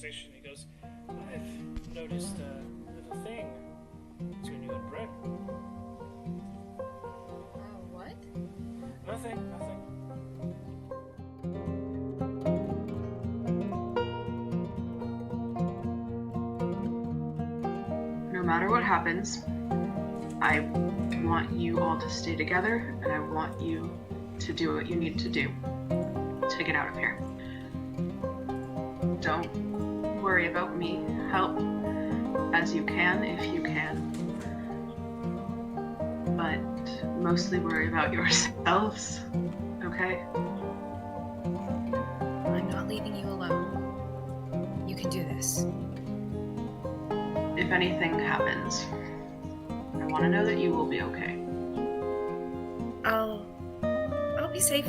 conversation. He goes, I've noticed a little thing between you and Brett. What? Nothing. No matter what happens, I want you all to stay together, and I want you to do what you need to do to get out of here. Don't worry about me. Help as you can if you can. But mostly worry about yourselves, okay? I'm not leaving you alone. You can do this. If anything happens, I want to know that you will be okay. I'll be safe.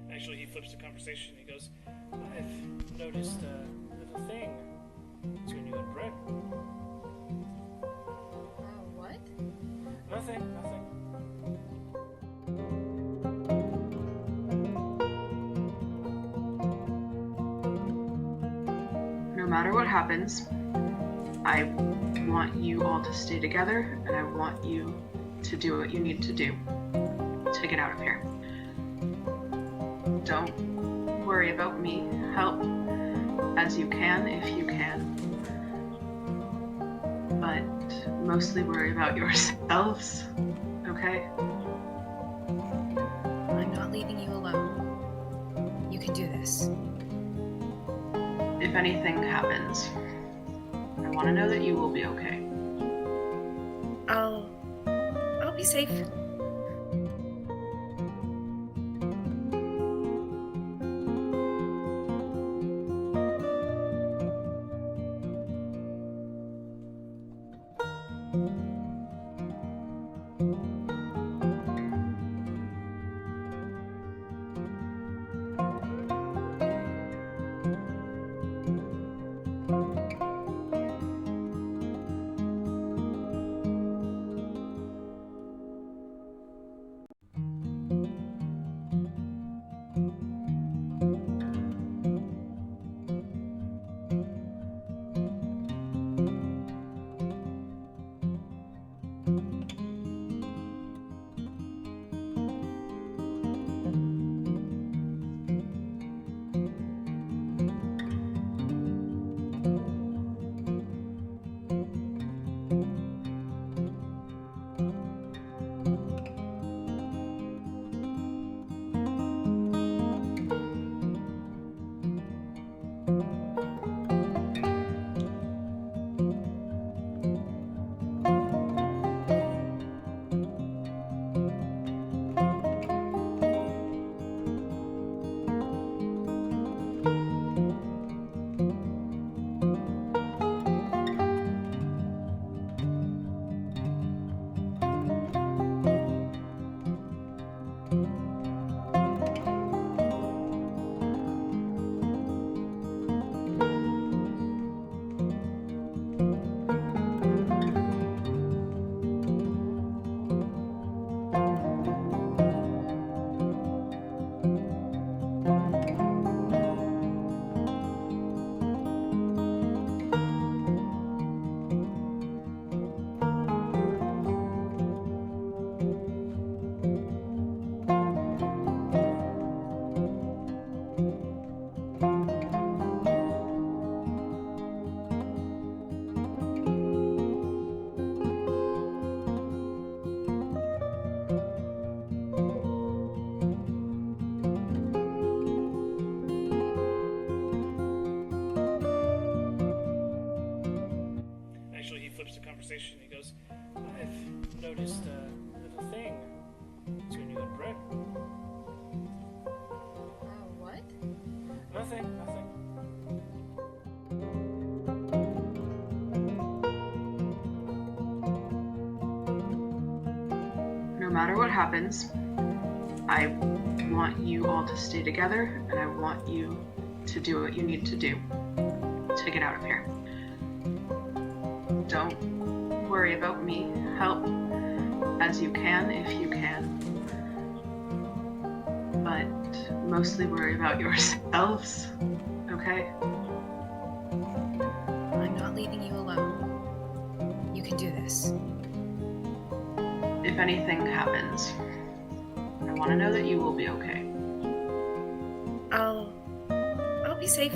Actually, he flips the conversation. He goes, I've noticed a little thing between you and Brett. What? Nothing. No matter what happens, I want you all to stay together, and I want you to do what you need to do to get out of here. Don't worry about me. Help as you can if you can. But mostly worry about yourselves, okay? I'm not leaving you alone. You can do this. If anything happens, I want to know that you will be okay. I'll be safe. Actually, he flips the conversation. He goes, I've noticed a little thing between you and Brett. What? Nothing. No matter what happens, I want you all to stay together, and I want you to do what you need to do to get out of here. Don't worry about me. Help as you can if you can. But mostly worry about yourselves, okay? I'm not leaving you alone. You can do this. If anything happens, I want to know that you will be okay. I'll be safe.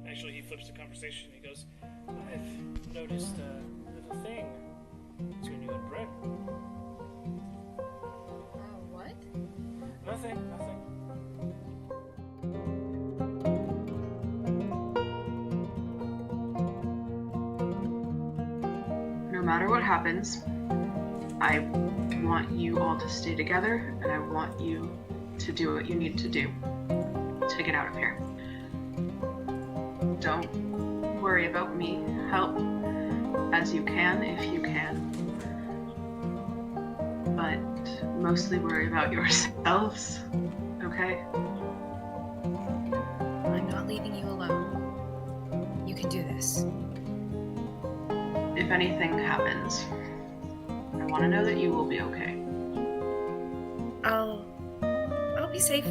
Actually, he flips the conversation. He goes, I've noticed a little thing between you and Brett. What? Nothing. No matter what happens, I want you all to stay together, and I want you to do what you need to do to get out of here. Don't worry about me. Help as you can if you can. But mostly worry about yourselves, okay? I'm not leaving you alone. You can do this. If anything happens, I want to know that you will be okay. I'll be safe.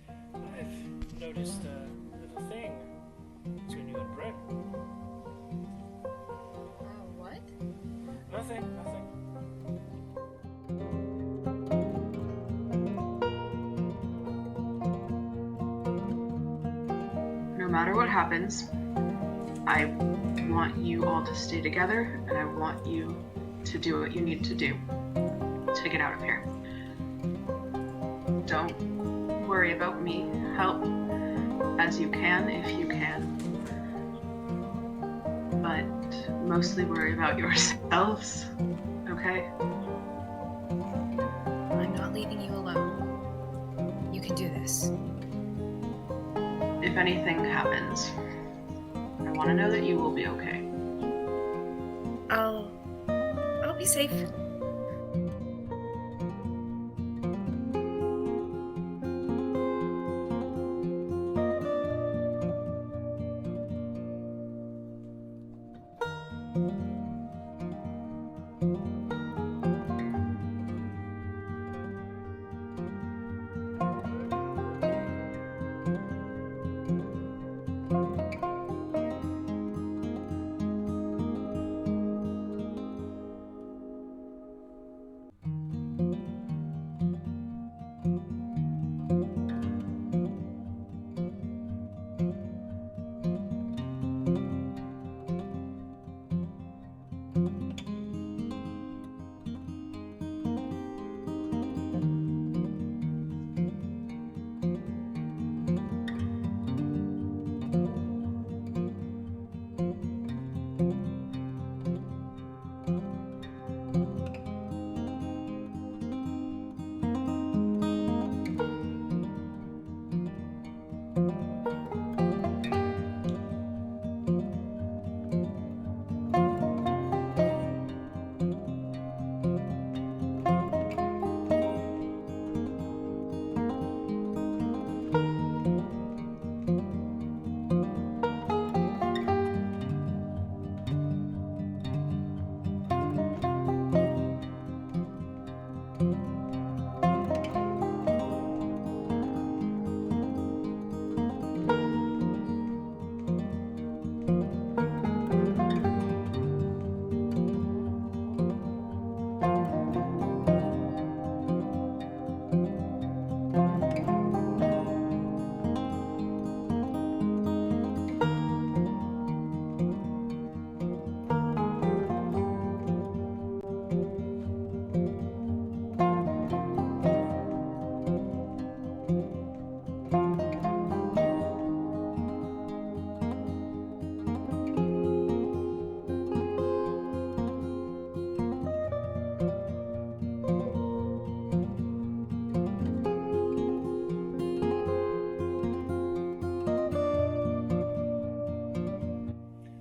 I've noticed a little thing. It's your new bread. What? Nothing, nothing. No matter what happens, I want you all to stay together, and I want you to do what you need to do to get out of here. Don't worry about me. Help as you can if you can. But mostly worry about yourselves, okay? I'm not leaving you alone. You can do this. If anything happens, I want to know that you will be okay. I'll be safe.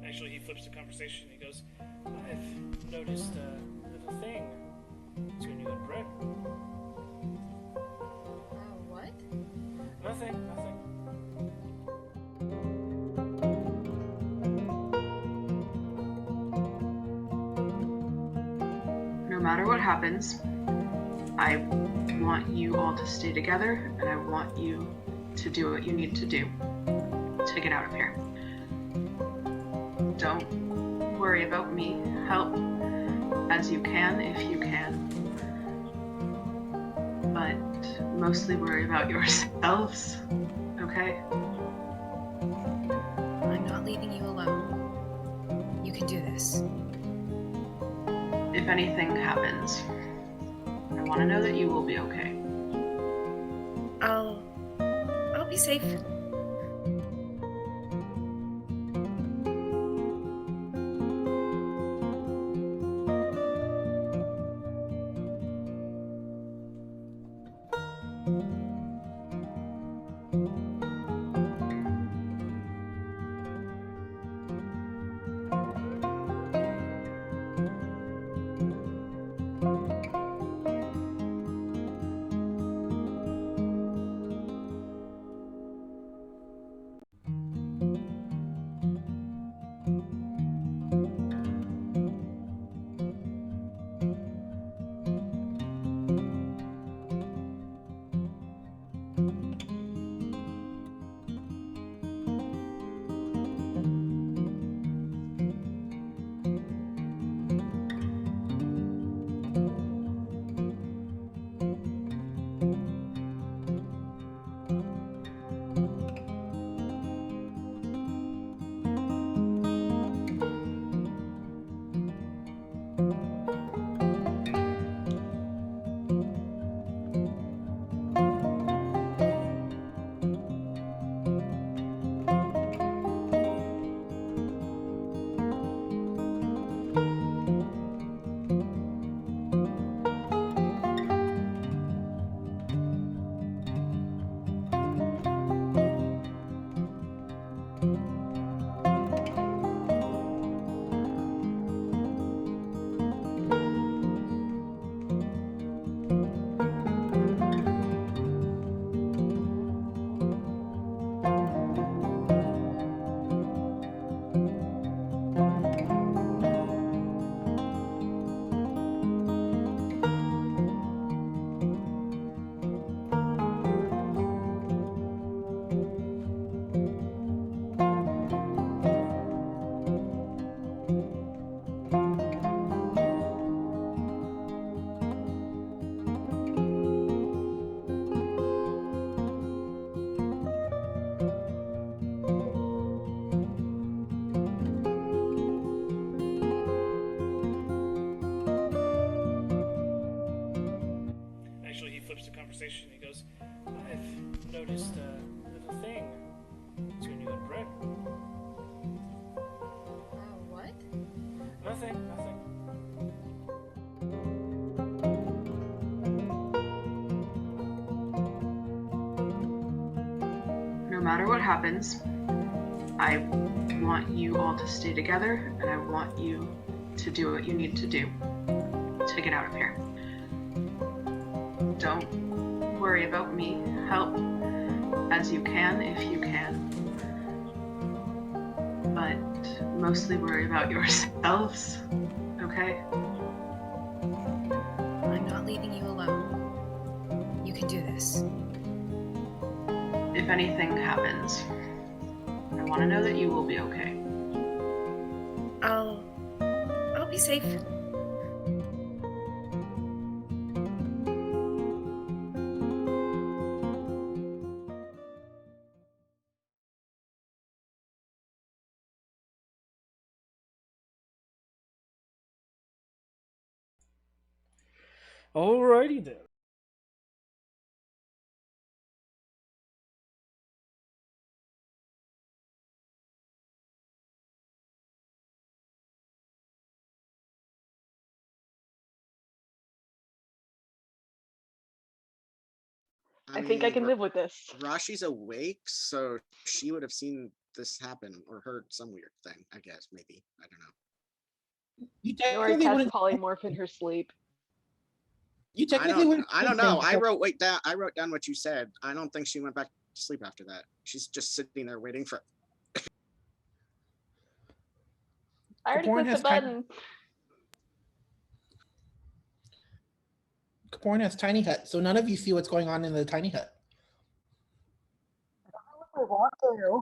Actually, he flips the conversation. He goes, I've noticed a little thing. It's your new bread. What? Nothing, nothing. No matter what happens, I want you all to stay together, and I want you to do what you need to do to get out of here. Don't worry about me. Help as you can if you can. But mostly worry about yourselves, okay? I'm not leaving you alone. You can do this. If anything happens, I want to know that you will be okay. I'll be safe. no matter what happens, I want you all to stay together, and I want you to do what you need to do to get out of here. Don't worry about me. Help as you can if you can. But mostly worry about yourselves, okay? I'm not leaving you alone. You can do this. If anything happens, I want to know that you will be okay. I'll be safe. Alrighty then. I think I can live with this. Rashi's awake, so she would have seen this happen or heard some weird thing, I guess, maybe. I don't know. You Nori technically casts wouldn't. polymorph in her sleep. You I technically wouldn't. don't know. I wrote down what you said. I don't think she went back to sleep after that. She's just sitting there waiting for I already Caporn clicked the has button. Caporn has tiny hut, so none of you see what's going on in the tiny hut. I want to.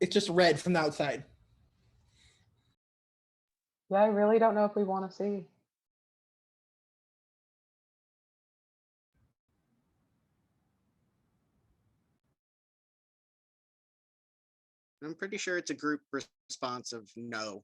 It's just red from the outside. Yeah, I really don't know if we want to see. I'm pretty sure it's a group response of no.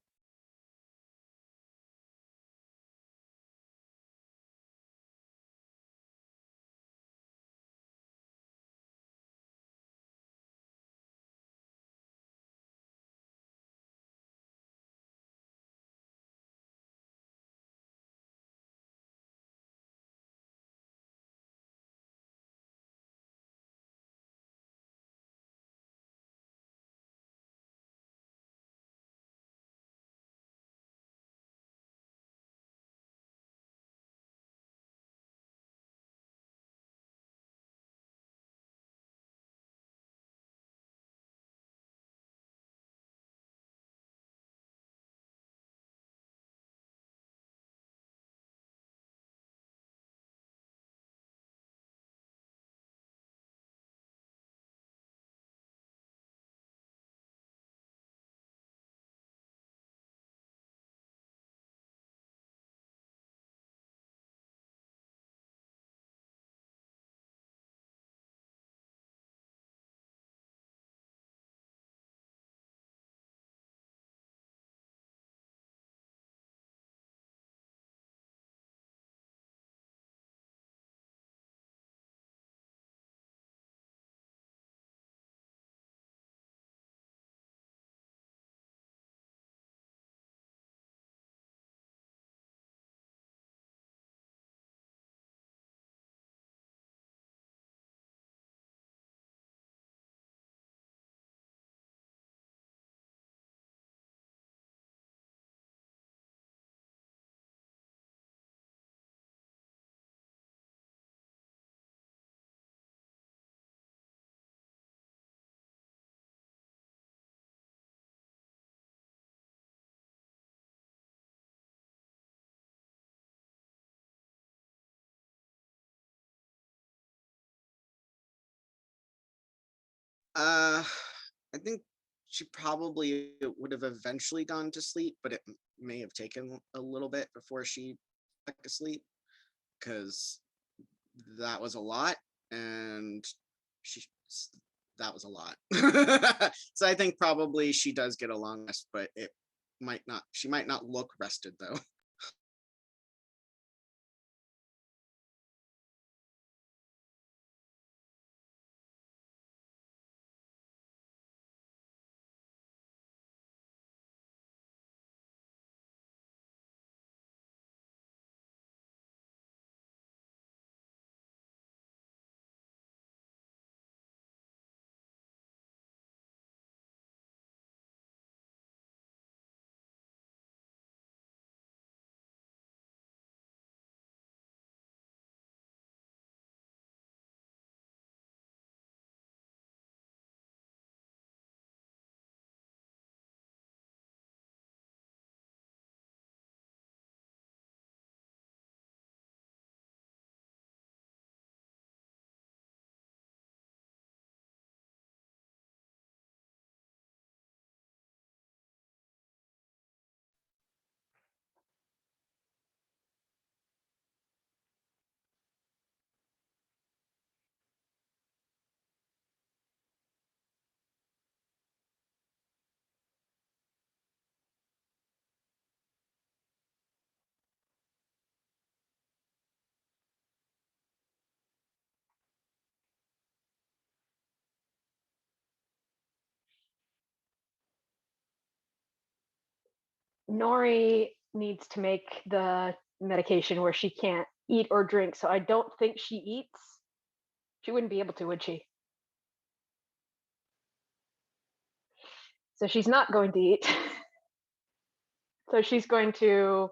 I think she probably would have eventually gone to sleep, but it may have taken a little bit before she went to sleep because that was a lot, and she that was a lot. So I think probably she does get a long rest, but it might not. She might not look rested though. Nori needs to make the medication where she can't eat or drink, so I don't think she eats. She wouldn't be able to, would she? So she's not going to eat. So she's going to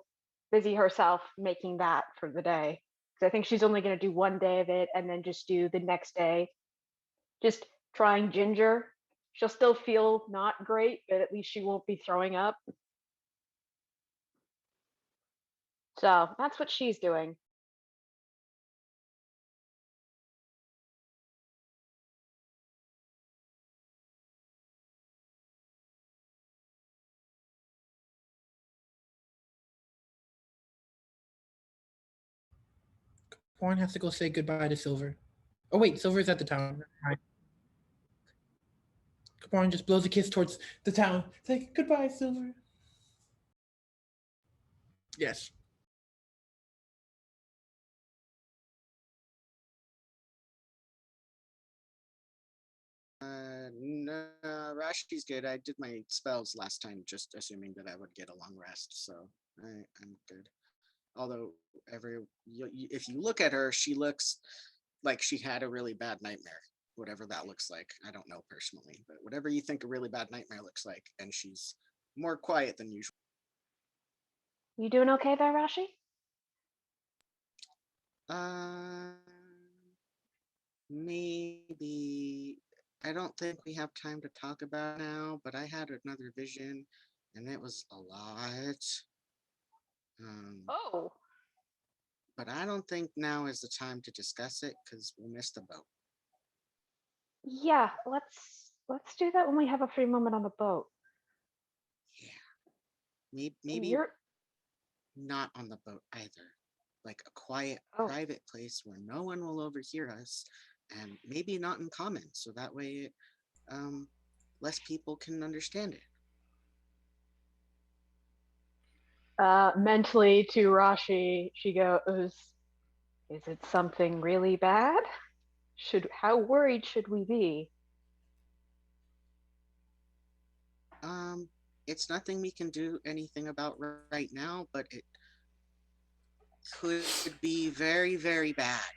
busy herself making that for the day. So I think she's only going to do one day of it and then just do the next day. Just trying ginger. She'll still feel not great, but at least she won't be throwing up. So that's what she's doing. Juan has to go say goodbye to Silver. Oh wait, Silver's at the town. Right. Juan just blows a kiss towards the town. It's like goodbye, Silver. Yes. No, Rashi's good. I did my spells last time, just assuming that I would get a long rest, so I'm good. Although if you look at her, she looks like she had a really bad nightmare, whatever that looks like. I don't know personally, but whatever you think a really bad nightmare looks like, and she's more quiet than usual. You doing okay there, Rashi? Maybe I don't think we have time to talk about it now, but I had another vision, and it was a lot. Oh. But I don't think now is the time to discuss it because we'll miss the boat. Yeah, let's do that when we have a free moment on the boat. Yeah, maybe You're not on the boat either. Like a quiet, Oh. private place where no one will overhear us, and maybe not in common, so that way, less people can understand it. Mentally to Rashi, she goes, "Is it something really bad? How worried should we be?" It's nothing we can do anything about right now, but it could be very, very bad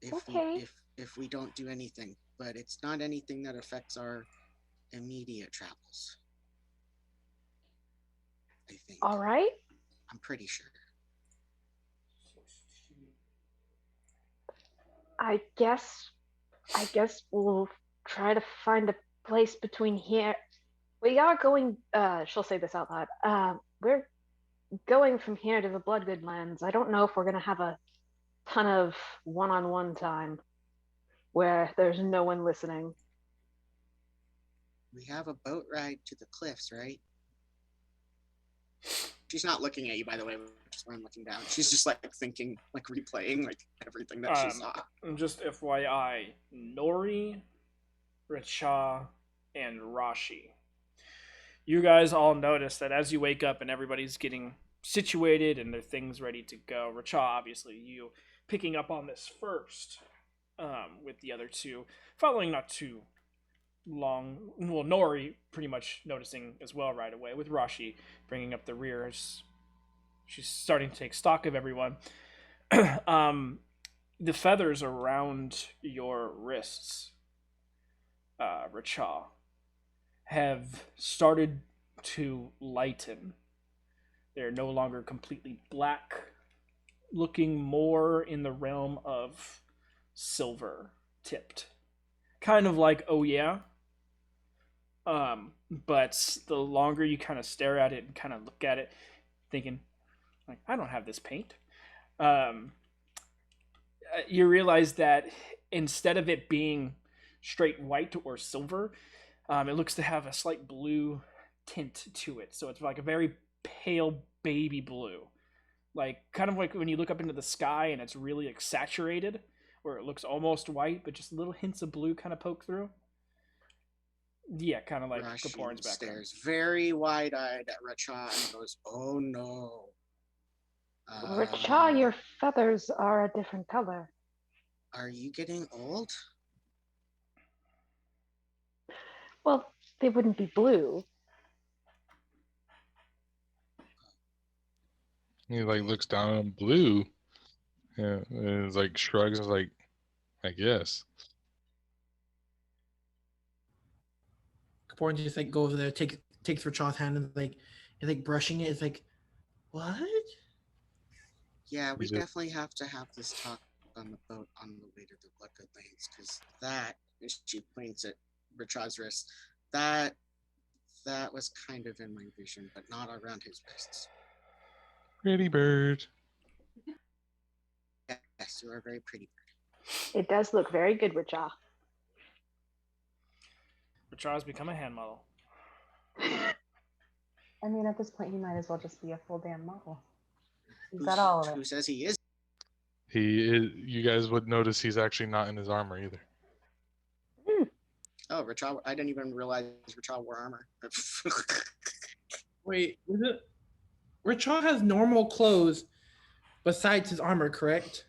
if Okay. if we don't do anything. But it's not anything that affects our immediate travels. I think. All right. I'm pretty sure. I guess we'll try to find a place between here. We are going she'll say this out loud. We're going from here to the Bloodgood lands. I don't know if we're gonna have a ton of one-on-one time where there's no one listening. We have a boat ride to the cliffs, right? She's not looking at you, by the way, which is why I'm looking down. She's just like thinking, like replaying like everything that she saw. Just FYI, Nori, Richa, and Rashi. You guys all notice that as you wake up and everybody's getting situated and their things ready to go. Richa, obviously, you picking up on this first, with the other two, following not too long. Well, Nori pretty much noticing as well right away, with Rashi bringing up the rear. She's starting to take stock of everyone. The feathers around your wrists, Richa, have started to lighten. They're no longer completely black, looking more in the realm of silver tipped. Kind of like, oh yeah. But the longer you kind of stare at it and kind of look at it, thinking, like, I don't have this paint. You realize that instead of it being straight white or silver, it looks to have a slight blue tint to it. So it's like a very pale baby blue. Like, kind of like when you look up into the sky and it's really like saturated, where it looks almost white, but just little hints of blue kind of poke through. Yeah, kind of like Rashi Kaporn's background. stares very wide-eyed at Richa and goes, "Oh no." Richa, your feathers are a different color. Are you getting old? Well, they wouldn't be blue. He like looks down on Blue. Yeah, and is like shrugs and is like, I guess. Kapoor just like go over there, takes Rachaw's hand and like brushing it. It's like, what? Yeah, we He's just- definitely have to have this talk on the boat on the way to the Bloodgood Lanes, because that, and she points at Richard's wrist, that was kind of in my vision, but not around his wrists. Pretty bird. Yes, you are very pretty. It does look very good, Racha. Rachaw's become a hand model. I mean, at this point, he might as well just be a full damn model. He's got all of Who it. says he is? He is. You guys would notice he's actually not in his armor either. Oh, Richard, I didn't even realize Richard wore armor. Wait, is it? Rachaw has normal clothes besides his armor, correct?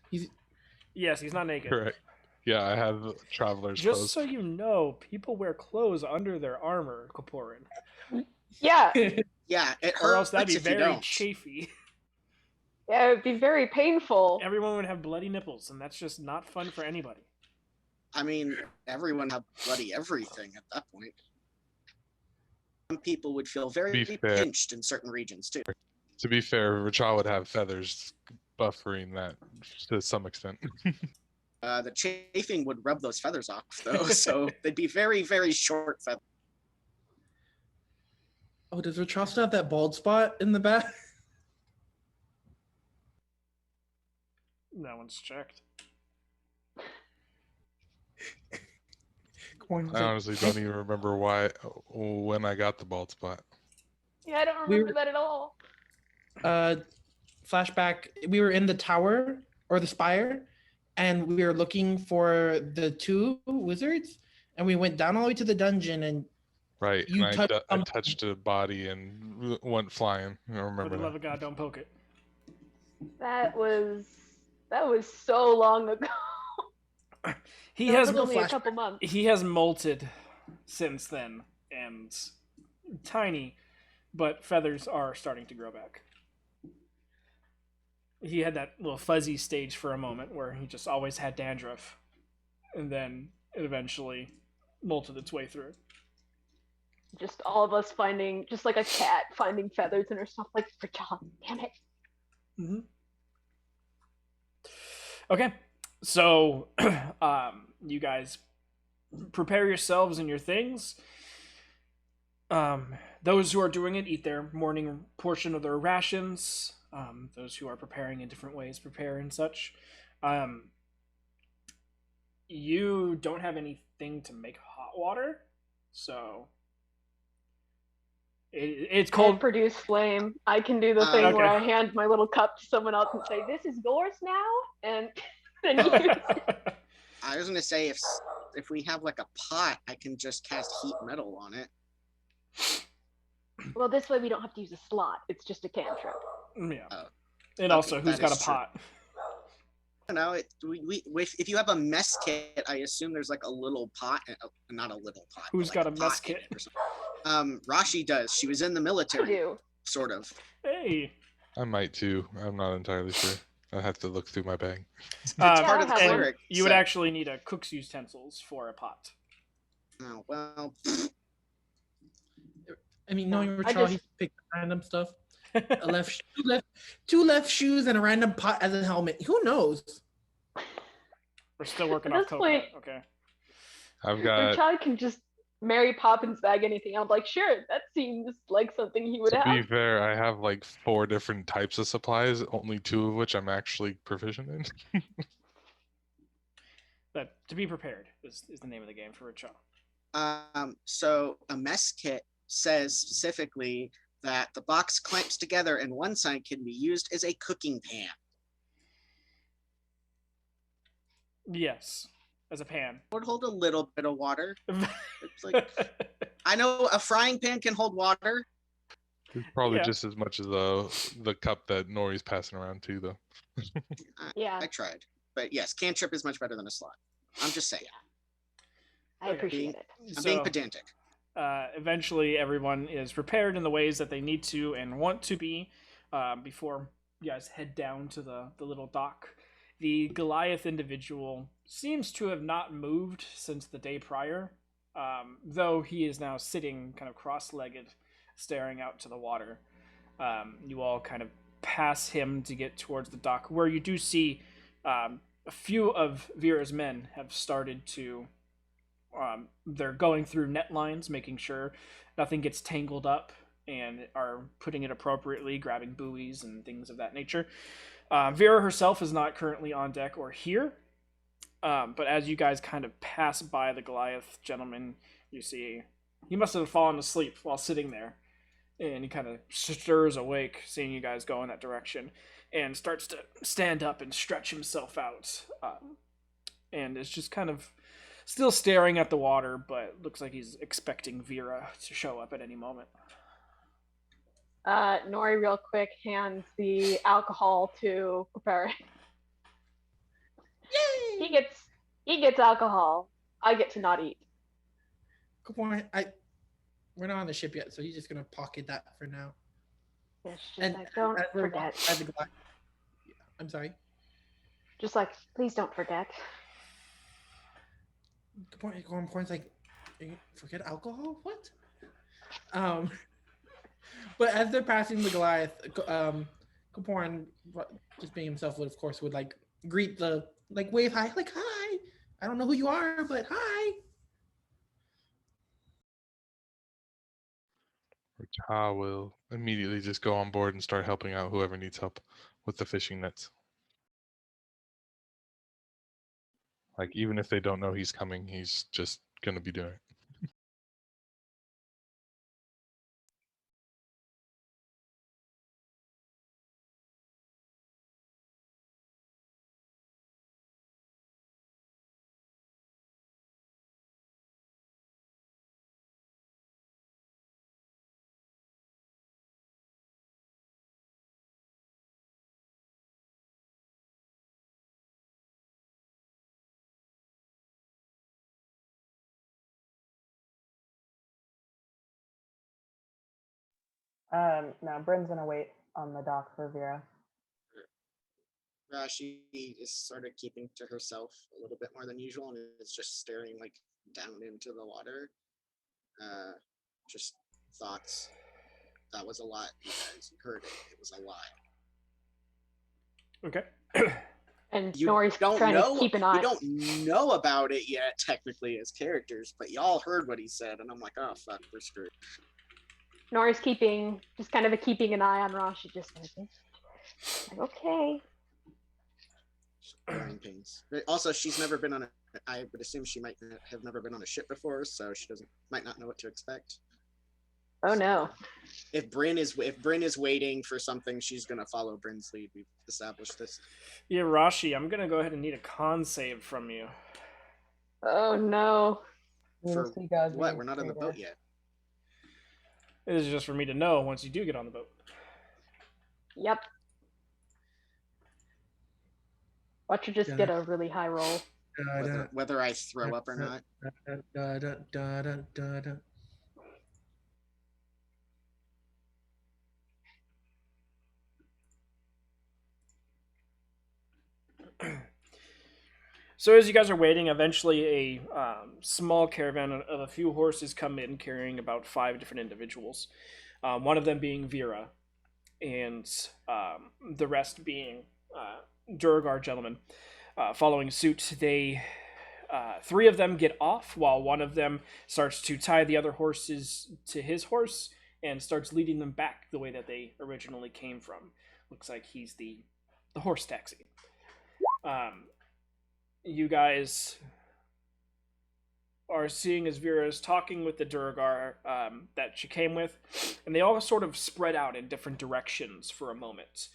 Yes, he's not naked. Correct. Yeah, I have traveler's Just clothes. so you know, people wear clothes under their armor, Kaporin. Yeah, Yeah, it Or hurts else that'd be if you very don't. chafy. yeah, it would be very painful. Everyone would have bloody nipples, and that's just not fun for anybody. I mean, everyone have bloody everything at that point. Some people would feel very Be fair. pinched in certain regions too. To be fair, Rachel would have feathers buffering that to some extent. The chafing would rub those feathers off, though, so they'd be very, very short feathers. Oh, does Rachaw still have that bald spot in the back? No one's checked. I honestly don't even remember when I got the bald spot. Yeah, I don't We remember were- that at all. Flashback. We were in the tower or the spire, and we were looking for the two wizards, and we went down all the way to the dungeon, and Right, You and touched I something. touched a body and went flying. I For remember the love that. of God, don't poke it. That was so long ago. He That has was only a flash- couple months. he has molted since then, and tiny, but feathers are starting to grow back. He had that little fuzzy stage for a moment where he just always had dandruff, and then it eventually molted its way through. Just all of us finding, just like a cat finding feathers in her stuff. Like, Racha, damn it. Mm-hmm. Okay, so you guys prepare yourselves and your things. Those who are doing it eat their morning portion of their rations. Those who are preparing in different ways prepare and such. You don't have anything to make hot water, so it's I cold. produce flame. I can do the thing where Okay. I hand my little cup to someone else and say, "This is yours now," and then you use it. I was gonna say if we have like a pot, I can just cast heat metal on it. Well, this way we don't have to use a slot. It's just a cantrip. Yeah. Oh. And also, Okay, who's that got a is true. pot? I don't know. If you have a mess kit, I assume there's like a little pot, not a little pot. Who's but like got a mess pot in kit? it or something. Rashi does. She was in the I military, do. sort of. Hey. I might too. I'm not entirely sure. I have to look through my bag. It's Um, part of the I have one. cleric. You would so- actually need a cook's utensils for a pot. Oh well. I mean, knowing I Rachaw, just- he picked random stuff. Two left shoes and a random pot as a helmet. Who knows? We're still working At off this coconut. point- Okay. I've got. Racha can just Mary Poppins bag anything. I'm like, sure, that seems like something he would To be have. fair, I have like 4 different types of supplies, only 2 of which I'm actually proficient in. But to be prepared is the name of the game for a child. So a mess kit says specifically that the box clamps together and one side can be used as a cooking pan. Yes, as a pan. Would hold a little bit of water. It's like I know a frying pan can hold water. It's probably Yeah. just as much as the cup that Nori's passing around too, though. Yeah, I tried, but yes, cantrip is much better than a slot. I'm just saying. I appreciate it. I'm being So, pedantic. eventually, everyone is prepared in the ways that they need to and want to be before you guys head down to the little dock. The Goliath individual seems to have not moved since the day prior, though he is now sitting kind of cross-legged, staring out to the water. You all kind of pass him to get towards the dock, where you do see a few of Vera's men have started to. They're going through net lines, making sure nothing gets tangled up, and are putting it appropriately, grabbing buoys and things of that nature. Vera herself is not currently on deck or here, but as you guys kind of pass by the Goliath gentleman, you see he must have fallen asleep while sitting there, and he kind of stirs awake, seeing you guys go in that direction, and starts to stand up and stretch himself out, and is just kind of still staring at the water, but looks like he's expecting Vera to show up at any moment. Nori real quick hands the alcohol to Kupari. Yay! He gets alcohol. I get to not eat. Good point. We're not on the ship yet, so he's just gonna pocket that for now. Yes, just And like, don't as we're forget. by the glass- I'm sorry. Just like, please don't forget. Good point. Going points like, forget alcohol? What? But as they're passing the Goliath, Kaporan, just being himself, would of course would greet wave hi, hi. I don't know who you are, but hi. Racha will immediately just go on board and start helping out whoever needs help with the fishing nets. Even if they don't know he's coming, he's just gonna be doing it. No, Bryn's gonna wait on the dock for Vera. Rashi is sort of keeping to herself a little bit more than usual and is just staring down into the water. Just thoughts. That was a lot, you guys. You heard it. It was a lie. Okay. And You Nori's don't trying know. to keep an eye. You don't know about it yet, technically, as characters, but y'all heard what he said, and I'm like, oh fuck, we're screwed. Nori's keeping an eye on Rashi, just like, okay. Growing pains. But also, she's never been on a. I would assume she might have never been on a ship before, so she might not know what to expect. Oh no. If Bryn is waiting for something, she's gonna follow Bryn's lead. We've established this. Yeah, Rashi, I'm gonna go ahead and need a con save from you. Oh no. For See, guys, what? we We're not on the stay boat there. yet. This is just for me to know once you do get on the boat. Yep. Watch her just get a really high roll. Whether I throw up or not. So as you guys are waiting, eventually a small caravan of a few horses come in carrying about 5 different individuals. One of them being Vera, and the rest being Durgar gentlemen. Following suit, 3 of them get off, while one of them starts to tie the other horses to his horse and starts leading them back the way that they originally came from. Looks like he's the horse taxi. You guys are seeing as Vera is talking with the Durgar that she came with, and they all sort of spread out in different directions for a moment.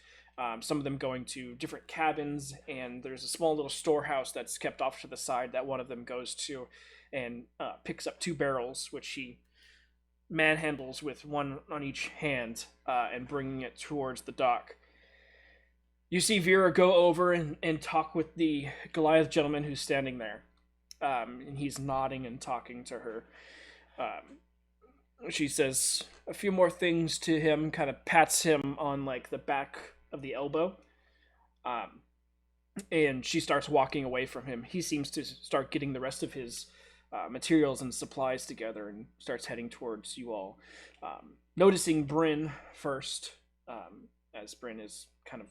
Some of them going to different cabins, and there's a small little storehouse that's kept off to the side that one of them goes to and picks up 2 barrels, which she manhandles with one on each hand and bringing it towards the dock. You see Vera go over and talk with the Goliath gentleman who's standing there. And he's nodding and talking to her. She says a few more things to him, kind of pats him on the back elbow. And she starts walking away from him. He seems to start getting the rest of his materials and supplies together and starts heading towards you all. Noticing Bryn first, as Bryn is kind of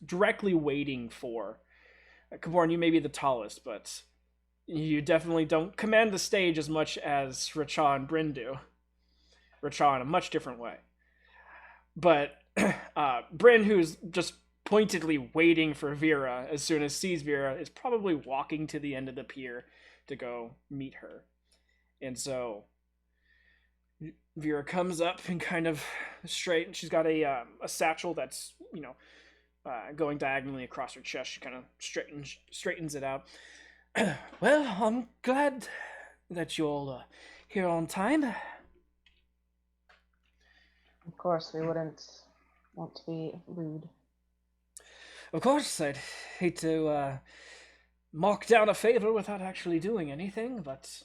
directly waiting for Caborn. You may be the tallest, but you definitely don't command the stage as much as Racha and Bryn do. Racha in a much different way. But Bryn, who's just pointedly waiting for Vera, as soon as sees Vera, is probably walking to the end of the pier to go meet her. And so Vera comes up and kind of straight. She's got a satchel that's, going diagonally across her chest. She kind of straightens it out. Well, I'm glad that you're all here on time. Of course, we wouldn't want to be rude. Of course, I'd hate to mark down a favor without actually doing anything, but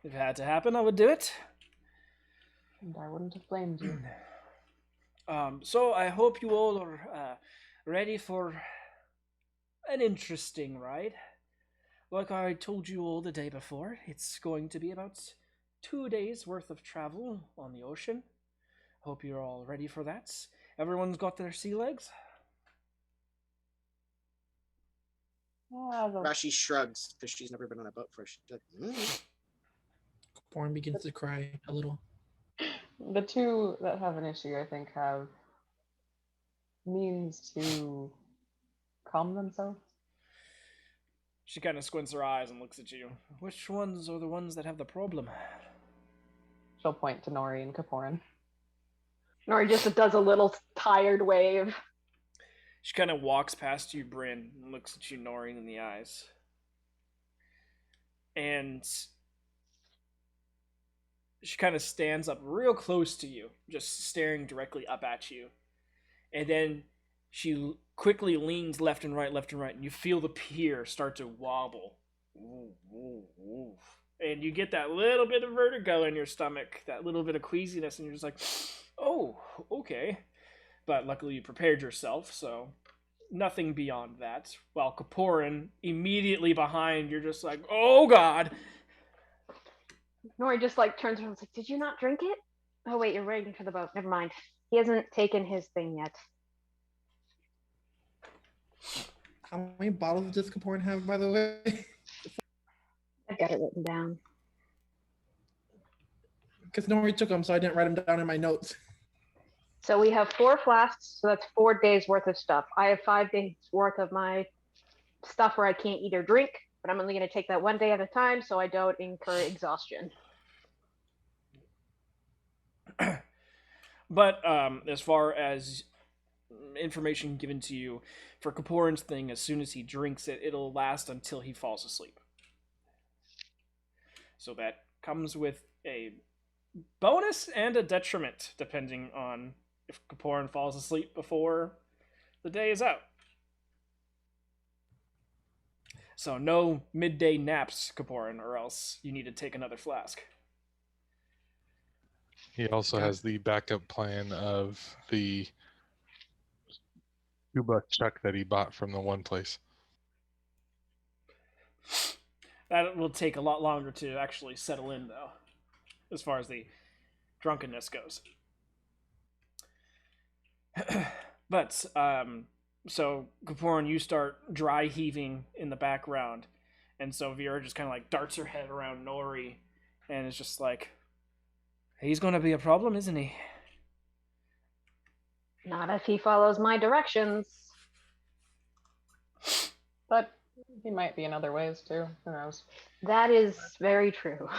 if it had to happen, I would do it. And I wouldn't have blamed you. So I hope you all are ready for an interesting ride. Like I told you all the day before, it's going to be about 2 days worth of travel on the ocean. Hope you're all ready for that. Everyone's got their sea legs? Rashi shrugs because she's never been on a boat before. She's like, Born begins to cry a little. The two that have an issue, I think, have means to calm themselves. She kind of squints her eyes and looks at you. Which ones are the ones that have the problem? She'll point to Nori and Kaporin. Nori just does a little tired wave. She kind of walks past you, Bryn, and looks at you, Noreen, in the eyes. And she kind of stands up real close to you, just staring directly up at you. And then she quickly leans left and right, and you feel the pier start to wobble. Ooh, ooh, ooh. And you get that little bit of vertigo in your stomach, that little bit of queasiness, and you're just like, oh, okay. But luckily you prepared yourself, so nothing beyond that. While Kaporin, immediately behind, you're just like, oh god! Nori just turns around and is like, did you not drink it? Oh wait, you're waiting for the boat. Never mind. He hasn't taken his thing yet. How many bottles does Kaporin have, by the way? I've got it written down. Because Nori took them, so I didn't write them down in my notes. So we have 4 flasks, so that's 4 days worth of stuff. I have 5 days worth of my stuff where I can't eat or drink, but I'm only going to take that 1 day at a time so I don't incur exhaustion. But as far as information given to you for Kaporin's thing, as soon as he drinks it, it'll last until he falls asleep. So that comes with a bonus and a detriment, depending on if Kaporin falls asleep before the day is out. So no midday naps, Kaporin, or else you need to take another flask. He also has the backup plan of the $2 chuck that he bought from the one place. That will take a lot longer to actually settle in, though, as far as the drunkenness goes. But, so, Kaporin, you start dry heaving in the background, and so Vera just kind of darts her head around Nori, and it's just like, he's gonna be a problem, isn't he? Not if he follows my directions. But he might be in other ways too. Who knows? That is very true.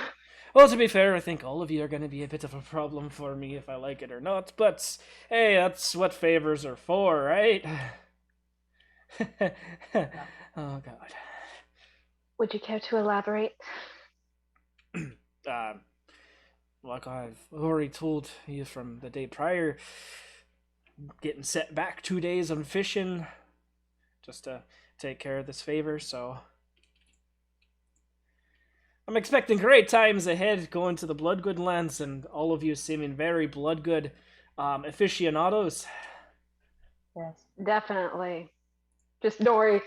Well, to be fair, I think all of you are going to be a bit of a problem for me if I like it or not, but hey, that's what favors are for, right? Oh, God. Would you care to elaborate? Like I've already told you from the day prior, getting set back 2 days on fishing just to take care of this favor, so I'm expecting great times ahead going to the Bloodgood lands, and all of you seeming very Bloodgood aficionados. Yes. Definitely. Just Nori,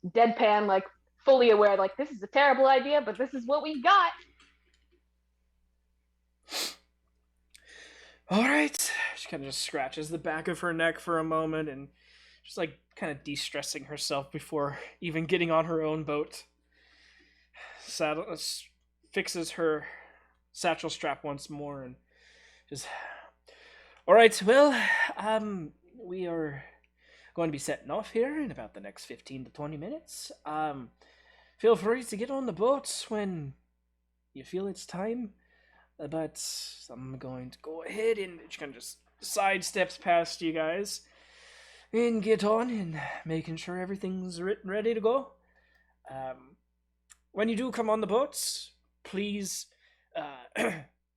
deadpan, like fully aware, like this is a terrible idea, but this is what we got. All right. She kind of just scratches the back of her neck for a moment and just like kind of de-stressing herself before even getting on her own boat. Fixes her satchel strap once more and just. All right. Well, we are going to be setting off here in about the next 15 to 20 minutes. Feel free to get on the boat when you feel it's time. But I'm going to go ahead and she kind of just sidesteps past you guys and get on and making sure everything's ready to go. When you do come on the boats, please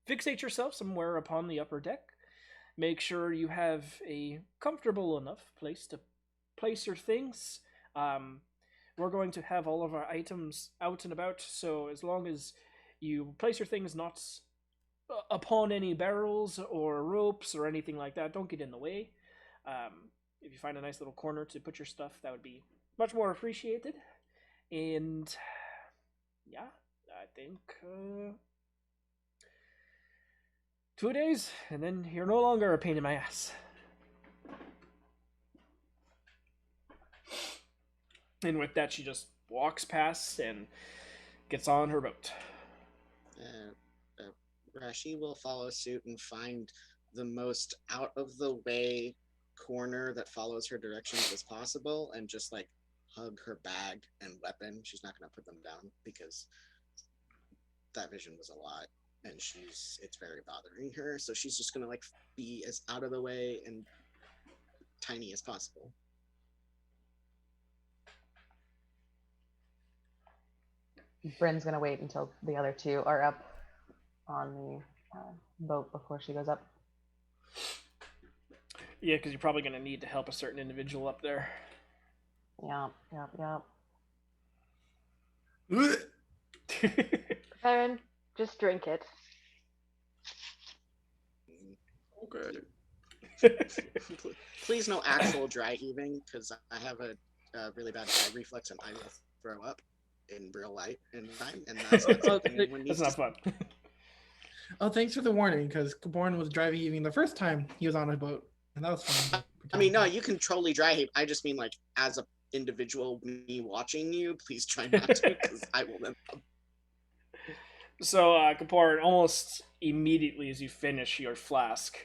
fixate yourself somewhere upon the upper deck. Make sure you have a comfortable enough place to place your things. We're going to have all of our items out and about, so as long as you place your things not upon any barrels or ropes or anything like that, don't get in the way. If you find a nice little corner to put your stuff, that would be much more appreciated. And yeah, I think 2 days, and then you're no longer a pain in my ass. And with that, she just walks past and gets on her boat. Rashi will follow suit and find the most out of the way corner that follows her directions as possible and just like hug her bag and weapon. She's not going to put them down because that vision was a lot and it's very bothering her. So she's just going to like be as out of the way and tiny as possible. Bryn's gonna wait until the other two are up on the boat before she goes up. Yeah, because you're probably going to need to help a certain individual up there. Yep. Aaron, just drink it. Okay. Please no actual dry heaving because I have a really bad dry reflex and I will throw up in real life in time, and that's not something anyone needs That's not fun. Oh, thanks for the warning, because Kaborn was dry heaving the first time he was on a boat, and that was fun. I mean, no, you can totally dry heave. I just mean like as a individual, me watching you, please try not to, because I will then. So, Kapor, almost immediately as you finish your flask,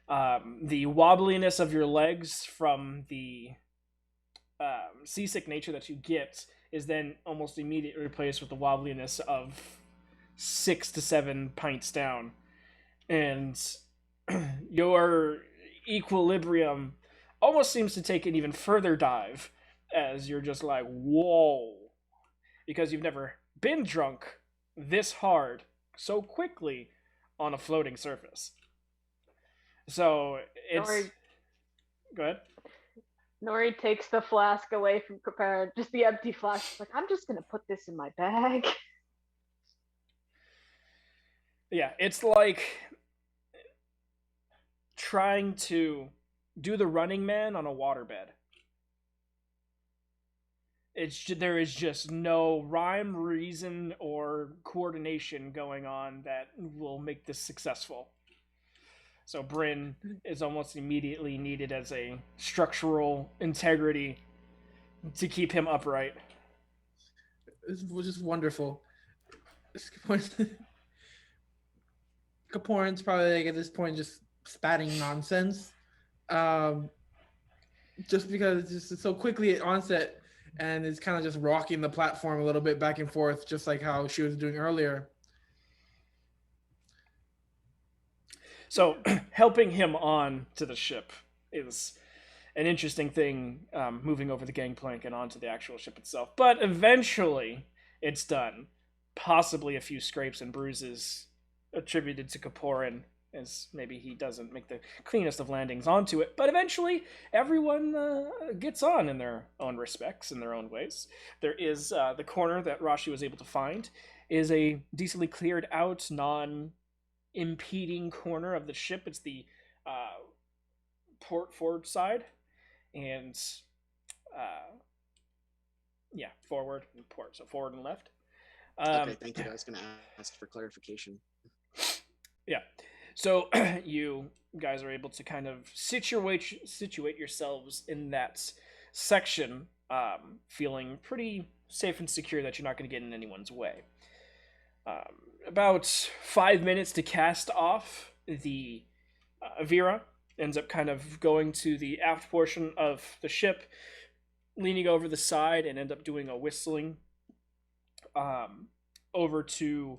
the wobbliness of your legs from the seasick nature that you get is then almost immediately replaced with the wobbliness of 6 to 7 pints down. And your equilibrium almost seems to take an even further dive as you're just like, whoa. Because you've never been drunk this hard so quickly on a floating surface. So it's. Nori, Go ahead. Nori takes the flask away from Prepare, just the empty flask. Like, I'm just gonna put this in my bag. Yeah, it's like trying to do the Running Man on a waterbed. There is just no rhyme, reason, or coordination going on that will make this successful. So Bryn is almost immediately needed as a structural integrity to keep him upright. This was just wonderful. Kaporn's probably like at this point just spatting nonsense. Just because it's just so quickly at onset and it's kind of just rocking the platform a little bit back and forth, just like how she was doing earlier. So helping him on to the ship is an interesting thing, moving over the gangplank and onto the actual ship itself. But eventually it's done. Possibly a few scrapes and bruises attributed to Kaporin, as maybe he doesn't make the cleanest of landings onto it. But eventually everyone gets on in their own respects, in their own ways. There is the corner that Rashi was able to find is a decently cleared out, non-impeding corner of the ship. It's the port forward side. and yeah, forward and port. So forward and left. Okay, thank you. I was going to ask for clarification. Yeah. So you guys are able to kind of situate yourselves in that section, feeling pretty safe and secure that you're not going to get in anyone's way. About 5 minutes to cast off, the Vera ends up kind of going to the aft portion of the ship, leaning over the side, and end up doing a whistling over to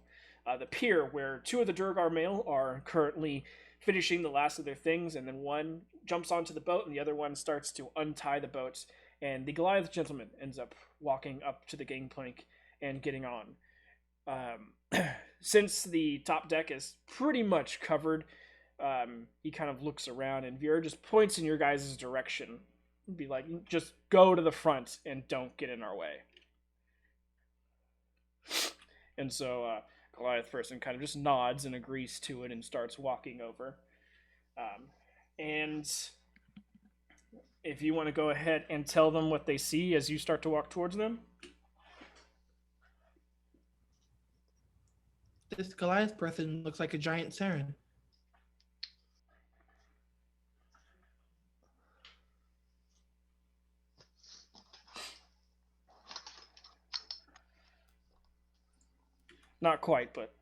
the pier where two of the Durgar male are currently finishing the last of their things, and then one jumps onto the boat and the other one starts to untie the boat, and the Goliath gentleman ends up walking up to the gangplank and getting on. Since the top deck is pretty much covered, he kind of looks around, and Vera just points in your guys' direction. Be like, just go to the front and don't get in our way. And so Goliath person kind of just nods and agrees to it and starts walking over. And if you want to go ahead and tell them what they see as you start to walk towards them. This Goliath person looks like a giant Saren. Not quite, but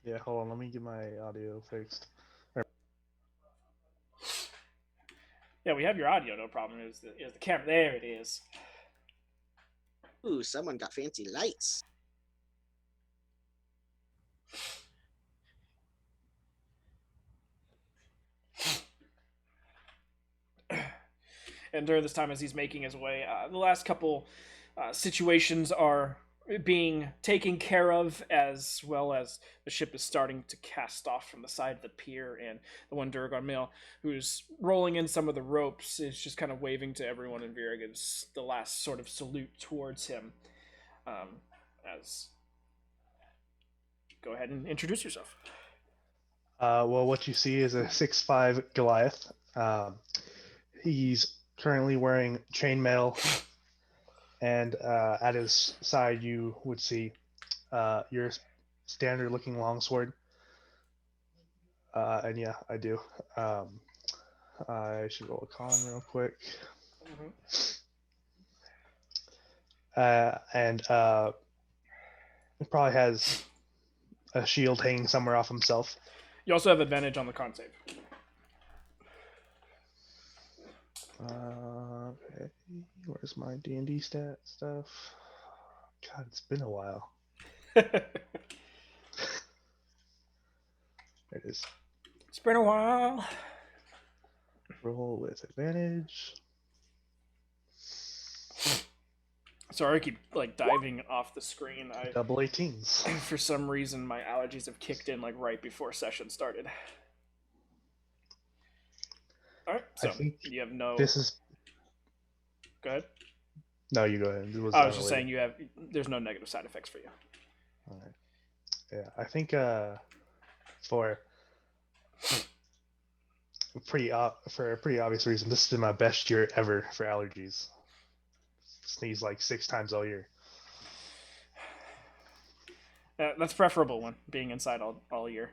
Yeah, hold on. Let me get my audio fixed. yeah, we have your audio, no problem. Is the camera. There it is. Ooh, someone got fancy lights. And during this time, as he's making his way, the last couple situations are being taken care of, as well as the ship is starting to cast off from the side of the pier, and the one Durgar male who's rolling in some of the ropes is just kind of waving to everyone, and Vera gives the last sort of salute towards him. As go ahead and introduce yourself. Well, what you see is a 6'5" Goliath. He's currently wearing chainmail, and at his side you would see your standard-looking longsword. And yeah, I do. I should roll a con real quick. And he probably has a shield hanging somewhere off himself. You also have advantage on the con save. Okay, where's my D&D stat stuff? God, it's been a while. There it is. It's been a while. Roll with advantage. Sorry, I keep like diving off the screen. Double 18s. For some reason, my allergies have kicked in like right before session started. All right, so I think you have no. This is. Go ahead. No, you go ahead. I was just saying there's no negative side effects for you. All right. Yeah, I think for a pretty obvious reason, this has been my best year ever for allergies. Sneeze like 6 times all year. That's preferable when being inside all year.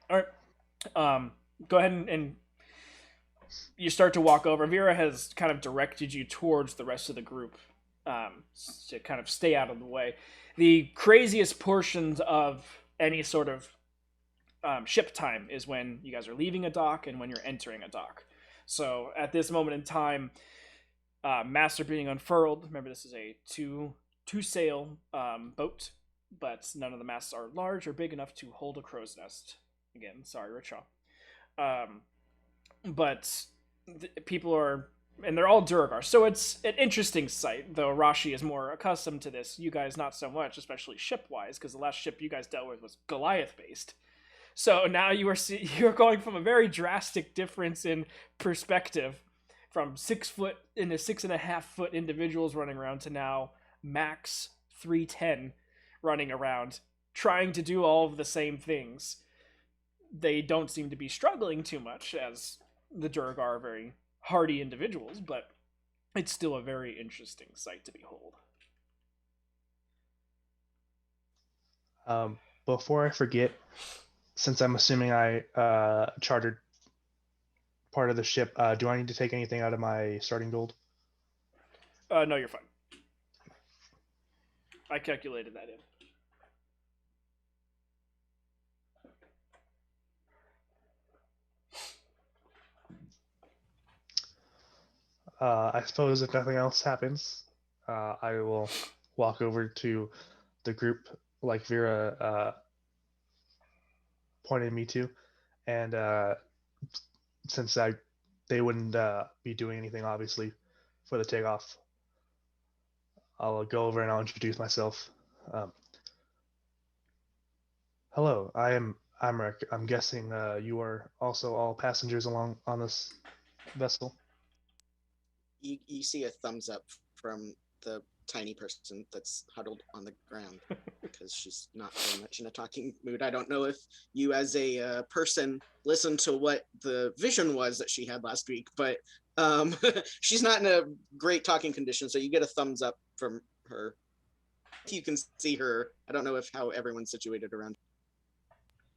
All right. Go ahead and you start to walk over. Vera has kind of directed you towards the rest of the group to kind of stay out of the way. The craziest portions of any sort of ship time is when you guys are leaving a dock and when you're entering a dock. So at this moment in time, masts are being unfurled. Remember, this is a two sail boat, but none of the masts are large or big enough to hold a crow's nest. Again, sorry, Rickshaw. But people are, and they're all Durgar, so it's an interesting sight, though Rashi is more accustomed to this. You guys not so much, especially ship-wise, because the last ship you guys dealt with was Goliath-based. So now you're going from a very drastic difference in perspective, from 6 foot into 6.5 foot individuals running around to now max 310 running around, trying to do all of the same things. they don't seem to be struggling too much, as the Durgar are very hardy individuals, but it's still a very interesting sight to behold. Before I forget, since I'm assuming I chartered part of the ship, do I need to take anything out of my starting gold? No, you're fine. I calculated that in. I suppose if nothing else happens, I will walk over to the group like Vera pointed me to, and since they wouldn't be doing anything obviously for the takeoff, I'll go over and I'll introduce myself. Hello, I am Amrik. I'm guessing you are also all passengers along on this vessel. You see a thumbs up from the tiny person that's huddled on the ground because she's not very much in a talking mood. I don't know if you as a person listened to what the vision was that she had last week, but she's not in a great talking condition, so you get a thumbs up from her. You can see her. I don't know if how everyone's situated around.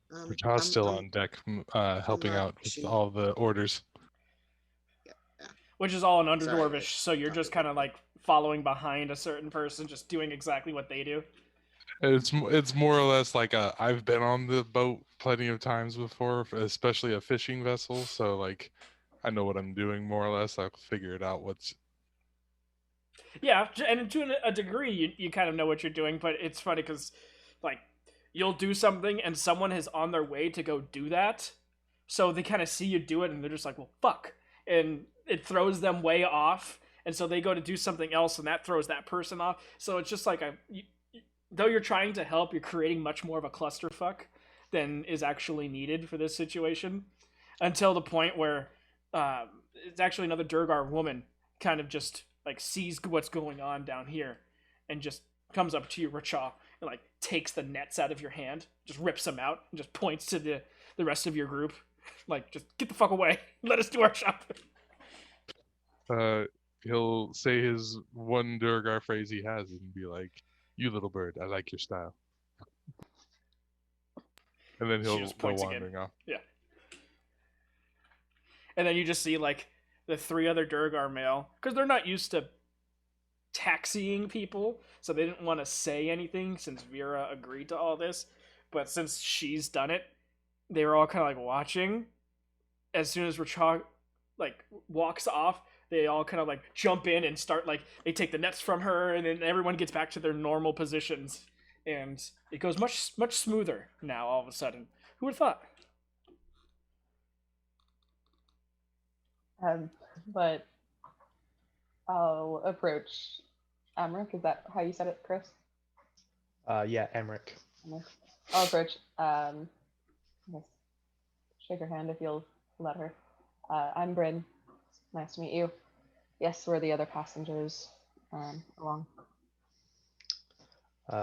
Rajah's still on deck, helping out with all the orders. Which is all in Sorry, Underdwarvish, so you're just kind of like following behind a certain person, just doing exactly what they do. It's more or less like I've been on the boat plenty of times before, especially a fishing vessel. So like, I know what I'm doing more or less. I'll figure it out. Yeah, and to a degree, you kind of know what you're doing, but it's funny because, like, you'll do something and someone is on their way to go do that, so they kind of see you do it and they're just like, well, fuck. And it throws them way off, and so they go to do something else and that throws that person off. So it's just like, though you're trying to help, you're creating much more of a clusterfuck than is actually needed for this situation, until the point where it's actually another Durgar woman kind of just like sees what's going on down here and just comes up to you, Rachaw, and like takes the nets out of your hand, just rips them out, and just points to the rest of your group, like, just get the fuck away, let us do our job. He'll say his one Durgar phrase he has and be like, "You little bird, I like your style," and then he'll go wandering off. Yeah. And then you just see like the three other Durgar male, because they're not used to taxiing people, so they didn't want to say anything since Vera agreed to all this. But since she's done it, they were all kind of like watching. As soon as Rachel like walks off, they all kind of like jump in and start like, they take the nets from her, and then everyone gets back to their normal positions, and it goes much smoother now all of a sudden. Who would have thought? But I'll approach Amrik. Is that how you said it, Chris? Yeah, Amrik. I'll approach. Yes. Shake her hand if you'll let her. I'm Bryn. Nice to meet you. Yes, we're the other passengers along.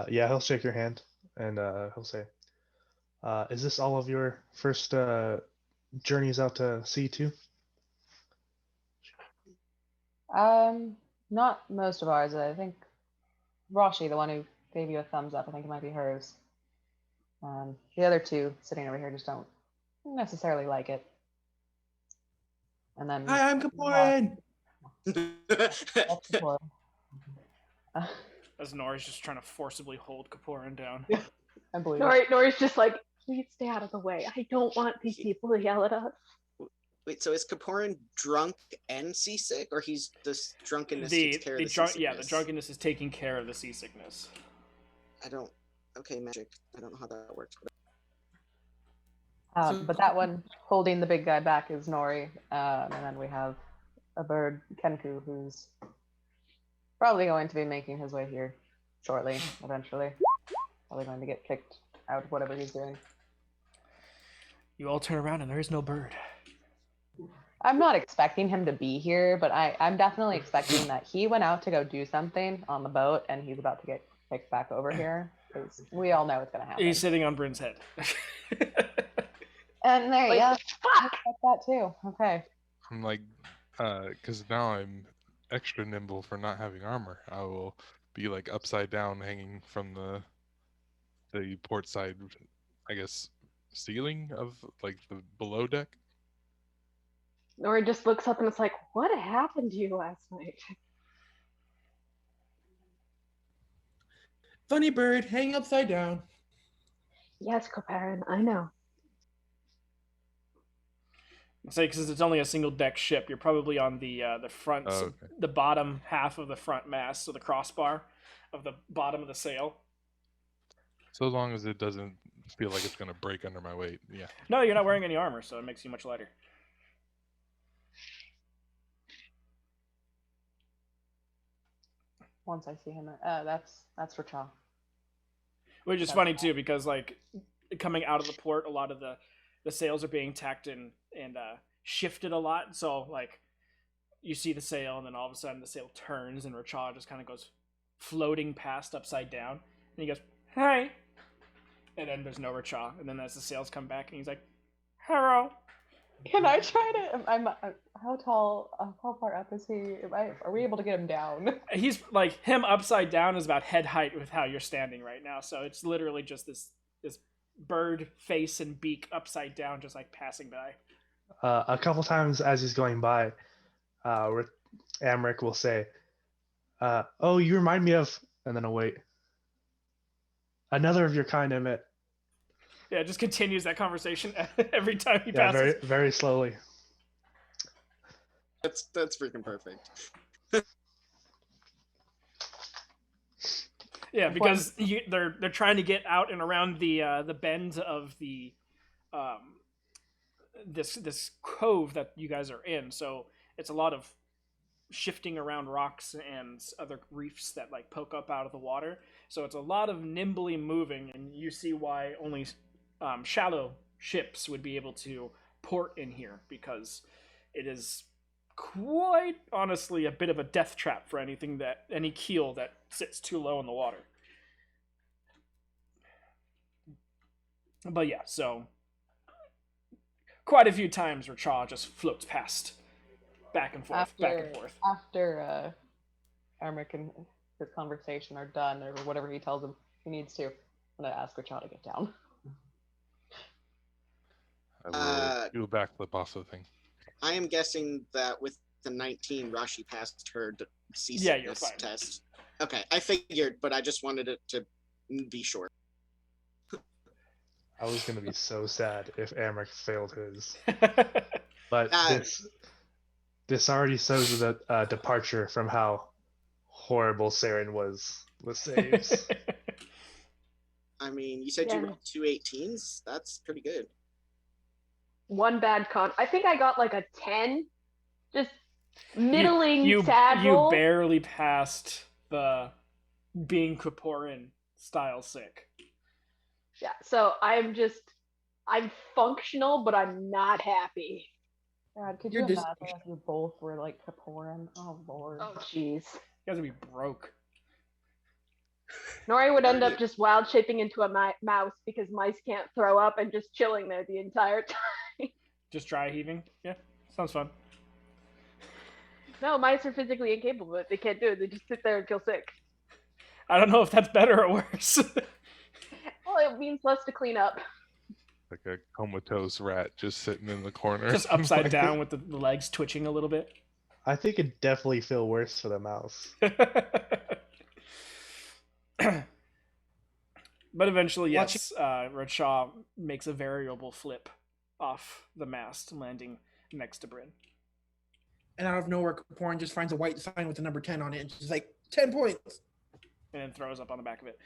Yeah, he'll shake your hand and he'll say, "Is this all of your first journeys out to sea too?" Not most of ours. I think Rashi, the one who gave you a thumbs up, I think it might be hers. The other two sitting over here just don't necessarily like it. And then Hi, I'm Kaporin. As Nori's just trying to forcibly hold Kaporin down. I believe Nori's just like, please stay out of the way. I don't want these people to yell at us. Wait, so is Kaporin drunk and seasick, or he's just drunkenness The takes care of the seasickness? yeah, the drunkenness is taking care of the seasickness. Okay, magic. I don't know how that works. but that one holding the big guy back is Nori, and then we have a bird, Kenku, who's probably going to be making his way here shortly, eventually. Probably going to get kicked out of whatever he's doing. You all turn around and there is no bird. I'm not expecting him to be here, but I'm definitely expecting that he went out to go do something on the boat and he's about to get kicked back over here, because we all know what's going to happen. He's sitting on Bryn's head. And there, Like, yeah, I fuck! expect that too. Okay. I'm like, because now I'm extra nimble for not having armor. I will be like upside down, hanging from the port side, I guess, ceiling of like the below deck. Nori just looks up and it's like, what happened to you last night? Funny bird, hang upside down. Yes, Koparin, I know. Say because it's only a single deck ship, you're probably on the front, Oh, okay. the bottom half of the front mast, so the crossbar of the bottom of the sail. So long as it doesn't feel like it's gonna break under my weight, yeah. No, you're not wearing any armor, so it makes you much lighter. Once I see him, that's Racha. Which is That's funny too, because like coming out of the port, a lot of the sails are being tacked and shifted a lot. So like you see the sail, and then all of a sudden the sail turns, and Racha just kind of goes floating past upside down, and he goes, "Hi," and then there's no Racha, and then as the sails come back, and he's like, "Hello." Can I try to? I'm how tall? How far up is he? Are we able to get him down? He's like him upside down is about head height with how you're standing right now, so it's literally just this bird face and beak upside down, just like passing by. A couple times as he's going by, Amric will say, "Oh, you remind me of," and then I'll wait. "Another of your kind, Emmett." Yeah, it just continues that conversation every time he Yeah, passes. very very slowly. That's freaking perfect. Yeah, because they're trying to get out and around the bend of the this cove that you guys are in. So it's a lot of shifting around rocks and other reefs that like poke up out of the water. So it's a lot of nimbly moving, and you see why only shallow ships would be able to port in here, because it is quite honestly a bit of a death trap for any keel that sits too low in the water. But yeah, so quite a few times Racha just floats past, back and forth, back and forth. After Armic and his conversation are done, or whatever he tells him he needs to, I'm gonna ask Racha to get down. I will do a backflip off the thing. I am guessing that with the 19, Rashi passed her Yeah, you're seasickness fine. test. Okay, I figured, but I just wanted it to be sure. I was gonna be so sad if Amric failed his, but this already shows the departure from how horrible Saren was with saves. I mean, you said Yeah. you rolled 2 18s? That's pretty good. One bad con. I think I got like a 10. Just middling you sad roll. barely passed the being Kaporin style sick. Yeah, so I'm functional, but I'm not happy. God, could You're you dis- imagine if you both were like Kaporin? Oh lord. Oh, jeez. You guys would be broke. Nori would end up just wild shaping into a mouse because mice can't throw up and just chilling there the entire time. Just dry heaving. Yeah, sounds fun. No, mice are physically incapable of it. They can't do it. They just sit there and feel sick. I don't know if that's better or worse. Well, it means less to clean up. Like a comatose rat just sitting in the corner. Just upside down with the legs twitching a little bit. I think it'd definitely feel worse for the mouse. But eventually, yes, Racha makes a variable flip off the mast, landing next to Bryn. And out of nowhere, Kaporin just finds a white sign with the number 10 on it, and she's like, 10 points. And then throws up on the back of it.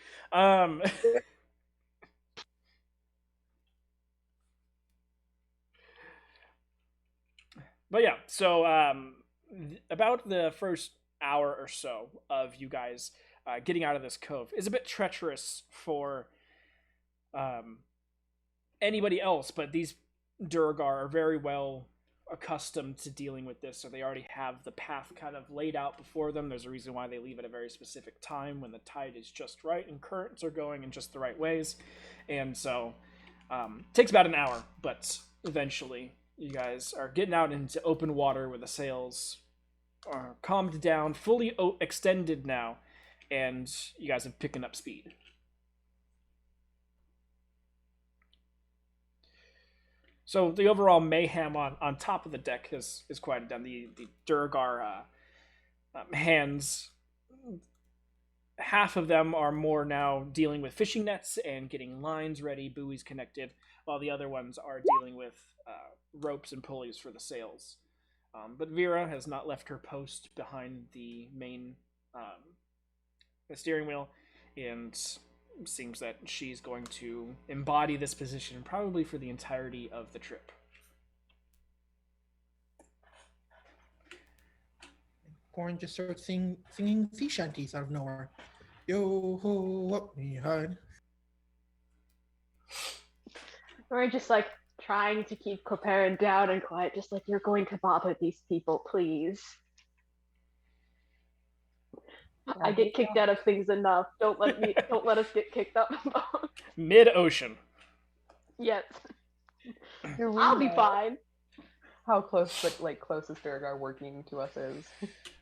But yeah, so about the first hour or so of you guys getting out of this cove is a bit treacherous for anybody else, but these Durgar are very well accustomed to dealing with this, so they already have the path kind of laid out before them. There's a reason why they leave at a very specific time when the tide is just right and currents are going in just the right ways, and so Takes about an hour, but eventually you guys are getting out into open water where the sails are calmed down, fully extended now, and you guys have picking up speed. So the overall mayhem on top of the deck is quieted down. The Durgar hands, half of them are more now dealing with fishing nets and getting lines ready, buoys connected, while the other ones are dealing with ropes and pulleys for the sails. But Vera has not left her post behind the main the steering wheel, and seems that she's going to embody this position probably for the entirety of the trip. Corn just starts singing sea shanties out of nowhere. Yo ho up me hide. We're just like trying to keep Coparin down and quiet, just like, you're going to bother these people, please. I get kicked out of things enough. Don't let us get kicked up. Mid-ocean. Yes. Do we I'll be know fine. how close the closest Durgar working to us is?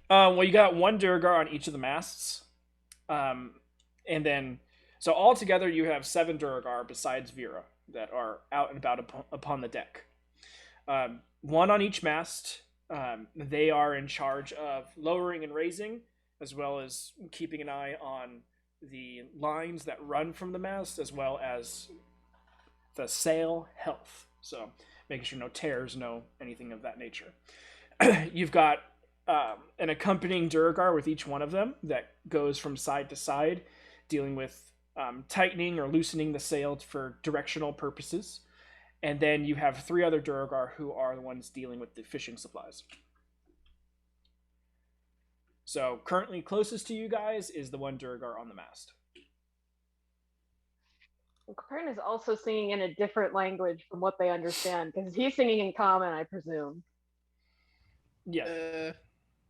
Well, you got one Durgar on each of the masts. And then, so altogether you have 7 Durgar besides Vera that are out and about upon the deck. One on each mast. They are in charge of lowering and raising, as well as keeping an eye on the lines that run from the mast, as well as the sail health. So making sure no tears, no anything of that nature. You've got an accompanying Durgar with each one of them that goes from side to side, dealing with tightening or loosening the sail for directional purposes. And then you have 3 other Durgar who are the ones dealing with the fishing supplies. So currently closest to you guys is the one Durgar on the mast. Coparin is also singing in a different language from what they understand, because he's singing in Common, I presume. Yeah.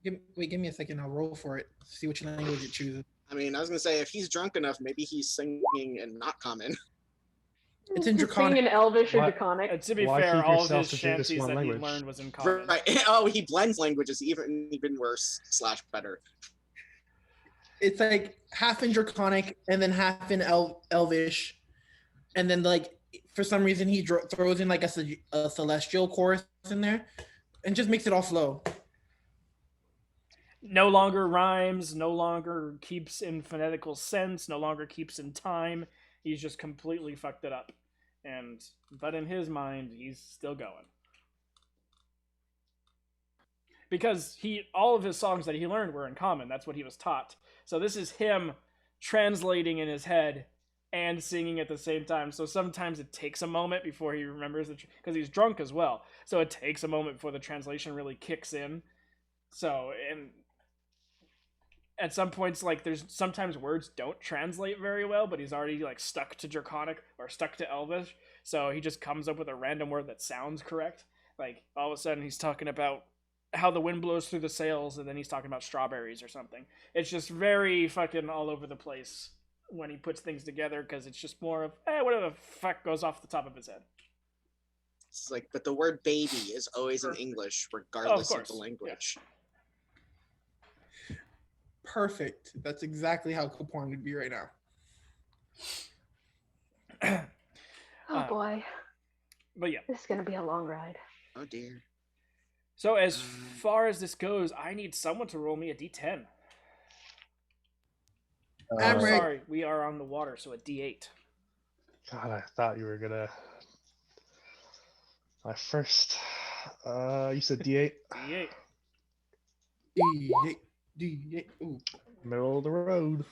Give me a second. I'll roll for it. See which language it chooses. I mean, I was gonna say if he's drunk enough, maybe he's singing in not common. It's in He's singing Draconic. in Elvish or What? Draconic. To be Why fair, keep all of yourself his to do this shanties one that he language? learned was in common. Right. Oh, he blends languages even worse / better. It's like half in Draconic and then half in Elvish, and then like for some reason he throws in like a celestial chorus in there, and just makes it all flow. No longer rhymes, no longer keeps in phonetical sense, no longer keeps in time. He's just completely fucked it up. But in his mind, he's still going. Because all of his songs that he learned were in common. That's what he was taught. So this is him translating in his head and singing at the same time. So sometimes it takes a moment before he remembers it, because he's drunk as well. So it takes a moment before the translation really kicks in. So, and at some points, like, there's sometimes words don't translate very well, but he's already like stuck to Draconic or stuck to Elvish, so he just comes up with a random word that sounds correct. Like all of a sudden he's talking about how the wind blows through the sails, and then he's talking about strawberries or something. It's just very fucking all over the place when he puts things together, because it's just more of whatever the fuck goes off the top of his head. It's like, but the word baby is always in English, regardless of the language. Yeah. Perfect. That's exactly how Coparin would be right now. Oh boy. But yeah. This is going to be a long ride. Oh dear. So as far as this goes, I need someone to roll me a d10. Amric. Sorry, we are on the water, so a d8. God, I thought you were gonna. My first. You said D8. D8. D8. Ooh. Middle of the road.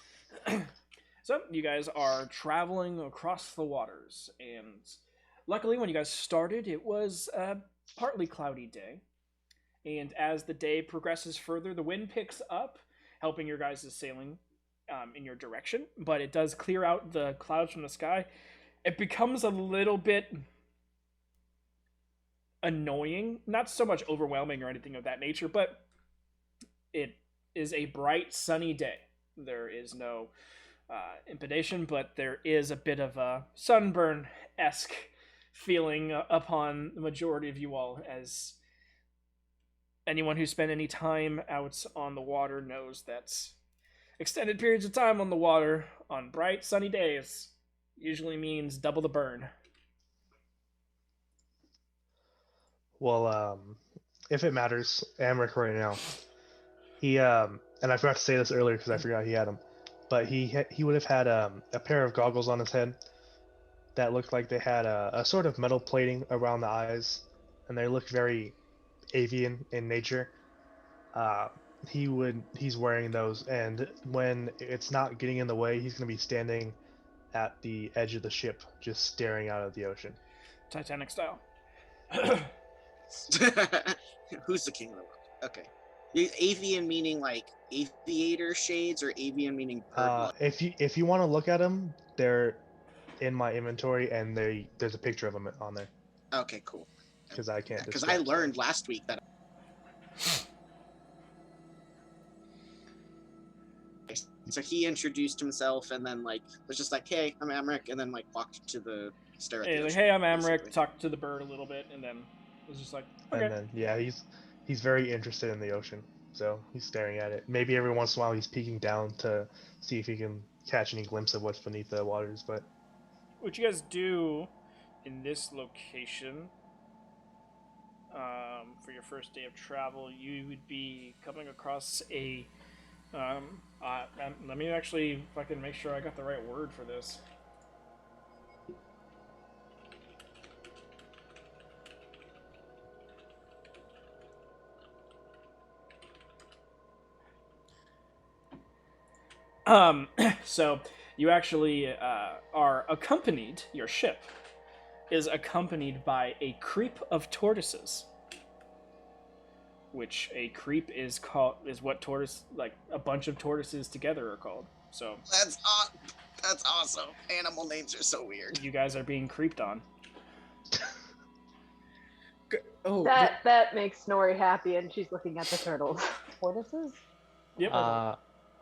So you guys are traveling across the waters, and luckily when you guys started, it was a partly cloudy day. And as the day progresses further, the wind picks up, helping your guys' sailing in your direction, but it does clear out the clouds from the sky. It becomes a little bit annoying, not so much overwhelming or anything of that nature, but it is a bright, sunny day. There is no impedation, but there is a bit of a sunburn-esque feeling upon the majority of you all, as anyone who spent any time out on the water knows that extended periods of time on the water on bright, sunny days usually means double the burn. Well, if it matters, Amric right now, he and I forgot to say this earlier because I forgot he had them, but he would have had a pair of goggles on his head that looked like they had a sort of metal plating around the eyes, and they looked very avian in nature. Uh, he's wearing those, and when it's not getting in the way, he's gonna be standing at the edge of the ship, just staring out at the ocean. Titanic style. Who's the king of the world? Okay. Avian meaning like aviator shades, or avian meaning bird-like? If you want to look at them, they're in my inventory, and there's a picture of them on there. Okay, cool. Because I can't. Because I learned last week that. So he introduced himself, and then like was just like, "Hey, I'm Amric," and then like walked to the stair. Hey, like, hey, I'm Amric. Talked to the bird a little bit, and then it was just like, okay. And then yeah, he's very interested in the ocean, so he's staring at it. Maybe every once in a while he's peeking down to see if he can catch any glimpse of what's beneath the waters. But what you guys do in this location for your first day of travel, you would be coming across a let me actually fucking make sure I got the right word for this. So you actually are accompanied, your ship is accompanied by a creep of tortoises. Which a creep is what tortoise, like a bunch of tortoises together are called. So that's awesome. Animal names are so weird. You guys are being creeped on. Oh, that makes Nori happy, and she's looking at the turtles. Tortoises? Yep.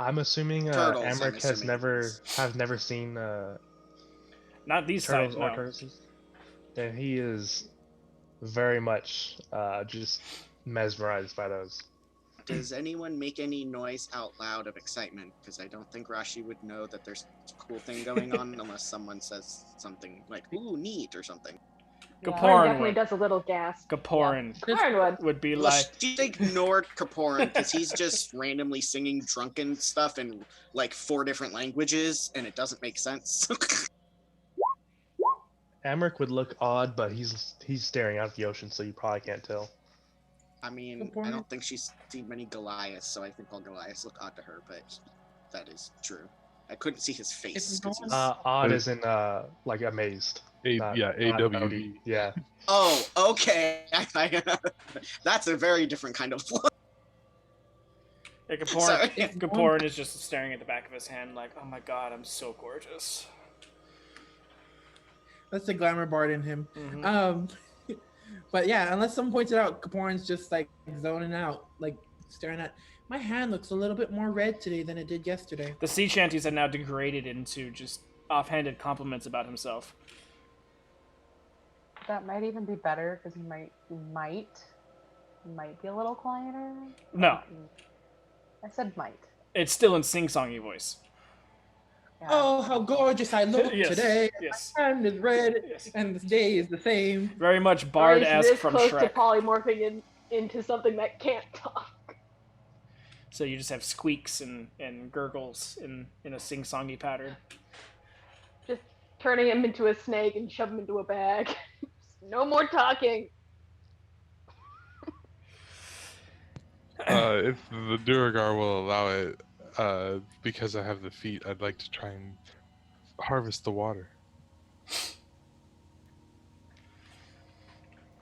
I'm assuming Turtles, Amric has never seen not these turtles types, or no. tortoises. Then he is very much just mesmerized by those. Does anyone make any noise out loud of excitement? Because I don't think Rashi would know that there's a cool thing going on unless someone says something like, ooh, neat, or something. Kaporin definitely does a little gasp. Kaporin would be Well, like... she ignored Kaporin because he's just randomly singing drunken stuff in like 4 different languages, and it doesn't make sense. Amric would look odd, but he's staring out at the ocean, so you probably can't tell. I mean, I don't think she's seen many Goliaths, so I think all Goliaths look odd to her, but that is true. I couldn't see his face. Odd isn't like amazed. AWE. Yeah. Oh, okay. That's a very different kind of look. Yeah, Kaporin is just staring at the back of his hand like, oh my god, I'm so gorgeous. That's the glamour bard in him. Mm-hmm. But yeah, unless someone points it out, Kaporin's just like zoning out, like staring at. My hand looks a little bit more red today than it did yesterday. The sea shanties have now degraded into just offhanded compliments about himself. That might even be better because he might be a little quieter. No. I said might. It's still in sing-songy voice. Yeah. Oh, how gorgeous I look today. Yes. My hand is red, and the day is the same. Very much Bard-esque from Shrek. Shrek. To polymorphing into something that can't talk. So you just have squeaks and gurgles in a sing-songy pattern. Just turning him into a snake and shove him into a bag. No more talking. If the Duragar will allow it, because I have the feet, I'd like to try and harvest the water.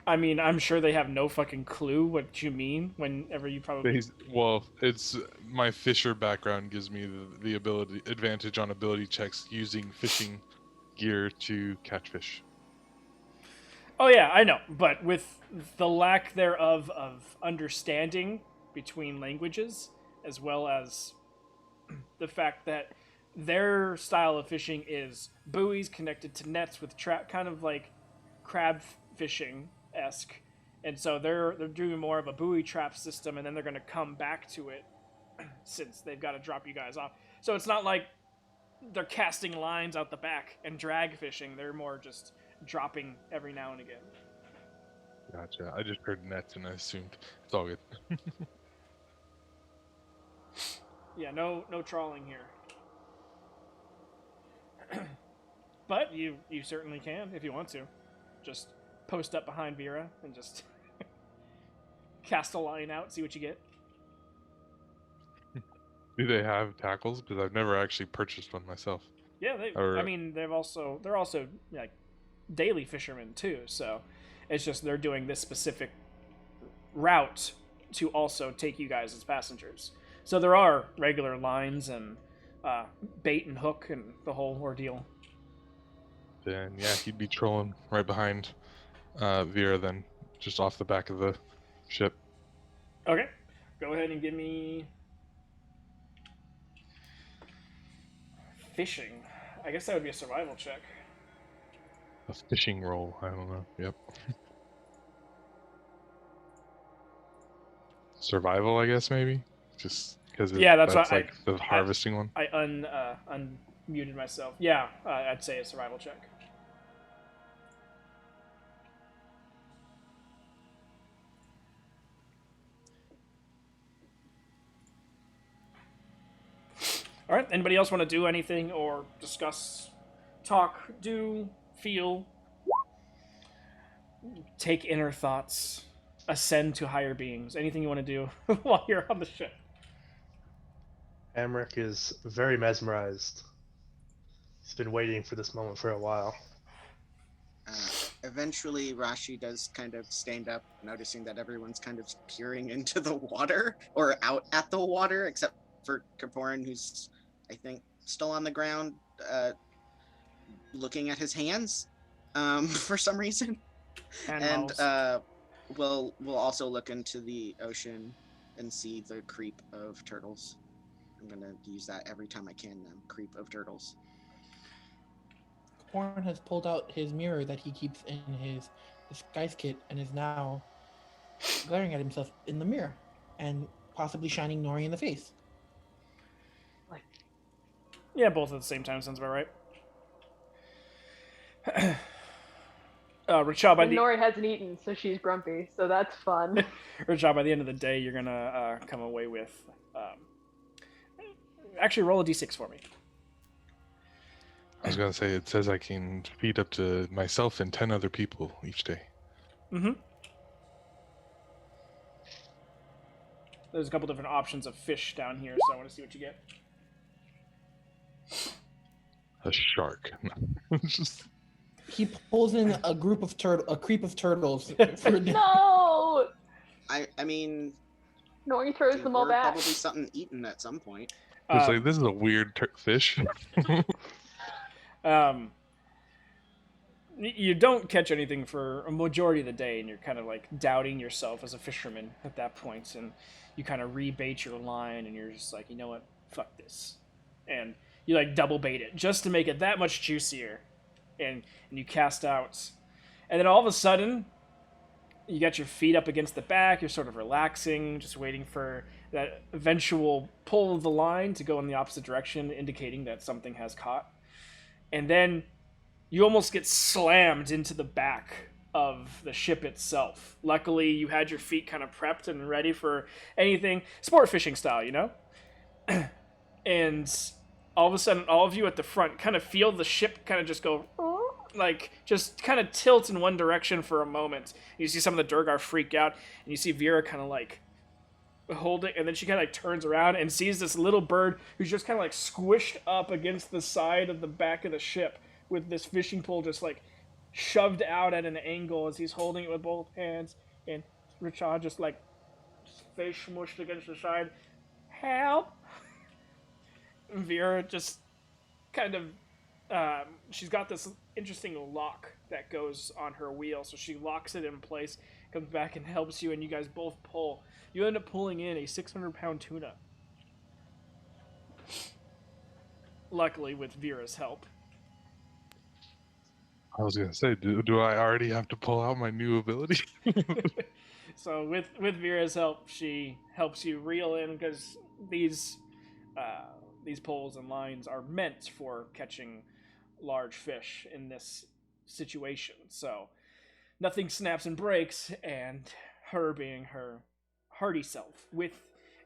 I mean, I'm sure they have no fucking clue what you mean whenever you probably... Well, it's my fisher background gives me the advantage on ability checks using fishing gear to catch fish. Oh yeah, I know, but with the lack thereof of understanding between languages, as well as the fact that their style of fishing is buoys connected to nets with trap, kind of like crab fishing esque. And so they're doing more of a buoy trap system, and then they're going to come back to it since they've got to drop you guys off. So it's not like they're casting lines out the back and drag fishing. They're more just dropping every now and again. Gotcha. I just heard nets and I assumed it's all good. Yeah, no trawling here. But you certainly can if you want to. Just post up behind Vera and just cast a line out, see what you get. Do they have tackles? Because I've never actually purchased one myself. Yeah, Or- I mean, they're also like daily fishermen too. So it's just they're doing this specific route to also take you guys as passengers. So there are regular lines and bait and hook and the whole ordeal. Then yeah, he'd be trolling right behind Vera, then just off the back of the ship. Okay, go ahead and give me fishing. I guess that would be a survival check. A fishing roll. I don't know. Yep. Survival, I guess maybe. Just because Yeah, that's that's what like the harvesting one. I unmuted myself. Yeah, I'd say a survival check. All right. Anybody else want to do anything or discuss, talk, do, feel, take inner thoughts, ascend to higher beings? Anything you want to do while you're on the ship? Amric is very mesmerized. He's been waiting for this moment for a while. Eventually, Rashi does kind of stand up, noticing that everyone's kind of peering into the water or out at the water, except for Kaporin, who's, I think, still on the ground, looking at his hands for some reason. And we'll also look into the ocean and see the creep of turtles. I'm gonna use that every time I can now. Creep of turtles. Horn has pulled out his mirror that he keeps in his disguise kit and is now glaring at himself in the mirror and possibly shining Nori in the face. yeah, both at the same time sounds about right. Rachel, by And the Nori hasn't eaten, so she's grumpy. So that's fun. Rachel, by the end of the day, you're gonna come away with. Actually, roll a d6 for me. I was gonna say it says I can feed up to myself and 10 other people each day. Mm-hmm. There's a couple different options of fish down here, so I want to see what you get. A shark. Just He pulls in a creep of turtles for dinner. No! I mean, Nori throws them all we're back. probably something eaten at some point. it's like, this is a weird fish. You don't catch anything for a majority of the day, and you're kind of like doubting yourself as a fisherman at that point, and you kind of rebait your line, and you're just like, you know what, fuck this, and you like double bait it just to make it that much juicier, and you cast out, and then all of a sudden, you got your feet up against the back, you're sort of relaxing, just waiting for that eventual pull of the line to go in the opposite direction, indicating that something has caught, and then you almost get slammed into the back of the ship itself. Luckily, you had your feet kind of prepped and ready for anything, sport fishing style, you know? And all of a sudden, all of you at the front kind of feel the ship kind of just go, like, just kind of tilt in one direction for a moment. You see some of the Durgar freak out, and you see Vera kind of like hold it, and then she kind of like turns around and sees this little bird who's just kind of like squished up against the side of the back of the ship, with this fishing pole just like shoved out at an angle as he's holding it with both hands, and Richard just like face smushed against the side. Help! Vera just kind of she's got this interesting lock that goes on her wheel, so she locks it in place, comes back and helps you, and you guys both pull. You end up pulling in a 600-pound tuna. luckily with Vera's help. I was gonna say, do I already have to pull out my new ability? So with Vera's help, she helps you reel in because these these poles and lines are meant for catching large fish in this situation. So nothing snaps and breaks, and her being her hearty self with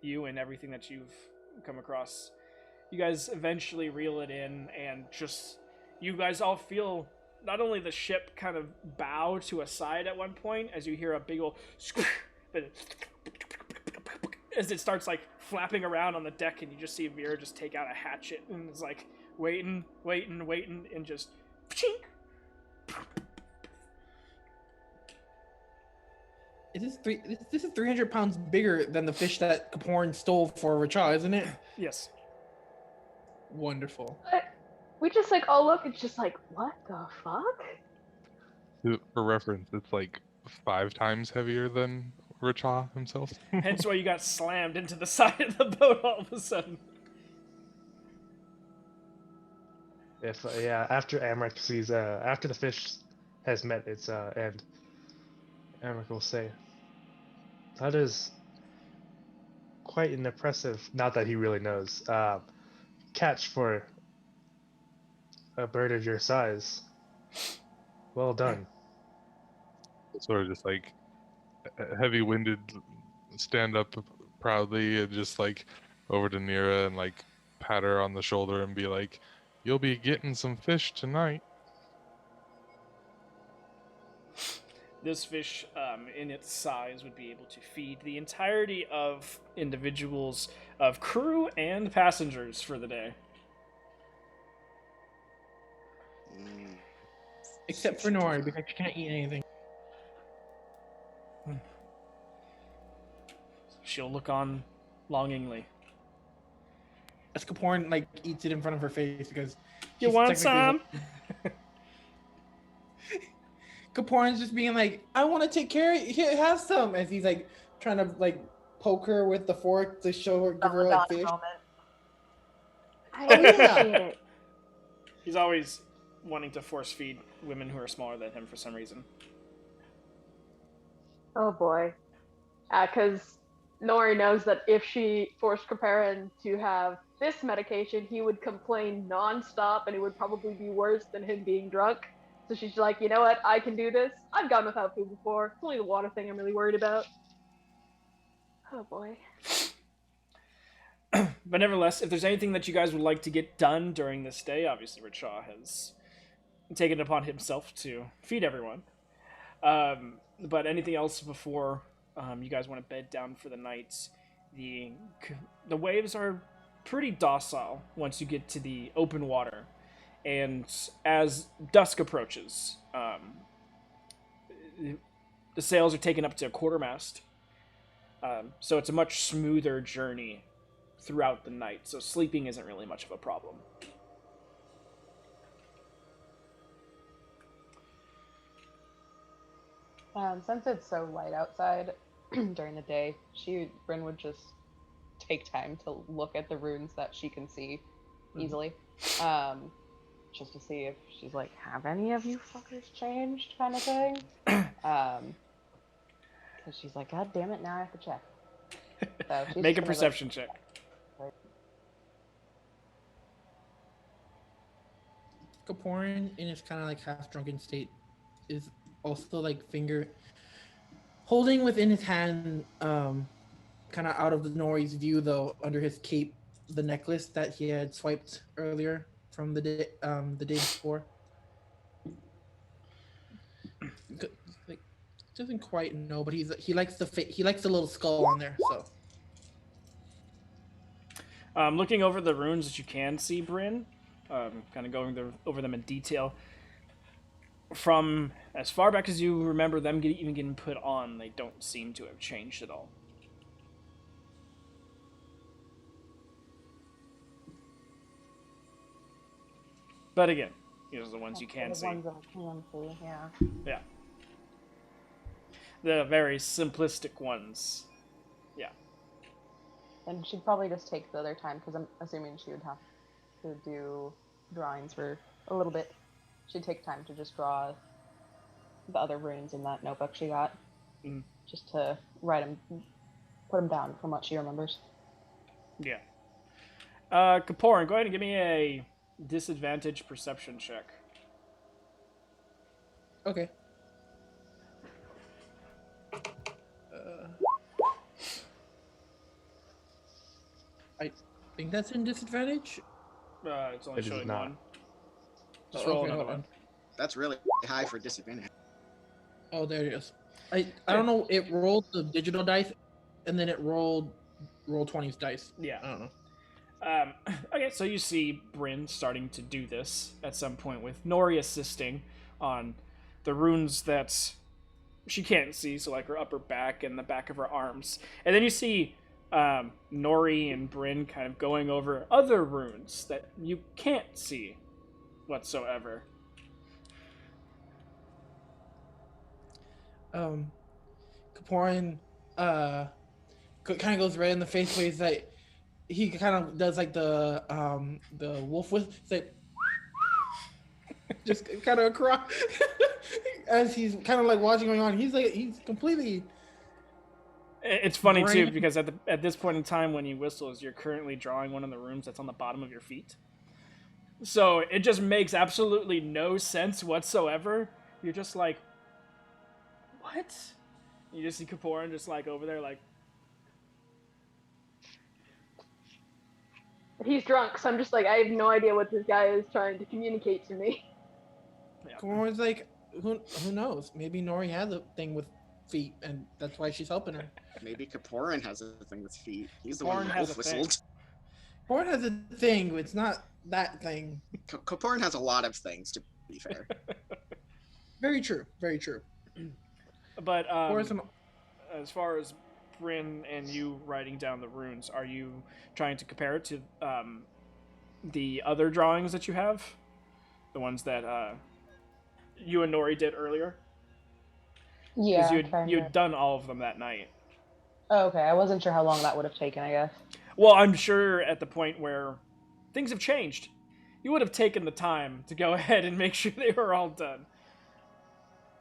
you and everything that you've come across, you guys eventually reel it in, and just you guys all feel not only the ship kind of bow to a side at one point as you hear a big old but as it starts like flapping around on the deck, and you just see Vera just take out a hatchet and is like waiting, and just chink. This is 300 pounds bigger than the fish that Kaporn stole for Racha, isn't it? Yes. Wonderful. We just like all look. It's just like, what the fuck? For reference, it's like 5 times heavier than Racha himself. Hence why you got slammed into the side of the boat all of a sudden. If after Amric sees after the fish has met its end, Amric will say, "That is quite an impressive." Not that he really knows. Catch for a bird of your size. Well done. Sort of just like heavy-winded, stand up proudly, and just like over to Nira and like pat her on the shoulder and be like, "You'll be getting some fish tonight." This fish, in its size, would be able to feed the entirety of individuals, of crew and passengers for the day. Except for Nori, because she can't eat anything. She'll look on longingly. As Kaporn like eats it in front of her face because You she's want technically- some? Kaporn's just being like, I want to take care of you. Here, have some. As he's like trying to like poke her with the fork to show her, give her like fish. I Oh, yeah. appreciate it. He's always wanting to force feed women who are smaller than him for some reason. Oh boy. Because Nori knows that if she forced Kaparin to have this medication, he would complain nonstop, and it would probably be worse than him being drunk. So she's like, you know what? I can do this. I've gone without food before. It's only the water thing I'm really worried about. Oh boy. But nevertheless, if there's anything that you guys would like to get done during this day, obviously Richaw has taken it upon himself to feed everyone. But anything else before you guys want to bed down for the night? The waves are pretty docile once you get to the open water, and as dusk approaches, the sails are taken up to a quartermast. So it's a much smoother journey throughout the night, so sleeping isn't really much of a problem. Since it's so light outside during the day, Bryn would just take time to look at the runes that she can see easily, just to see if she's like, have any of you fuckers changed, kind of thing. Because she's like, God damn it, now I have to check. So she's Make a just gonna, perception check. Kaporn, in his kind of like half drunken state, is also like holding within his hand, kind of out of the Nori's view though, under his cape, the necklace that he had swiped earlier from the day before. Like, doesn't quite know, but he likes he likes the little skull on there. So, looking over the runes that you can see, Bryn, kind of going over them in detail. From as far back as you remember them even getting put on, they don't seem to have changed at all. But again, these are the ones you can see. ones that I can see, yeah. Yeah. The very simplistic ones. Yeah. And she'd probably just take the other time, because I'm assuming she would have to do drawings for a little bit. She'd take time to just draw the other runes in that notebook she got, just to write them, put them down from what she remembers. Yeah. Kaporin, go ahead and give me a disadvantage perception check. Okay. I think that's in disadvantage. It's only It is showing not. one. Just roll another hold one. on. That's really high for disadvantage. Oh, there it is. I don't know. It rolled the digital dice, and then it rolled roll 20's dice. Yeah. I don't know. Okay, so you see Bryn starting to do this at some point with Nori assisting on the runes that she can't see, so like her upper back and the back of her arms. And then you see Nori and Bryn kind of going over other runes that you can't see whatsoever. Kaporin kind of goes red in the face, but he's like, he kind of does like the wolf whistle, like just kind of across as he's kind of like watching going on. He's completely. It's funny too Brain- because at this point in time when he whistles, you're currently drawing one of the rooms that's on the bottom of your feet. So it just makes absolutely no sense whatsoever. You're just like, what? You just see Kaporin just like over there like, He's drunk, so I'm just like, I have no idea what this guy is trying to communicate to me. yeah. Kaporin's like, who knows? Maybe Nori has a thing with feet, and that's why she's helping her. Maybe Kaporin has a thing with feet. He's the Kaporin one who has wolf a thing. whistled. Kaporin has a thing, but it's not that thing. Kaporin has a lot of things, to be fair. Very true. Very true. But Kaporin's an- as far as Bryn and you writing down the runes, are you trying to compare it to the other drawings that you have? The ones that you and Nori did earlier? Yeah. Because you'd done all of them that night. Oh, okay, I wasn't sure how long that would have taken, I guess. Well, I'm sure at the point where things have changed, you would have taken the time to go ahead and make sure they were all done.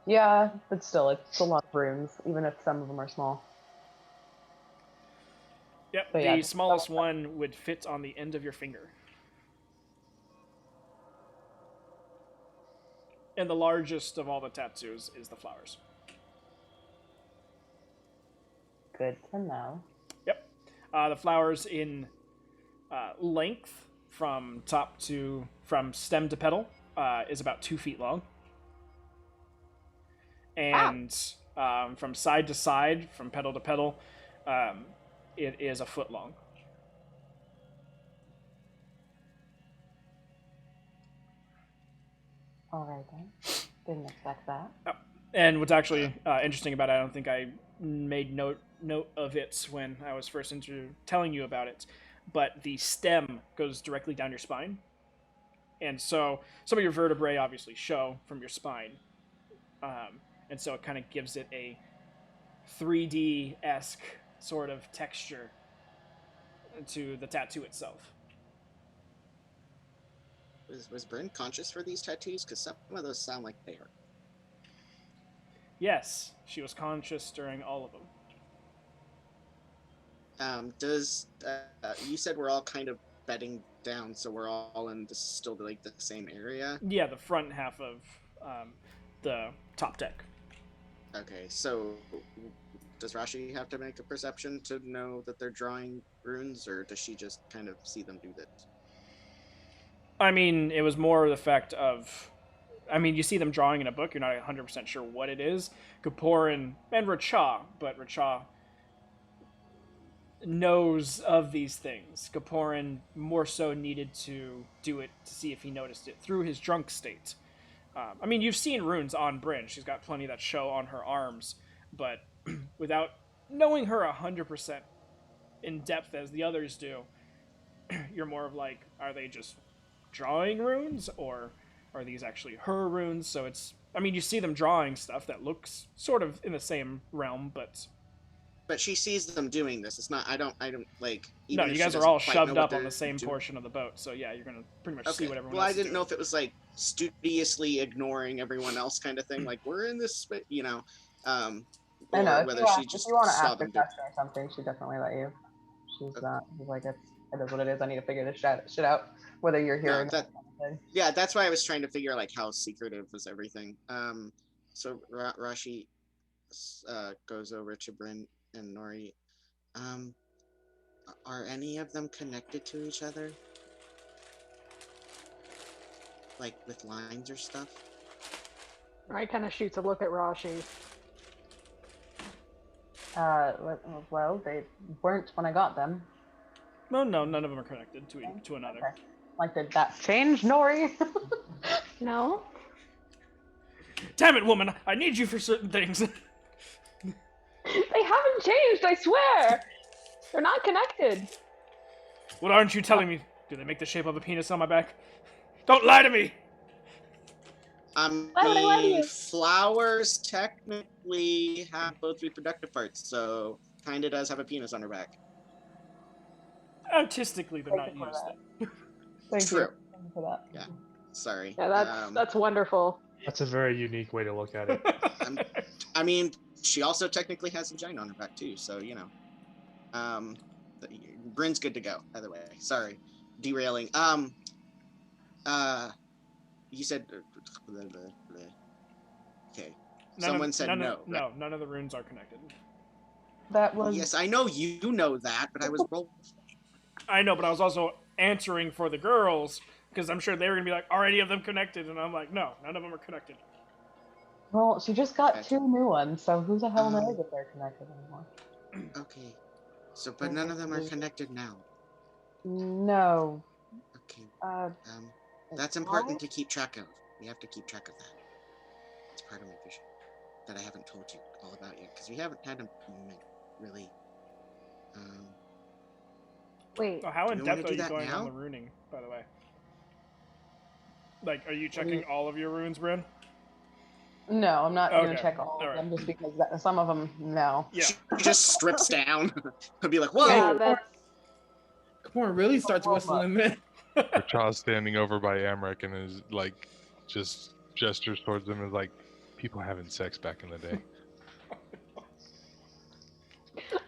Yeah, but still, it's a lot of runes, even if some of them are small. Yep, But the yeah, smallest one would fit on the end of your finger. And the largest of all the tattoos is the flowers. Good to know. Yep. The flowers in length from stem to petal is about 2 feet long. And from side to side, from petal to petal, it is a foot long. All right then. Didn't expect that. And what's actually interesting about it, I don't think I made note of it when I was first telling you about it, but the stem goes directly down your spine. And so some of your vertebrae obviously show from your spine. And so it kind of gives it a 3D-esque sort of texture to the tattoo itself. Was Bryn conscious for these tattoos? Because some of those sound like they are. Yes, she was conscious during all of them. You said we're all kind of bedding down, so we're all in still like the same area? Yeah, the front half of the top deck. Okay, so does Rashi have to make a perception to know that they're drawing runes, or does she just kind of see them do that? I mean, it was more the fact of... I mean, you see them drawing in a book, you're not 100% sure what it is. Kaporin and Racha, but Racha knows of these things. Kaporin more so needed to do it to see if he noticed it through his drunk state. I mean, you've seen runes on Bryn. She's got plenty that show on her arms, but without knowing her 100% in depth as the others do, you're more of like, are they just drawing runes, or are these actually her runes? So it's, I mean, you see them drawing stuff that looks sort of in the same realm, but but she sees them doing this. It's not. I don't like. No, Even you if she guys are doesn't all quite know shoved what up on they're the same doing. portion of the boat, so yeah, you're gonna pretty much see Okay. what everyone Well, else I is didn't doing. know if it was like studiously ignoring everyone else kind of thing, like we're in this, I know or if whether you she ask, if just you want to saw ask a them do. question or something, she'd definitely let you. She's Okay. not. She's like, it is what it is. I need to figure this shit out, whether you're here or No, not. yeah, that's why I was trying to figure like how secretive was everything. So Rashi goes over to Bryn and Nori. Um, are any of them connected to each other? Like with lines or stuff? Nori kind of shoots a look at Rashi. Well, they weren't when I got them. No, none of them are connected to another. Okay. Like, did that change, Nori? No? Damn it, woman! I need you for certain things. They haven't changed, I swear! They're not connected. What aren't you telling me? Do they make the shape of a penis on my back? Don't lie to me! Why would I lie to you? Flowers technically have both reproductive parts, so kinda does have a penis on her back. Artistically, they're Thank not you for used. that. Thank True. you. Thank you for that. Yeah. Sorry. Yeah, that's wonderful. That's a very unique way to look at it. I mean, she also technically has a vagina on her back too, so Bryn's good to go. Either way, sorry, derailing. You said, okay. Someone said no. No, none of the runes are connected. That was. Yes, I know you know that, but I was rolling. I know, but I was also answering for the girls because I'm sure they were gonna be like, "Are any of them connected?" And I'm like, "No, none of them are connected." Well, she just got Gotcha. 2 new ones, so who the hell knows if they're connected anymore? Okay, so but none of them are connected now. No. Okay. It's That's important to keep track of. We have to keep track of that. It's part of my vision that I haven't told you all about yet because we haven't had a moment really. Wait, Oh, how Do in we wanna depth do are you that going now? on the runing, by the way? Like, are you checking all of your runes, Bryn? No, I'm not Okay. gonna check all of Alright. them just because some of them, no. Yeah. She just strips down. I'll be like, whoa! yeah, that's Corn really starts whistling then. Rachaw's standing over by Amric and is like, just gestures towards them as like people having sex back in the day.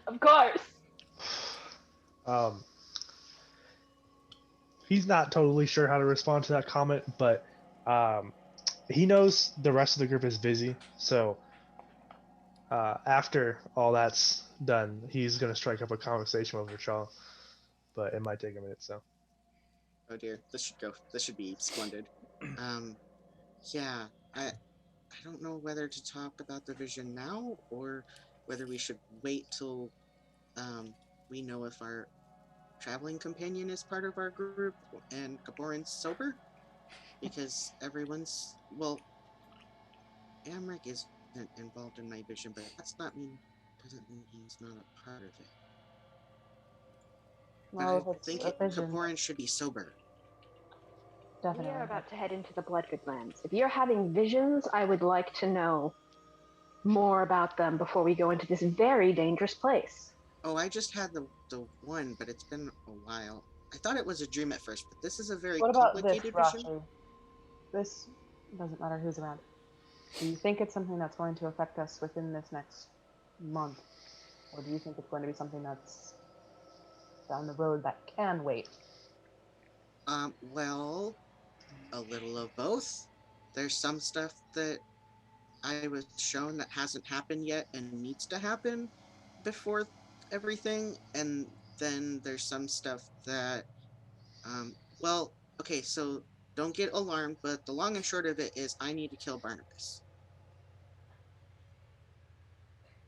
of course. He's not totally sure how to respond to that comment, but he knows the rest of the group is busy. So after all that's done, he's gonna strike up a conversation with Rachael, but it might take a minute. So Oh dear, this should go. This should be splendid. Yeah, I don't know whether to talk about the vision now or whether we should wait till we know if our traveling companion is part of our group and Gaboran's sober, because everyone's Amric isn't involved in my vision, but doesn't mean he's not a part of it. Well, I if it's think a vision, Gaboran should be sober. definitely. We are about to head into the Bloodgood lands. If you're having visions, I would like to know more about them before we go into this very dangerous place. Oh, I just had the one, but it's been a while. I thought it was a dream at first, but this is a very What about this, complicated vision. Rashi? This doesn't matter who's around. Do you think it's something that's going to affect us within this next month? Or do you think it's going to be something that's down the road that can wait? Well, a little of both. There's some stuff that I was shown that hasn't happened yet and needs to happen before everything, and then there's some stuff that, okay, so don't get alarmed, but the long and short of it is I need to kill Barnabas.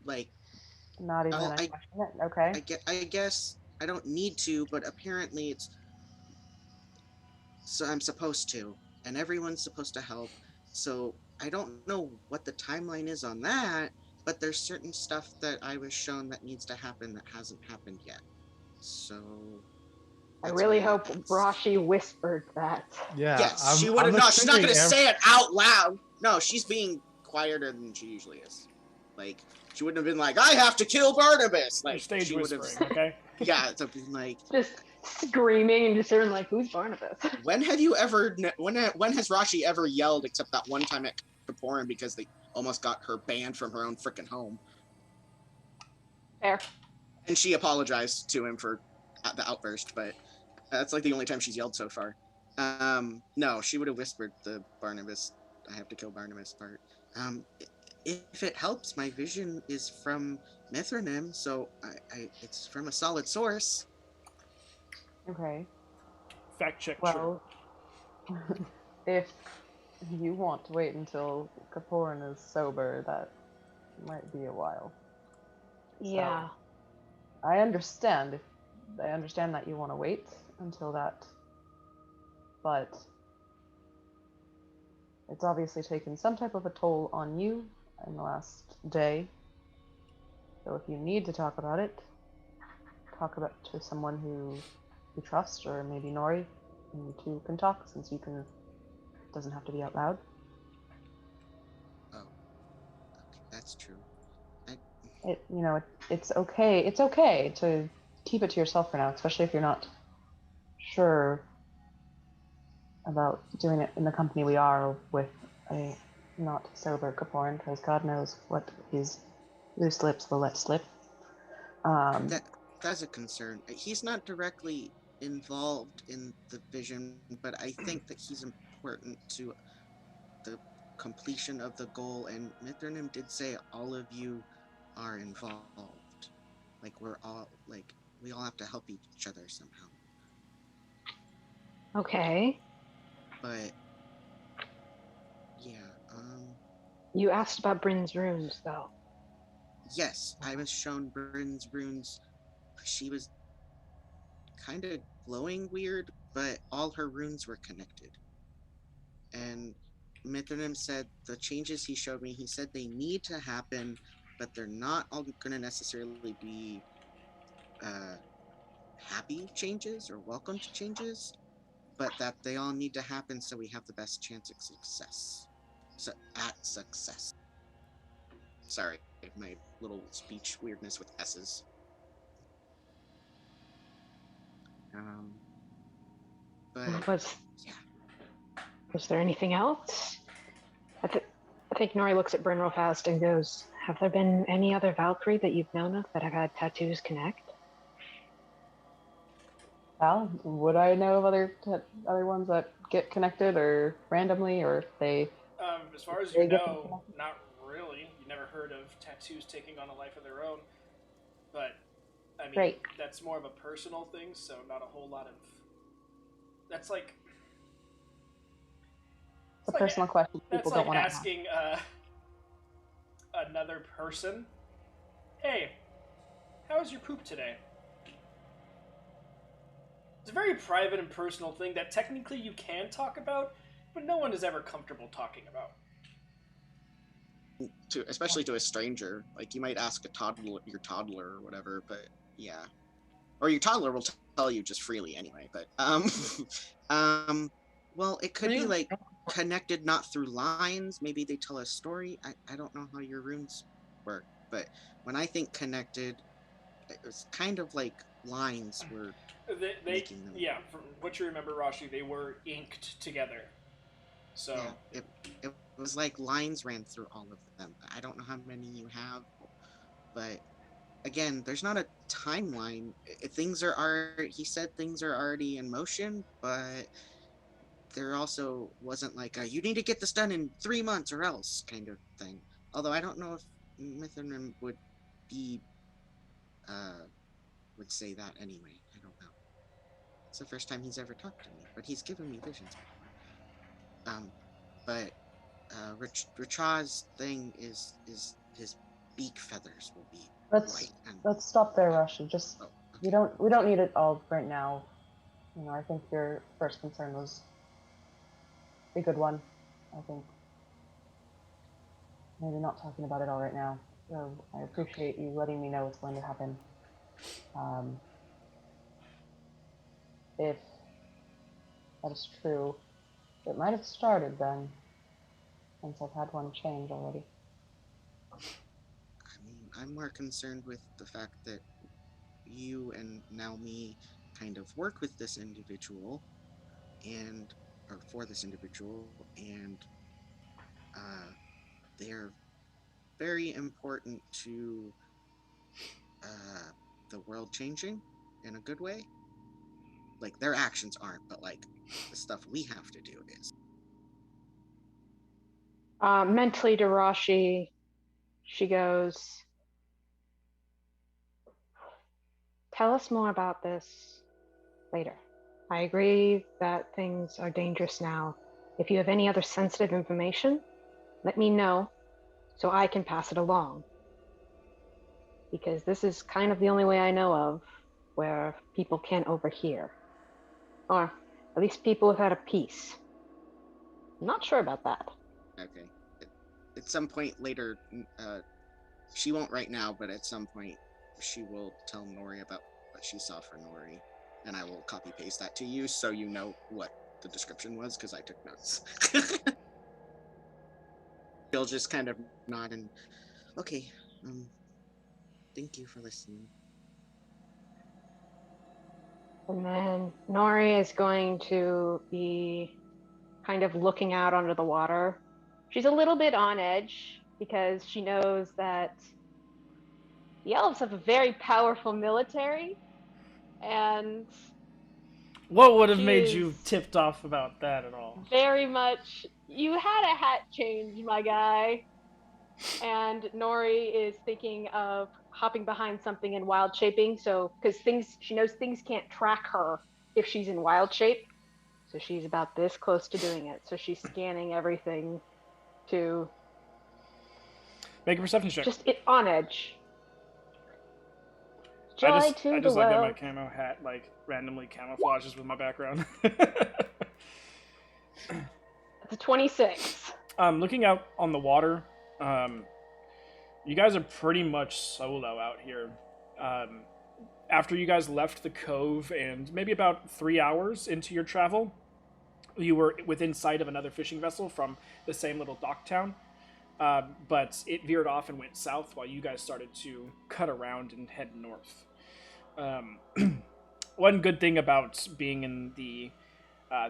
Like, Not even a question. Okay. I guess I don't need to, but apparently so I'm supposed to, and everyone's supposed to help. So I don't know what the timeline is on that, but there's certain stuff that I was shown that needs to happen that hasn't happened yet. So I really hope Rashi whispered that. yeah, yes, she would have. No, she's not going to say it out loud. No, she's being quieter than she usually is. Like, she wouldn't have been like, I have to kill Barnabas. You're Like, stage she would have, whispering, okay? yeah, it's been like, Just screaming and just sort of like, who's Barnabas? when have you ever, when has Rashi ever yelled except that one time at Kaporin because they almost got her banned from her own freaking home? Fair. And she apologized to him for the outburst, but that's like the only time she's yelled so far. No, she would have whispered the Barnabas, I have to kill Barnabas part. If it helps, my vision is from Mithranim, so it's from a solid source. Okay. Fact check true. Well, if you want to wait until Kaporin is sober, that might be a while. Yeah. I understand. I understand that you want to wait until that, but it's obviously taken some type of a toll on you in the last day. So if you need to talk about it, talk about to someone who you trust, or maybe Nori, and you two can talk since you can. It doesn't have to be out loud. Oh, okay, that's true. It's okay. It's okay to keep it to yourself for now, especially if you're not sure about doing it in the company we are with a not sober Kaporin, because God knows what his loose lips will let slip. That's a concern. He's not directly involved in the vision, but I think that he's important to the completion of the goal. And Mithranim did say all of you are involved. Like, we all have to help each other somehow. Okay. But yeah, You asked about Bryn's runes, though. yes, I was shown Bryn's runes. She was kind of glowing weird, but all her runes were connected. And Mithranim said the changes he showed me, he said they need to happen, but they're not all going to necessarily be happy changes or welcomed changes, but that they all need to happen so we have the best chance at success. So at success. Sorry, my little speech weirdness with S's. But Was yeah, was there anything else? I think Nori looks at Bryn real fast and goes, have there been any other Valkyrie that you've known of that have had tattoos connect? Well, would I know of other ones that get connected or randomly, or if they? As far as they you get know, not really. You never heard of tattoos taking on a life of their own. But, I mean, Great. that's more of a personal thing, so not a whole lot of... That's like... It's a personal question That's people like don't want to ask. asking another person, hey, how was your poop today? It's a very private and personal thing that technically you can talk about, but no one is ever comfortable talking about. especially to a stranger, like you might ask your toddler or whatever, but yeah, or your toddler will tell you just freely anyway. But well, it could be like connected not through lines. Maybe they tell a story. I don't know how your runes work, but when I think connected, it's kind of like lines were making them. Yeah, from what you remember, Rashi, they were inked together. So yeah, it was like lines ran through all of them. I don't know how many you have, but again, there's not a timeline. Things are already, he said things are already in motion, but there also wasn't like a, you need to get this done in 3 months or else kind of thing. Although I don't know if Mithranim be would say that anyway. I don't know. It's the first time he's ever talked to me, but he's given me visions before. But Richard's thing is his beak feathers will be white. Let's stop there, Rushy. Just okay. we don't need it all right now. I think your first concern was a good one. I think maybe not talking about it all right now. So I appreciate you letting me know what's going to happen. If that is true, it might have started then, since I've had one change already. I'm more concerned with the fact that you and now me kind of work with this individual and or for this individual, and uh, they're very important to uh, the world changing in a good way. Like their actions aren't, but like the stuff we have to do is. Mentally to Rashi, she goes, tell us more about this later. I agree that things are dangerous now. If you have any other sensitive information, let me know so I can pass it along. Because this is kind of the only way I know of where people can't overhear. Or at least people have had a peace. I'm not sure about that. Okay. At some point later, she won't right now, but at some point she will tell Nori about what she saw for Nori, and I will copy paste that to you so you know what the description was because I took notes. He'll just kind of nod and okay. Thank you for listening. And then Nori is going to be kind of looking out onto the water. She's a little bit on edge because she knows that the elves have a very powerful military, and What would have she made is you tipped off about that at all? very much, you had a hat change, my guy. And Nori is thinking of hopping behind something in wild shaping. So, because she knows things can't track her if she's in wild shape. So she's about this close to doing it. So she's scanning everything to Make a perception check. just it on edge. I Joy just to I the just like that my world. camo hat like randomly camouflages with my background. It's a 26. Looking out on the water, you guys are pretty much solo out here. After you guys left the cove and maybe about 3 hours into your travel, you were within sight of another fishing vessel from the same little dock town. But it veered off and went south while you guys started to cut around and head north. Um, one good thing about being in the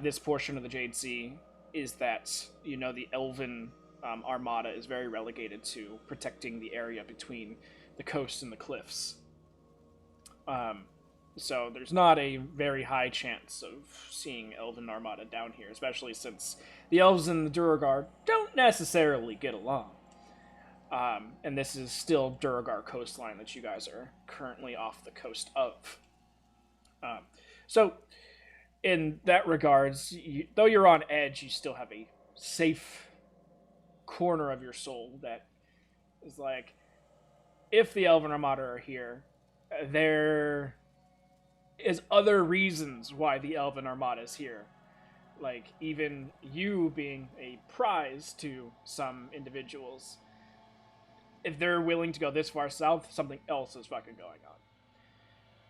this portion of the Jade Sea is that the Elven Armada is very relegated to protecting the area between the coast and the cliffs. So there's not a very high chance of seeing Elven Armada down here, especially since the elves and the Duragar don't necessarily get along. And this is still Duragar coastline that you guys are currently off the coast of. So, in that regards, though you're on edge, you still have a safe corner of your soul that is like, if the Elven Armada are here, there is other reasons why the Elven Armada is here. Like, even you being a prize to some individuals. If they're willing to go this far south, something else is fucking going on.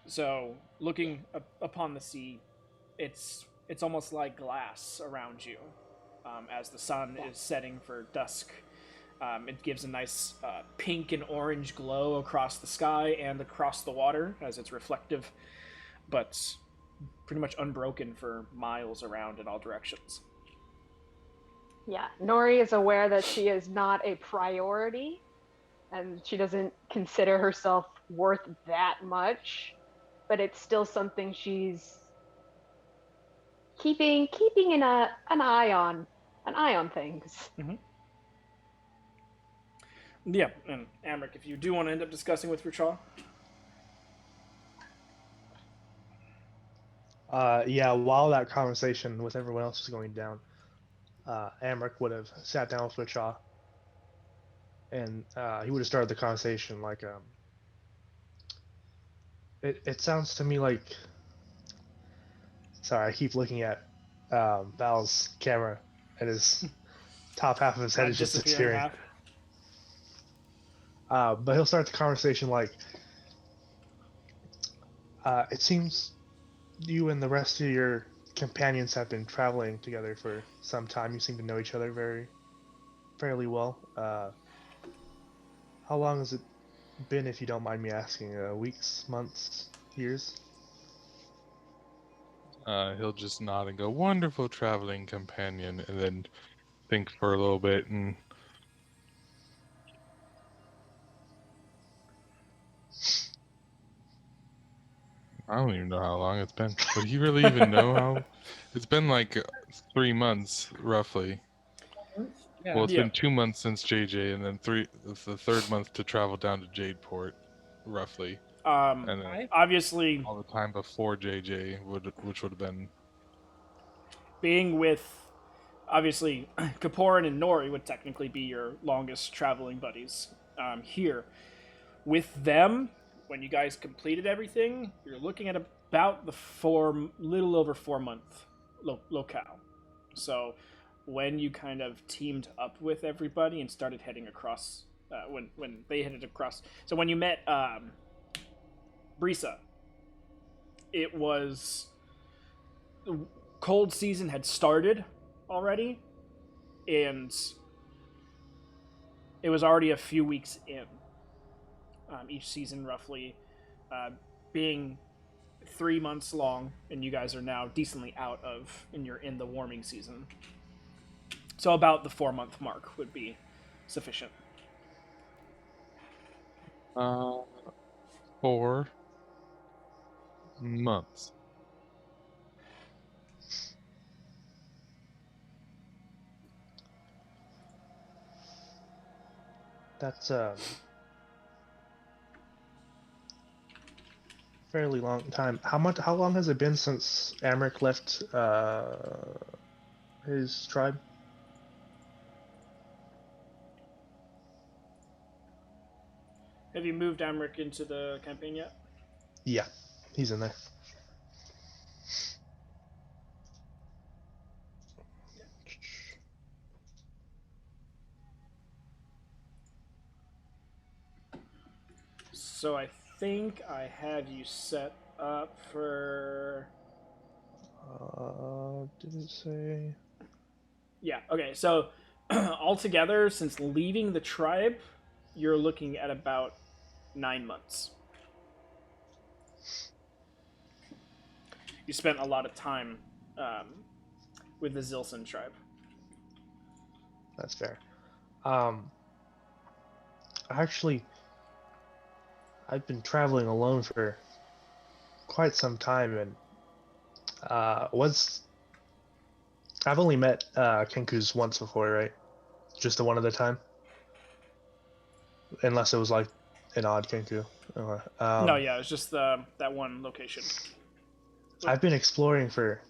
So, looking upon the sea, it's almost like glass around you. As the sun is setting for dusk, it gives a nice pink and orange glow across the sky and across the water as it's reflective, but pretty much unbroken for miles around in all directions. Yeah, Nori is aware that she is not a priority and she doesn't consider herself worth that much, but it's still something she's keeping an eye on things. Mm-hmm. Yeah, and Amric, if you do want to end up discussing with Richaw. Yeah, while that conversation with everyone else was going down, Amric would have sat down with Wichaw, and he would have started the conversation like, it sounds to me like, sorry, I keep looking at Val's camera, and his top half of his head is just disappearing. But he'll start the conversation like, it seems you and the rest of your companions have been traveling together for some time. You seem to know each other fairly well. How long has it been, if you don't mind me asking? Weeks, months, years? He'll just nod and go, "Wonderful traveling companion," and then think for a little bit and I don't even know how long it's been. Would he really even know how? It's been like 3 months, roughly. Yeah. Well, it's Yeah. been 2 months since JJ, and then it's the third month to travel down to Jadeport, roughly. And then Obviously, all the time before JJ, which would have been. being with obviously Kaporin and Nori would technically be your longest traveling buddies here. With them, when you guys completed everything, you're looking at about the little over 4 month locale. So when you kind of teamed up with everybody and started heading across, when they headed across, so when you met Brisa, it was cold season had started already, and it was already a few weeks in. Each season roughly uh, being 3 months long, and you guys are now decently out of, and you're in the warming season. So about the 4 month mark would be sufficient. Uh, 4 months. That's fairly long time. How long has it been since Amric left his tribe? Have you moved Amric into the campaign yet? Yeah, he's in there. So I think I had you set up for. Did it say? Yeah, okay, so altogether, since leaving the tribe, you're looking at about 9 months. You spent a lot of time with the Zilson tribe. That's fair. Actually, I've been traveling alone for quite some time, and was I've only met Kenku's once before, right? Just the one other time, unless it was like an odd Kenku. No, yeah, it's just that one location. I've been exploring for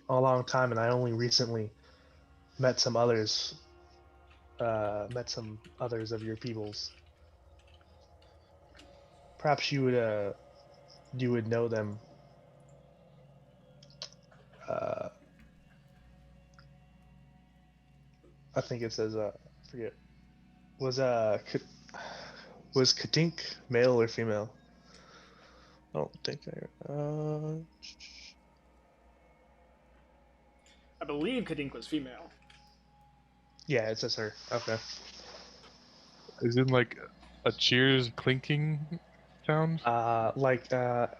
a long time, and I only recently met some others. Met some others of your peoples. Perhaps you would know them. Uh, I think it says I forget. Was was Katink male or female? I don't think I believe Kadink was female. yeah, it says her. Okay. Is it like a cheers clinking sound? I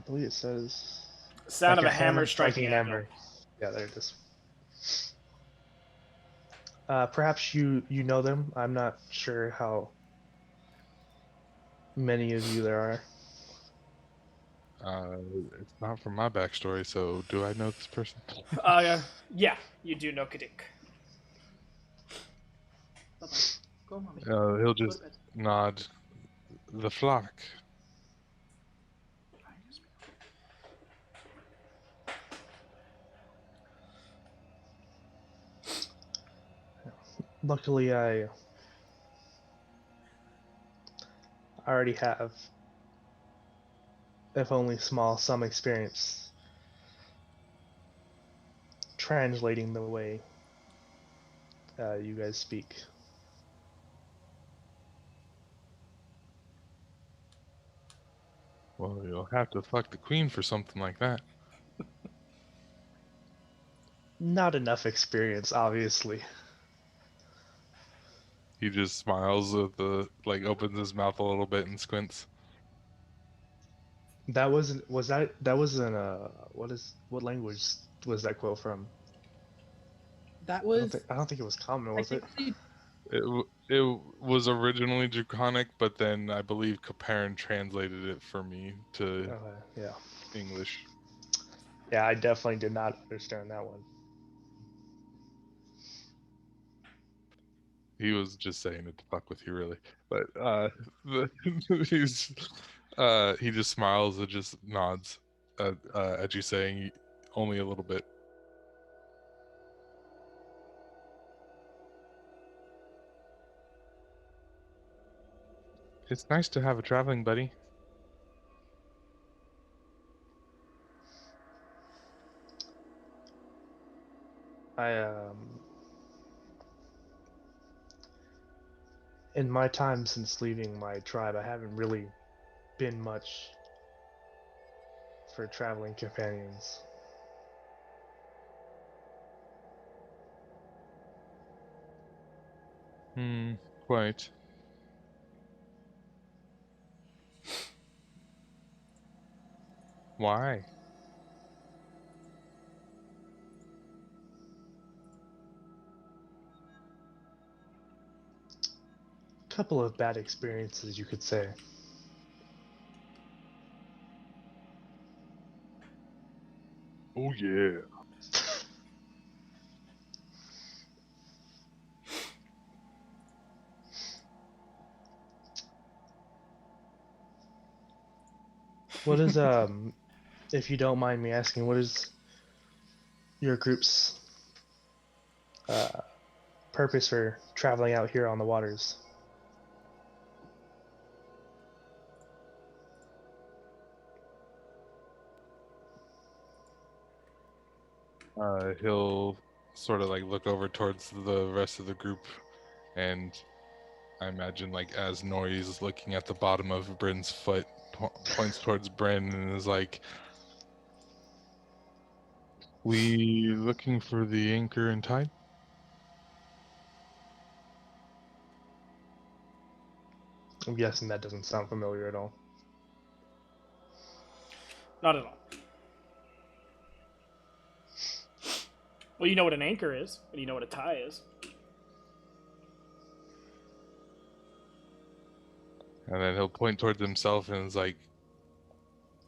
believe it says Sound like of a a hammer hammer striking striking an an anvil. hammer. Yeah, there it is. Perhaps you know them. I'm not sure how many of you there are. Uh, it's not from my backstory, so do I know this person? Yeah, you do know Kadink. Go, mommy. He'll just nod. The flock. Luckily, I already have, if only small, some experience translating the way you guys speak. Well, you'll have to fuck the queen for something like that. Not enough experience, obviously. He just smiles with opens his mouth a little bit and squints. That wasn't was that wasn't what language was that quote from? That was, I don't think it was common, I was it? think they, It was originally Draconic, but then I believe Caparin translated it for me to Yeah. English. Yeah, I definitely did not understand that one. He was just saying it to fuck with you, really. But he's he just smiles and just nods at you, saying only a little bit. It's nice to have a traveling buddy. I in my time since leaving my tribe, I haven't really been much for traveling companions. Quite. Why? Couple of bad experiences, you could say. Oh yeah. What is if you don't mind me asking, what is your group's uh purpose for traveling out here on the waters? He'll sort of look over towards the rest of the group, and I imagine as Nori's looking at the bottom of Bryn's foot, points towards Bryn and is like, "We looking for the anchor and tide?" I'm guessing that doesn't sound familiar at all. Not at all. Well, you know what an anchor is, and you know what a tie is. And then he'll point towards himself and is like,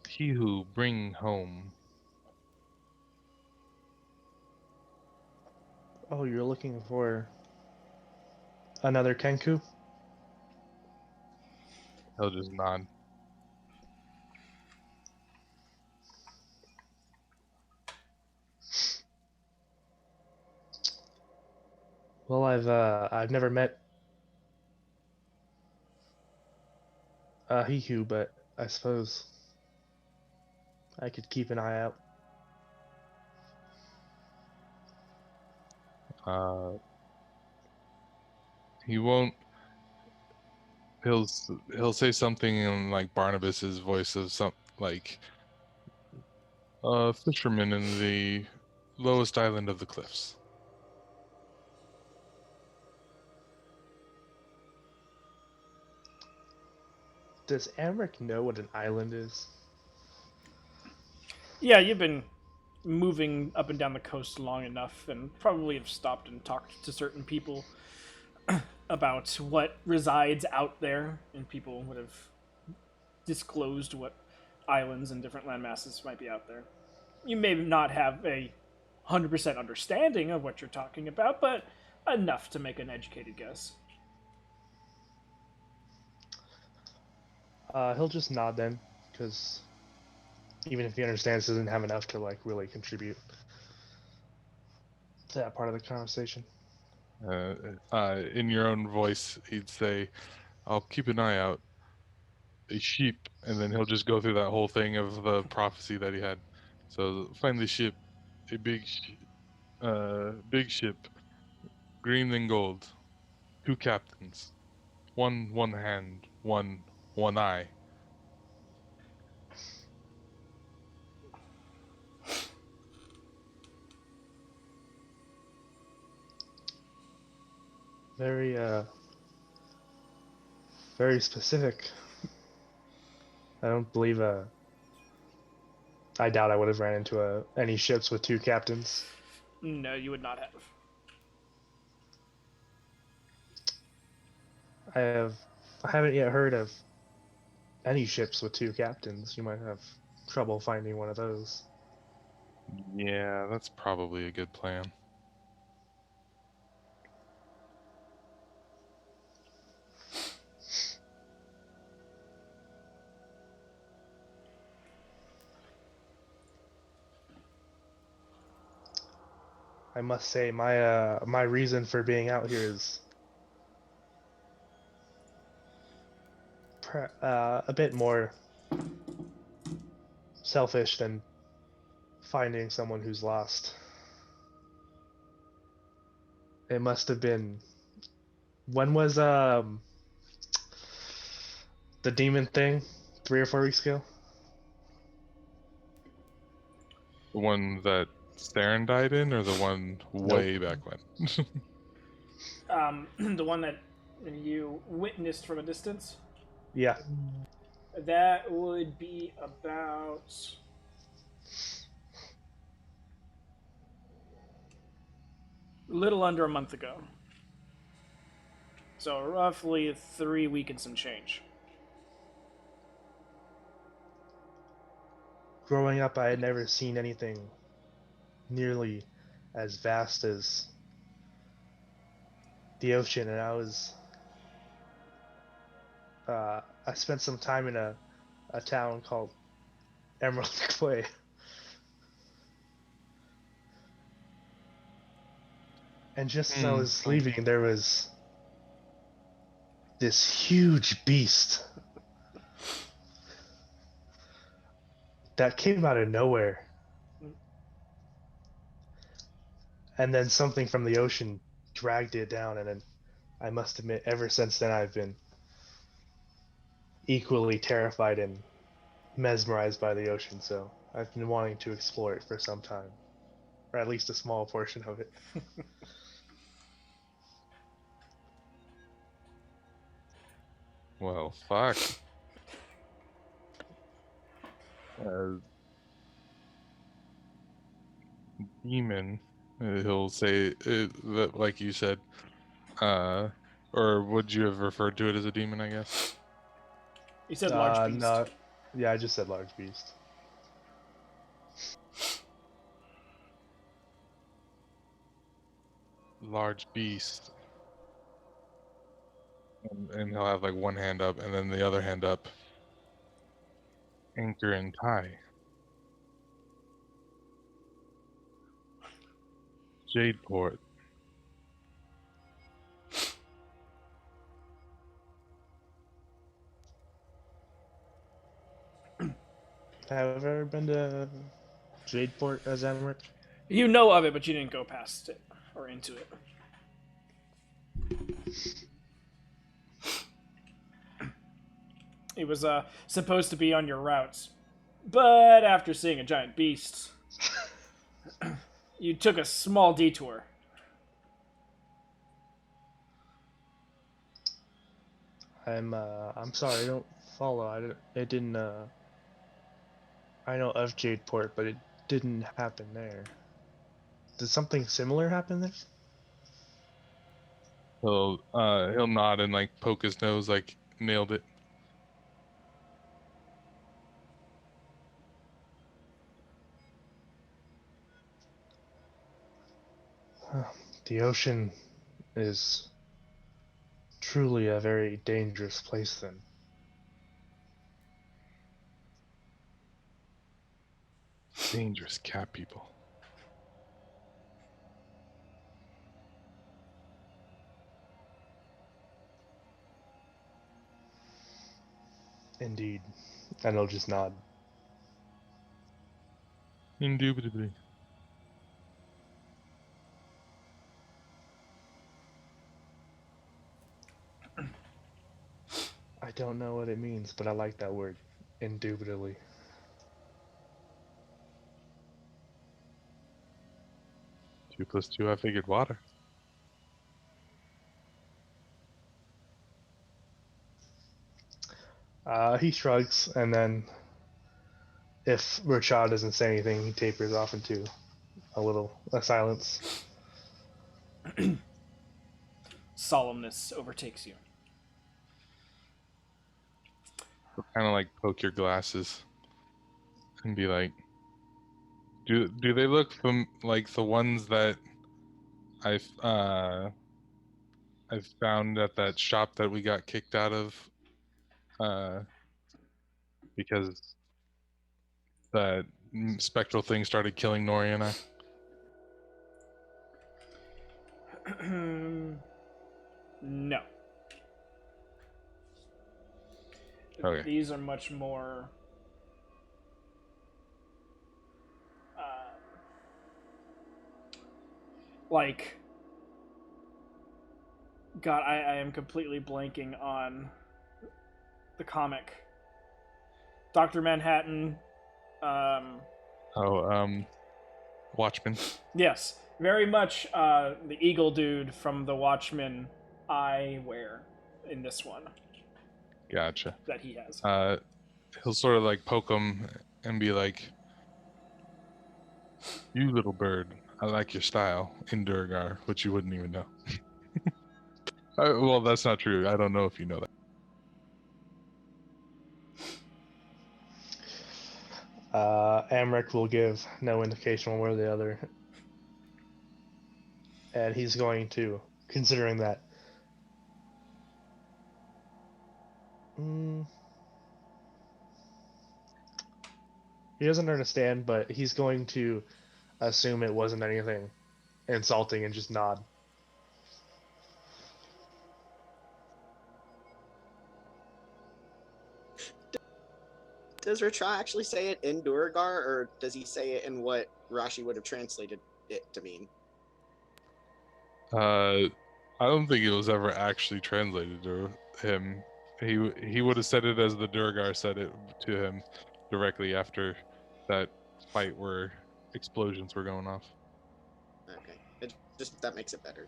"He who bring home." Oh, you're looking for another Kenku? He'll just nod. Well, I've never met Hihu, but I suppose I could keep an eye out. Uh, he won't. He'll say something in Barnabas's voice of some fisherman in the lowest island of the cliffs. Does Amric know what an island is? Yeah, you've been moving up and down the coast long enough, and probably have stopped and talked to certain people about what resides out there, and people would have disclosed what islands and different landmasses might be out there. You may not have a 100% understanding of what you're talking about, but enough to make an educated guess. He'll just nod then, because even if he understands, doesn't have enough to really contribute to that part of the conversation. In your own voice, he'd say, "I'll keep an eye out. A sheep," and then he'll just go through that whole thing of the prophecy that he had. So find the ship, a big ship, green than gold, two captains, one hand, one eye. Very very specific. I don't believe I doubt I would have ran into any ships with two captains. No, you would not have. I haven't yet heard of any ships with two captains. You might have trouble finding one of those. Yeah, that's probably a good plan. I must say my reason for being out here is a bit more selfish than finding someone who's lost. It must have been when was the demon thing 3 or 4 weeks ago? The one that Saren died in, or the one way back when? The one that you witnessed from a distance. Yeah. That would be about a little under a month ago. So roughly 3 weeks and some change. Growing up, I had never seen anything nearly as vast as the ocean, and I spent some time in a town called Emerald Clay. And just as I was leaving, there was this huge beast that came out of nowhere. And then something from the ocean dragged it down, and then I must admit, ever since then, I've been equally terrified and mesmerized by the ocean, so I've been wanting to explore it for some time, or at least a small portion of it. Well, fuck. Demon, he'll say that, like you said, or would you have referred to it as a demon? I guess. You said large beast. No, yeah, I just said large beast. Large beast. And he'll have like one hand up and then the other hand up. Anchor and tie. Jadeport. Have you ever been to Jadeport as Emmerich? You know of it, but you didn't go past it or into it. It was supposed to be on your routes, but after seeing a giant beast, you took a small detour. I'm sorry, I don't follow. It didn't. I know of Jadeport, but it didn't happen there. Did something similar happen there? He'll nod and like poke his nose, like nailed it. The ocean is truly a very dangerous place then. Dangerous cat people. Indeed. And he'll just nod. Indubitably. I don't know what it means, but I like that word. Indubitably. 2 + 2, I figured water. He shrugs, and then if Rachad doesn't say anything, he tapers off into a silence. Solemnness overtakes you. Kind of like poke your glasses and be like, do they look like the ones that I've found at that shop that we got kicked out of because that spectral thing started killing Nori and I? No. Okay. These are much more like God, I am completely blanking on the comic. Dr. Manhattan. Watchmen. Yes, very much the eagle dude from the Watchmen I wear in this one Gotcha. that he has. He'll sort of like poke him and be like, "You little bird, I like your style in Durgar," which you wouldn't even know. Well, that's not true. I don't know if you know that. Amric will give no indication one way or the other. And he's going to, considering that. He doesn't understand, but he's going to assume it wasn't anything insulting and just nod. Does Ratra actually say it in Durgar, or does he say it in what Rashi would have translated it to mean? I don't think it was ever actually translated to him. He would have said it as the Durgar said it to him directly after that fight where explosions were going off. Okay, that makes it better.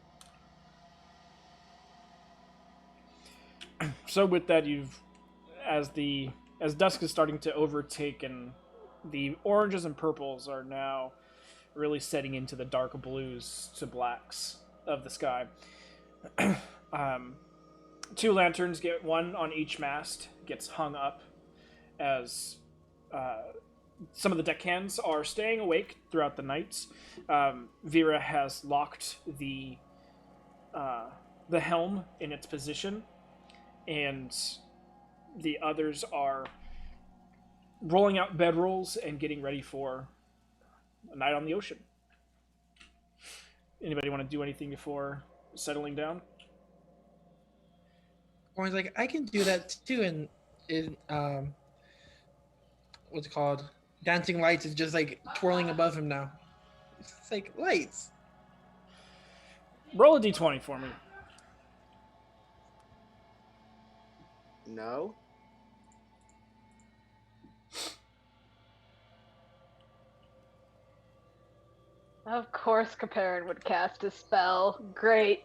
So with that, as dusk is starting to overtake and the oranges and purples are now really setting into the dark blues to blacks of the sky. Two lanterns get one on each mast gets hung up as some of the deckhands are staying awake throughout the nights. Vera has locked the helm in its position, and the others are rolling out bedrolls and getting ready for a night on the ocean. Anybody want to do anything before settling down? Or he's like, I can do that too. And in what's it called? Dancing lights is just like twirling above him now. It's like lights. Roll a d20 for me. No. Of course, Caparin would cast a spell. Great.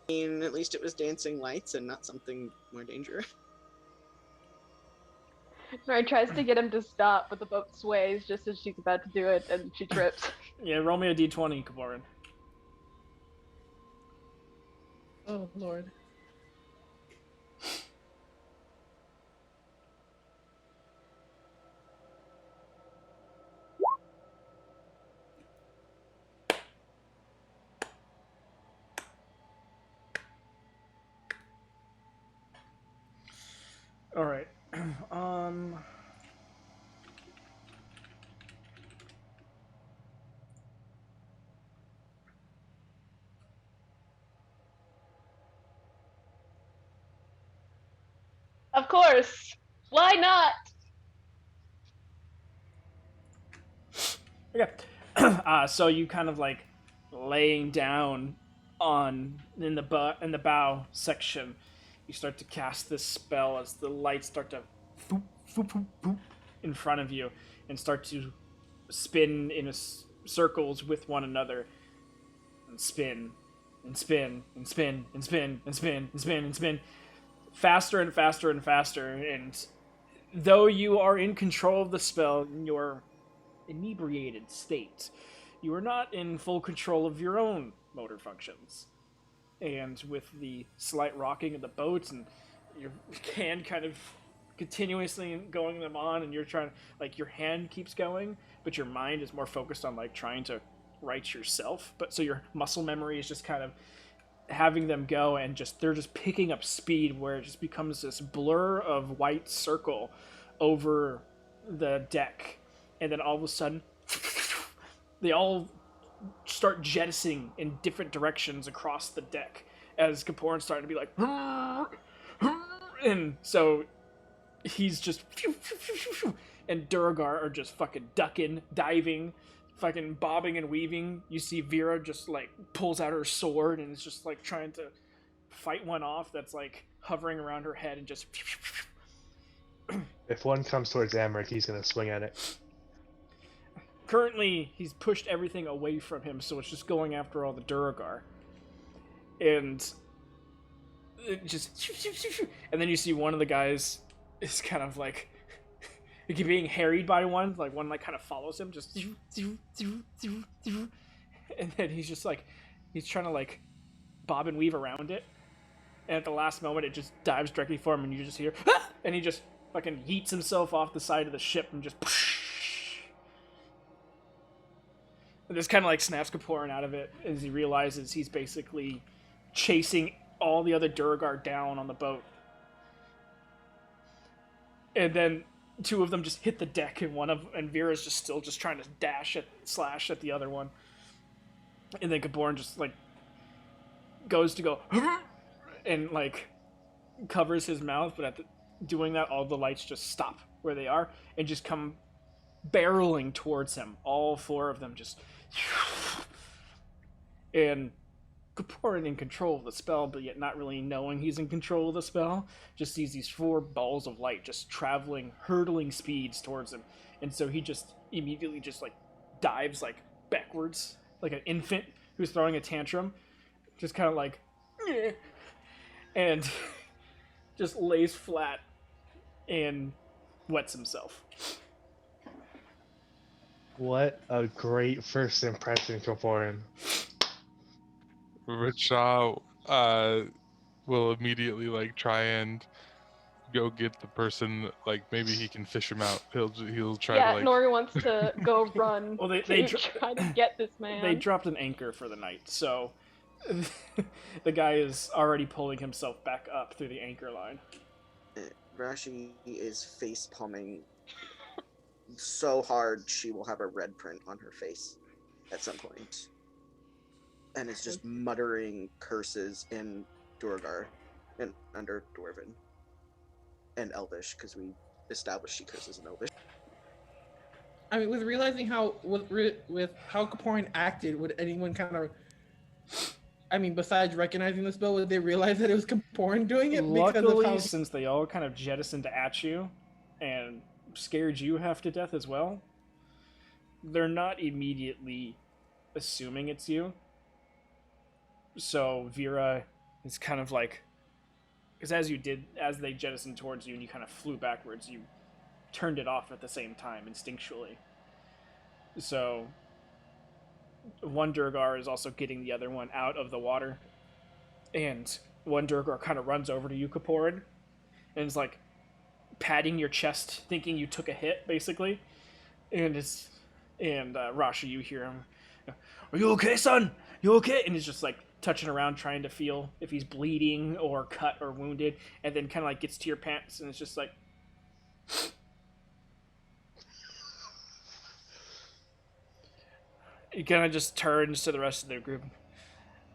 I mean, at least it was dancing lights and not something more dangerous. Nori tries to get him to stop, but the boat sways just as she's about to do it, and she trips. Yeah, roll me a d20, Caparin. Oh Lord. All right. Of course. Why not? Okay. So you kind of like laying down in the bow section. You start to cast this spell as the lights start to boop, boop, boop, boop in front of you and start to spin in circles with one another and spin and spin and spin and spin and spin and spin and spin. faster and faster and faster, and though you are in control of the spell in your inebriated state, you are not in full control of your own motor functions. And with the slight rocking of the boat and your hand kind of continuously going them on, and you're trying, like, your hand keeps going, but your mind is more focused on like trying to right yourself. But so your muscle memory is just kind of having them go, and just they're just picking up speed where it just becomes this blur of white circle over the deck, and then all of a sudden they all start jettisoning in different directions across the deck as Kaporin's starting to be like, and so he's just, and Duragar are just fucking ducking, diving, fucking bobbing and weaving. You see Vera just like pulls out her sword and is just like trying to fight one off that's like hovering around her head, and just If one comes towards Amric, he's gonna swing at it. currently he's pushed everything away from him, so it's just going after all the Duragar. And it just, and then you see one of the guys is kind of like being harried by one, like one like kind of follows him, just, and then he's just like, he's trying to like bob and weave around it, and at the last moment it just dives directly for him, and you just hear, ah! And he just fucking yeets himself off the side of the ship and just, and this kind of like snaps Kaporin out of it as he realizes he's basically chasing all the other Duragar down on the boat. And then two of them just hit the deck, and Vera's just still just trying to slash at the other one. And then Kaporin just like goes to go and like covers his mouth, but doing that, all the lights just stop where they are and just come barreling towards him. All four of them just, and Kaporin in control of the spell, but yet not really knowing he's in control of the spell, just sees these four balls of light just traveling, hurtling speeds towards him. And so he just immediately just like dives like backwards, like an infant who's throwing a tantrum, just kind of like, and just lays flat and wets himself. What a great first impression, Kaporin. Rickshaw will immediately like try and go get the person. Like maybe he can fish him out. He'll try Yeah, to like. Nori wants to go run Well, they to try to get this man. They dropped an anchor for the night, so the guy is already pulling himself back up through the anchor line. Rashi is face palming so hard she will have a red print on her face at some point. And is just muttering curses in Durgar and under Dwarven and Elvish, because we established she curses in Elvish. I mean, with realizing how with how Kaporin acted, would anyone kind of, I mean, besides recognizing the spell, would they realize that it was Kaporin doing it? Luckily, because of how... since they all kind of jettisoned at you and scared you half to death as well, they're not immediately assuming it's you. So Vera is kind of like, because as they jettisoned towards you and you kind of flew backwards, you turned it off at the same time instinctually. So one Durgar is also getting the other one out of the water, and one Durgar kind of runs over to you, Kaporin, and is like patting your chest, thinking you took a hit, basically. And Rasha, you hear him, "Are you okay, son? You okay?" And he's just like touching around, trying to feel if he's bleeding or cut or wounded, and then kind of like gets to your pants, and it's just like, he kind of just turns to the rest of the group.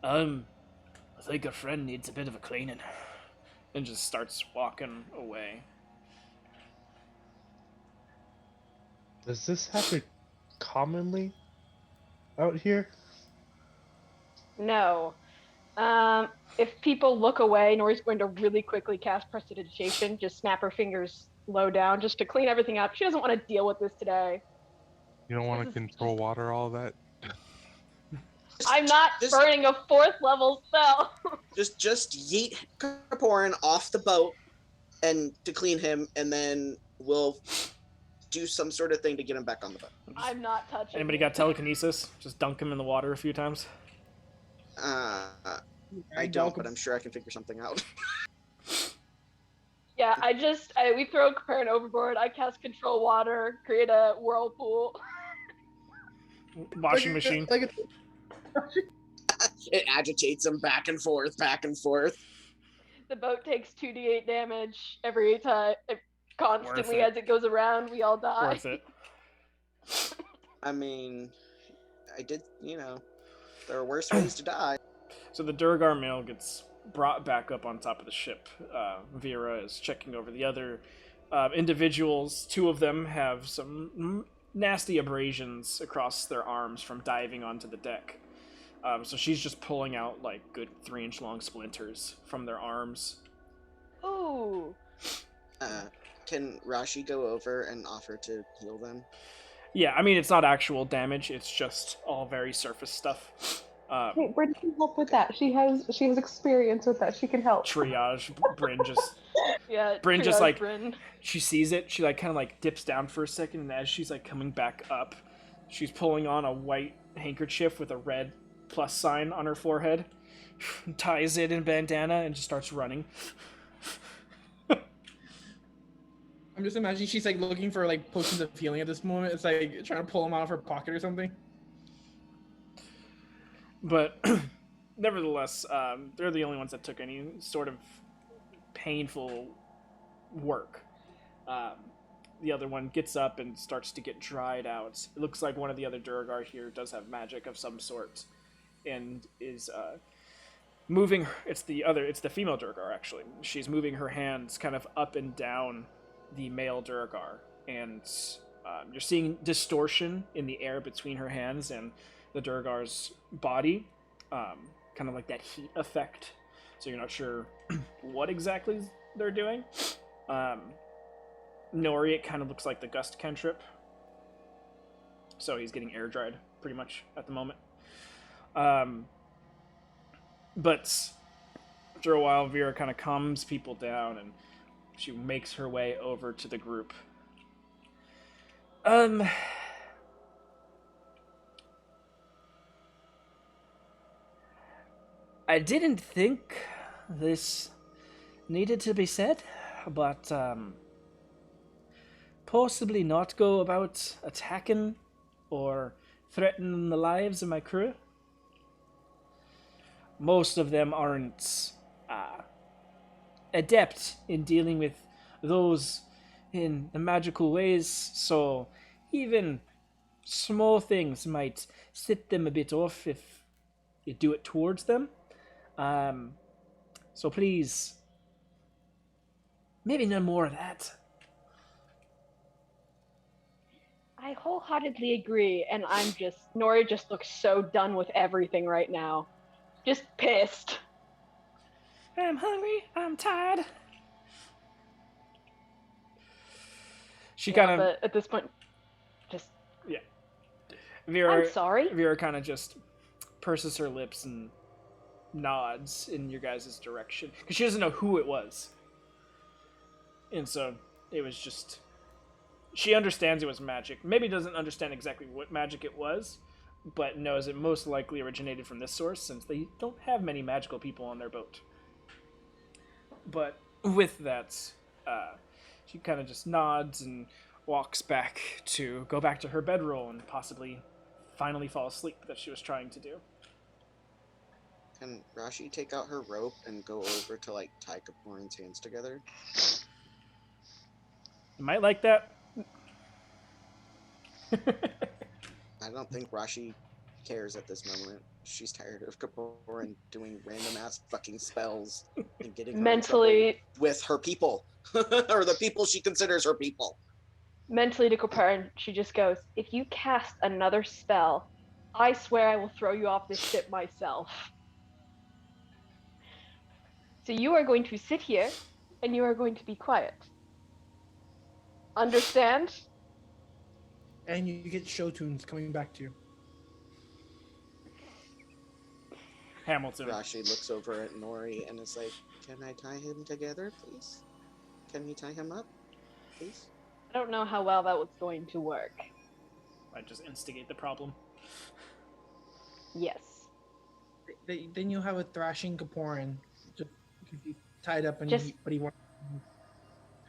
I think a friend needs a bit of a cleaning, and just starts walking away. Does this happen commonly out here? No. If people look away, Nori's going to really quickly cast Prestidigitation, just snap her fingers low down just to clean everything up. She doesn't want to deal with this today. You don't want to control water all that. I'm not just- burning a 4th level spell. Just yeet Kaporin off the boat and to clean him, and then we'll do some sort of thing to get him back on the boat. I'm not touching Anybody it. got telekinesis? Just dunk him in the water a few times. I don't, but I'm sure I can figure something out. Yeah, we throw Capernaum overboard. I cast control water, create a whirlpool. Washing machine. It agitates him back and forth, back and forth. The boat takes 2d8 damage every time, constantly it. as it goes around. We all die. Worth it. I mean, I did, there are worse ways to die. So the Durgar mail gets brought back up on top of the ship. Vera is checking over the other individuals. 2 of them have some nasty abrasions across their arms from diving onto the deck. So she's just pulling out like good 3-inch long splinters from their arms. Ooh. Can Rashi go over and offer to heal them? Yeah, I mean, it's not actual damage. It's just all very surface stuff. Hey, Bryn can help with that. She has experience with that. She can help. Triage. Bryn just... Yeah, Bryn just like... Bryn. She sees it. She like kind of like dips down for a second, and as she's like coming back up, she's pulling on a white handkerchief with a red plus sign on her forehead, ties it in a bandana, and just starts running. I'm just imagining she's like looking for like potions of healing at this moment. It's like trying to pull them out of her pocket or something. But nevertheless, they're the only ones that took any sort of painful work. The other one gets up and starts to get dried out. It looks like one of the other Durgar here does have magic of some sort, and is moving. It's the female Durgar actually. She's moving her hands kind of up and down the male Durgar, and you're seeing distortion in the air between her hands and the Durgar's body, kind of like that heat effect. So you're not sure what exactly they're doing. Nori, it kind of looks like the gust cantrip. So he's getting air dried pretty much at the moment. But after a while, Vera kind of calms people down and she makes her way over to the group. I didn't think this needed to be said, but possibly not go about attacking or threatening the lives of my crew. Most of them aren't adept in dealing with those in the magical ways, so even small things might set them a bit off if you do it towards them. So please, maybe no more of that. I wholeheartedly agree, and Nori just looks so done with everything right now. Just pissed. I'm hungry, I'm tired. She kind of... But at this point, just... Yeah. Vera, I'm sorry. Vera kind of just purses her lips and nods in your guys' direction. Because she doesn't know who it was. And so, it was just... She understands it was magic. Maybe doesn't understand exactly what magic it was, but knows it most likely originated from this source, since they don't have many magical people on their boat. But with that, she kind of just nods and walks back to go back to her bedroll and possibly finally fall asleep that she was trying to do. Can Rashi take out her rope and go over to like tie Kaporin's hands together? You might like that. I don't think Rashi cares at this moment. She's tired of Kaporin doing random ass fucking spells and getting her in Mentally, trouble with her people. Or the people she considers her people. mentally to Capernaum, she just goes, if you cast another spell, I swear I will throw you off this ship myself. So you are going to sit here, and you are going to be quiet. Understand? And you get show tunes coming back to you. Hamilton. Rashi looks over at Nori and is like, "Can I tie him together, please? Can we tie him up, please?" I don't know how well that was going to work. Might just instigate the problem. Yes. Then you have a thrashing Kaporan, just because he's tied up and Just- but he wants.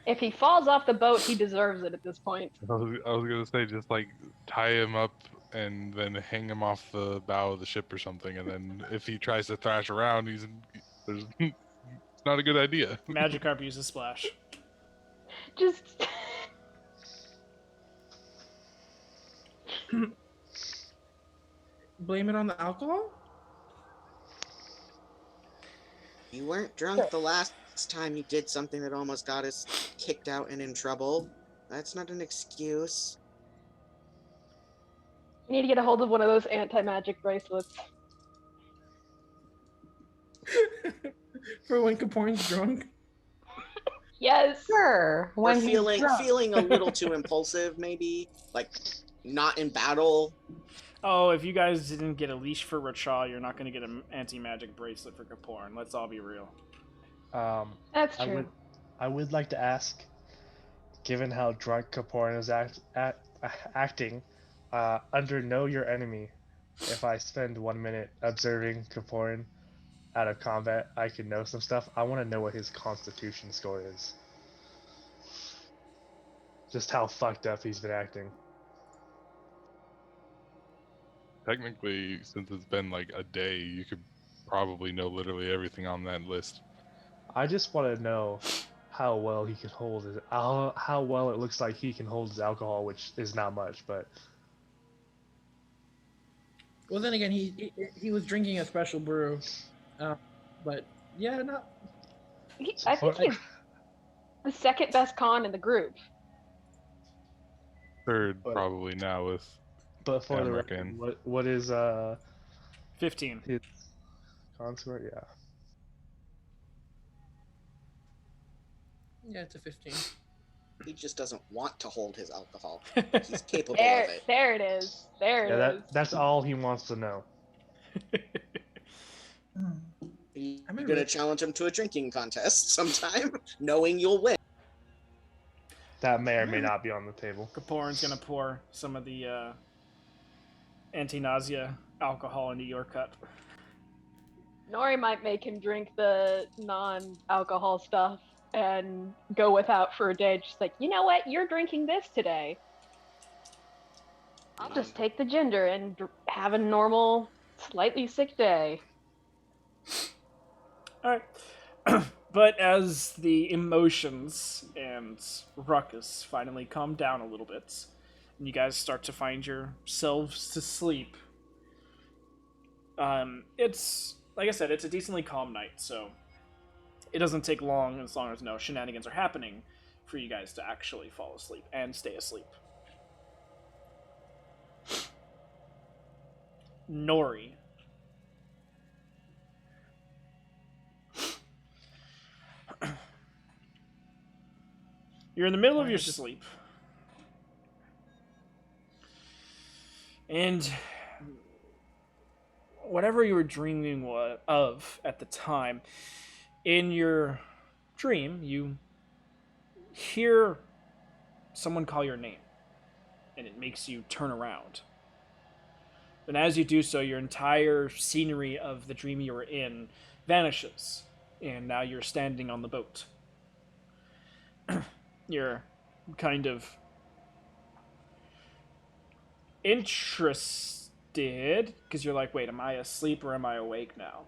If he falls off the boat, he deserves it at this point. I was gonna say just like tie him up and then hang him off the bow of the ship or something, and then if he tries to thrash around, it's not a good idea. Magikarp uses splash. Just Blame it on the alcohol? You weren't drunk the last time you did something that almost got us kicked out and in trouble. That's not an excuse. you need to get a hold of one of those anti-magic bracelets. For when Kaporan's drunk? Yes. Sure. Or When he's feeling drunk. feeling a little too impulsive, maybe. Like, not in battle. Oh, if you guys didn't get a leash for Rachaw, you're not going to get an anti-magic bracelet for Kaporn. Let's all be real. That's I true. would like to ask, given how drunk Kaporan is acting, under Know Your Enemy, if I spend 1 minute observing Kaporan out of combat, I can know some stuff. I want to know what his Constitution score is. Just how fucked up he's been acting. Technically, since it's been like a day, you could probably know literally everything on that list. I just want to know how well he can hold his how well it looks like he can hold his alcohol, which is not much, but Well, then again, he was drinking a special brew, but yeah, not. I think he's the second best con in the group. Third, But- probably now with but for the Emmerich record, in. what is 15. his con score? Yeah. Yeah, it's a 15. He just doesn't want to hold his alcohol. He's capable There, of it. there it is. There Yeah, it is. that's all he wants to know. You're I'm in gonna re- challenge him to a drinking contest sometime, knowing you'll win. That may or may not be on the table. Kaporn's going to pour some of the anti-nausea alcohol into your cup. Nori might make him drink the non-alcohol stuff and go without for a day. Just like, you know what? You're drinking this today. I'll just take the ginger and have a normal, slightly sick day. All right. But as the emotions and ruckus finally calm down a little bit, and you guys start to find yourselves to sleep, it's, like I said, it's a decently calm night, so it doesn't take long as no shenanigans are happening for you guys to actually fall asleep and stay asleep. Nori. You're in the middle of your sleep. And whatever you were dreaming of at the time, in your dream, you hear someone call your name, and it makes you turn around. And as you do so, your entire scenery of the dream you were in vanishes, and now you're standing on the boat. You're kind of interested because you're like, wait, am I asleep or am I awake now?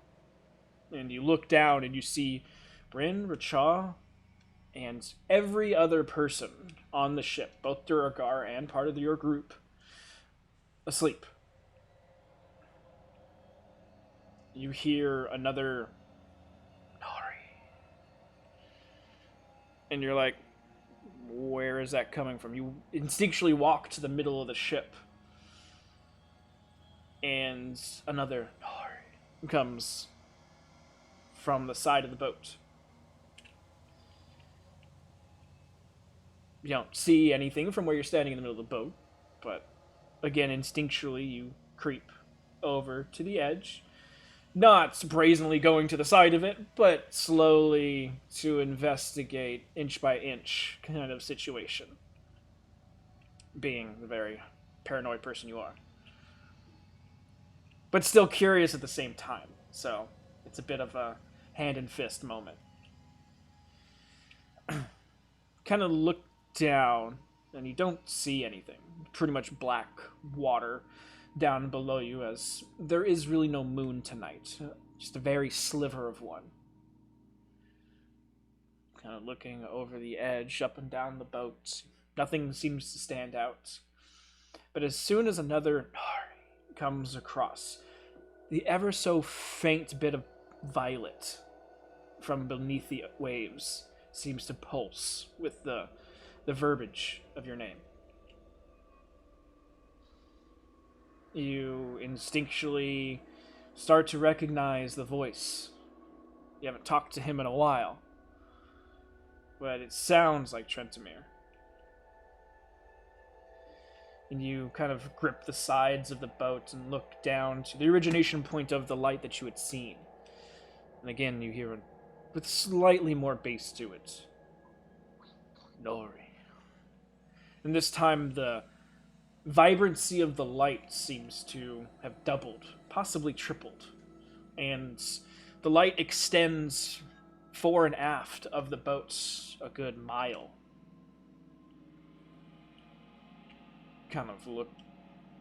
And you look down and you see Bryn, Rachaw, and every other person on the ship, both Duragar and part of your group, asleep. You hear another Nori. And you're like, where is that coming from? You instinctually walk to the middle of the ship. And another Nori comes from the side of the boat. You don't see anything from where you're standing in the middle of the boat, but again, instinctually, you creep over to the edge. not brazenly going to the side of it, but slowly to investigate inch by inch kind of situation, being the very paranoid person you are. But still curious at the same time, so it's a bit of a hand and fist moment. Kind of look down, and you don't see anything. Pretty much black water down below you, as there is really no moon tonight. Just a very sliver of one. Kind of looking over the edge, up and down the boat. Nothing seems to stand out. But as soon as another comes across, the ever so faint bit of violet from beneath the waves seems to pulse with the verbiage of your name. You instinctually start to recognize the voice. You haven't talked to him in a while, but it sounds like Trentamir. And you kind of grip the sides of the boat and look down to the origination point of the light that you had seen. And again, you hear it with slightly more bass to it. Nori. And this time, the vibrancy of the light seems to have doubled, possibly tripled. And the light extends fore and aft of the boat a good mile. Kind of look,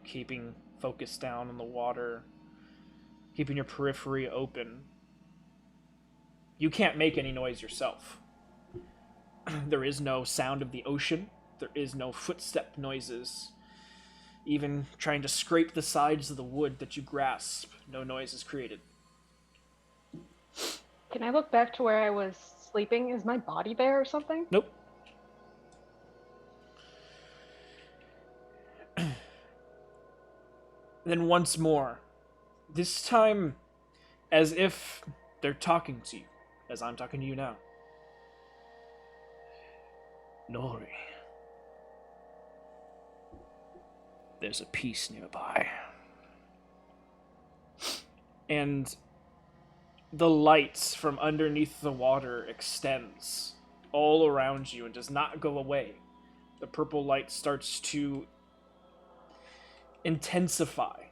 keeping focus down on the water, keeping your periphery open. You can't make any noise yourself. There is no sound of the ocean. There is no footstep noises. Even trying to scrape the sides of the wood that you grasp, no noise is created. Can I look back to where I was sleeping? Is my body there or something? Nope. Then once more, this time as if they're talking to you, as I'm talking to you now. Nori, there's a piece nearby. And the light from underneath the water extends all around you and does not go away. The purple light starts to intensify.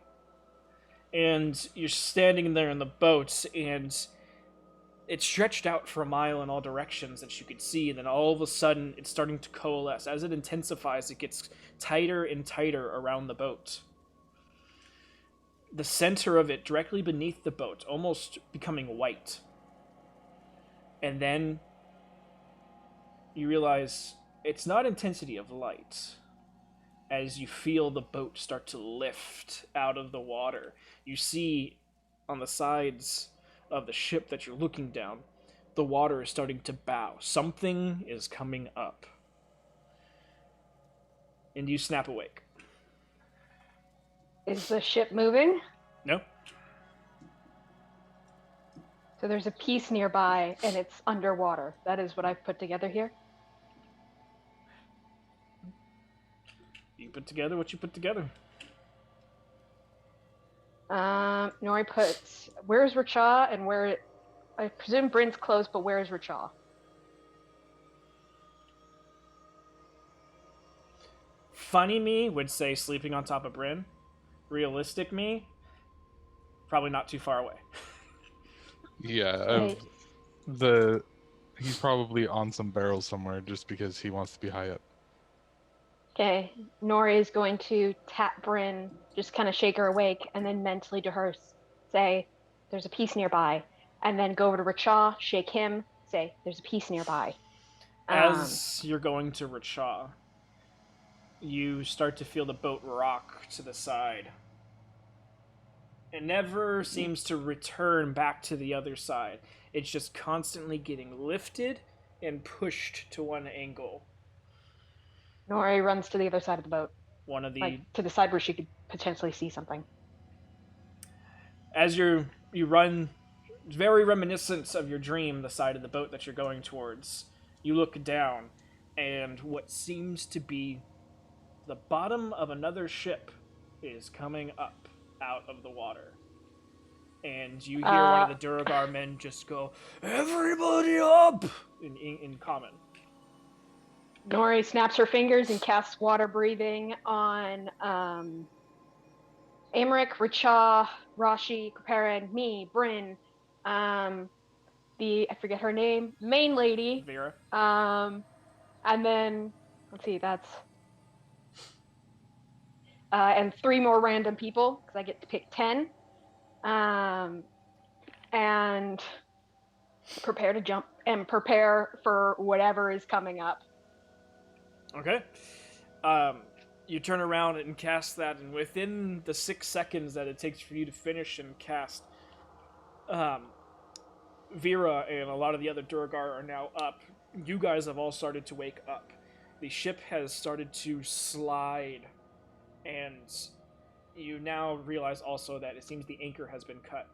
And you're standing there in the boat, and it's stretched out for a mile in all directions that you could see, and then all of a sudden it's starting to coalesce. As it intensifies, it gets tighter and tighter around the boat. The center of it directly beneath the boat, almost becoming white. And then you realize it's not intensity of light. As you feel the boat start to lift out of the water, you see on the sides of the ship that you're looking down, the water is starting to bow. Something is coming up. And you snap awake. Is the ship moving? No? So there's a piece nearby and it's underwater. That is what I've put together here. You put together what you put together. Nori puts, where's Racha and where, I presume Bryn's close, but where is Racha? Funny me would say sleeping on top of Bryn. Realistic me, probably not too far away. Yeah, he's probably on some barrels somewhere just because he wants to be high up. Okay, Nori is going to tap Bryn, just kind of shake her awake, and then mentally to her say, there's a piece nearby. And then go over to Racha, shake him, say, there's a piece nearby. As you're going to Racha, you start to feel the boat rock to the side. It never seems to return back to the other side. It's just constantly getting lifted and pushed to one angle. Nori runs to the other side of the boat. One of the like to the side where she could potentially see something. As you run, very reminiscent of your dream, the side of the boat that you're going towards. You look down, and what seems to be the bottom of another ship is coming up out of the water. and you hear one of the Duragar men just go, "Everybody up!" in common. Nori snaps her fingers and casts water breathing on Amric, Richa, Rashi, Kapara, me, Bryn, I forget her name, main lady, Vera. and then let's see, that's and 3 more random people because I get to pick 10, and prepare to jump and prepare for whatever is coming up. Okay. You turn around and cast that, and within the 6 seconds that it takes for you to finish and cast, Vera and a lot of the other Durgar are now up. You guys have all started to wake up. The ship has started to slide, and you now realize also that it seems the anchor has been cut.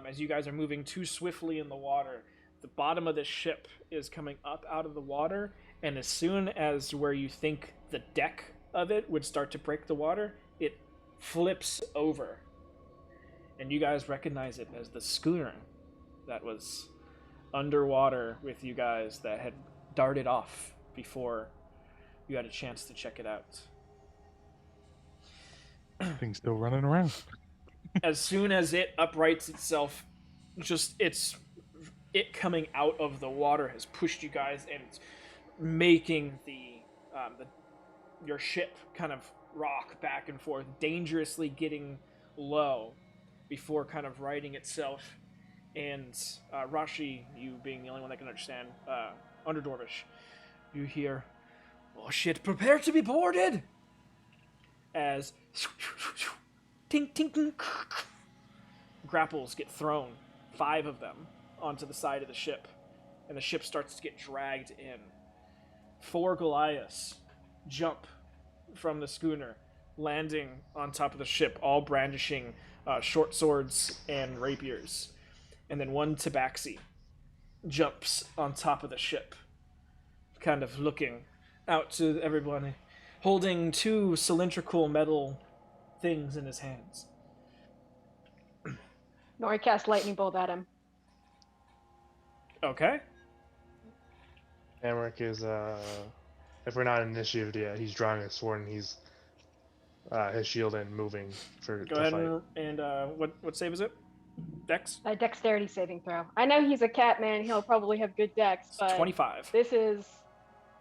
As you guys are moving too swiftly in the water, the bottom of the ship is coming up out of the water, and as soon as where you think the deck of it would start to break the water, it flips over. And you guys recognize it as the schooner that was underwater with you guys that had darted off before you had a chance to check it out. Thing's still running around. As soon as it uprights itself, it coming out of the water has pushed you guys and it's making your ship kind of rock back and forth, dangerously getting low before kind of righting itself. And Rashi, you being the only one that can understand Underdwarvish, you hear, "Oh shit, prepare to be boarded!" As tink tink grapples get thrown, 5 of them, onto the side of the ship, and the ship starts to get dragged in. 4 Goliaths jump from the schooner, landing on top of the ship, all brandishing short swords and rapiers. And then 1 Tabaxi jumps on top of the ship, kind of looking out to everyone, holding 2 cylindrical metal things in his hands. Nori casts lightning bolt at him. Okay. Amric is, if we're not in initiative yet, he's drawing a sword and he's his shield and moving Go to ahead fight. and what save is it? Dex? A dexterity saving throw. I know he's a cat man. He'll probably have good dex, It's but 25. this is...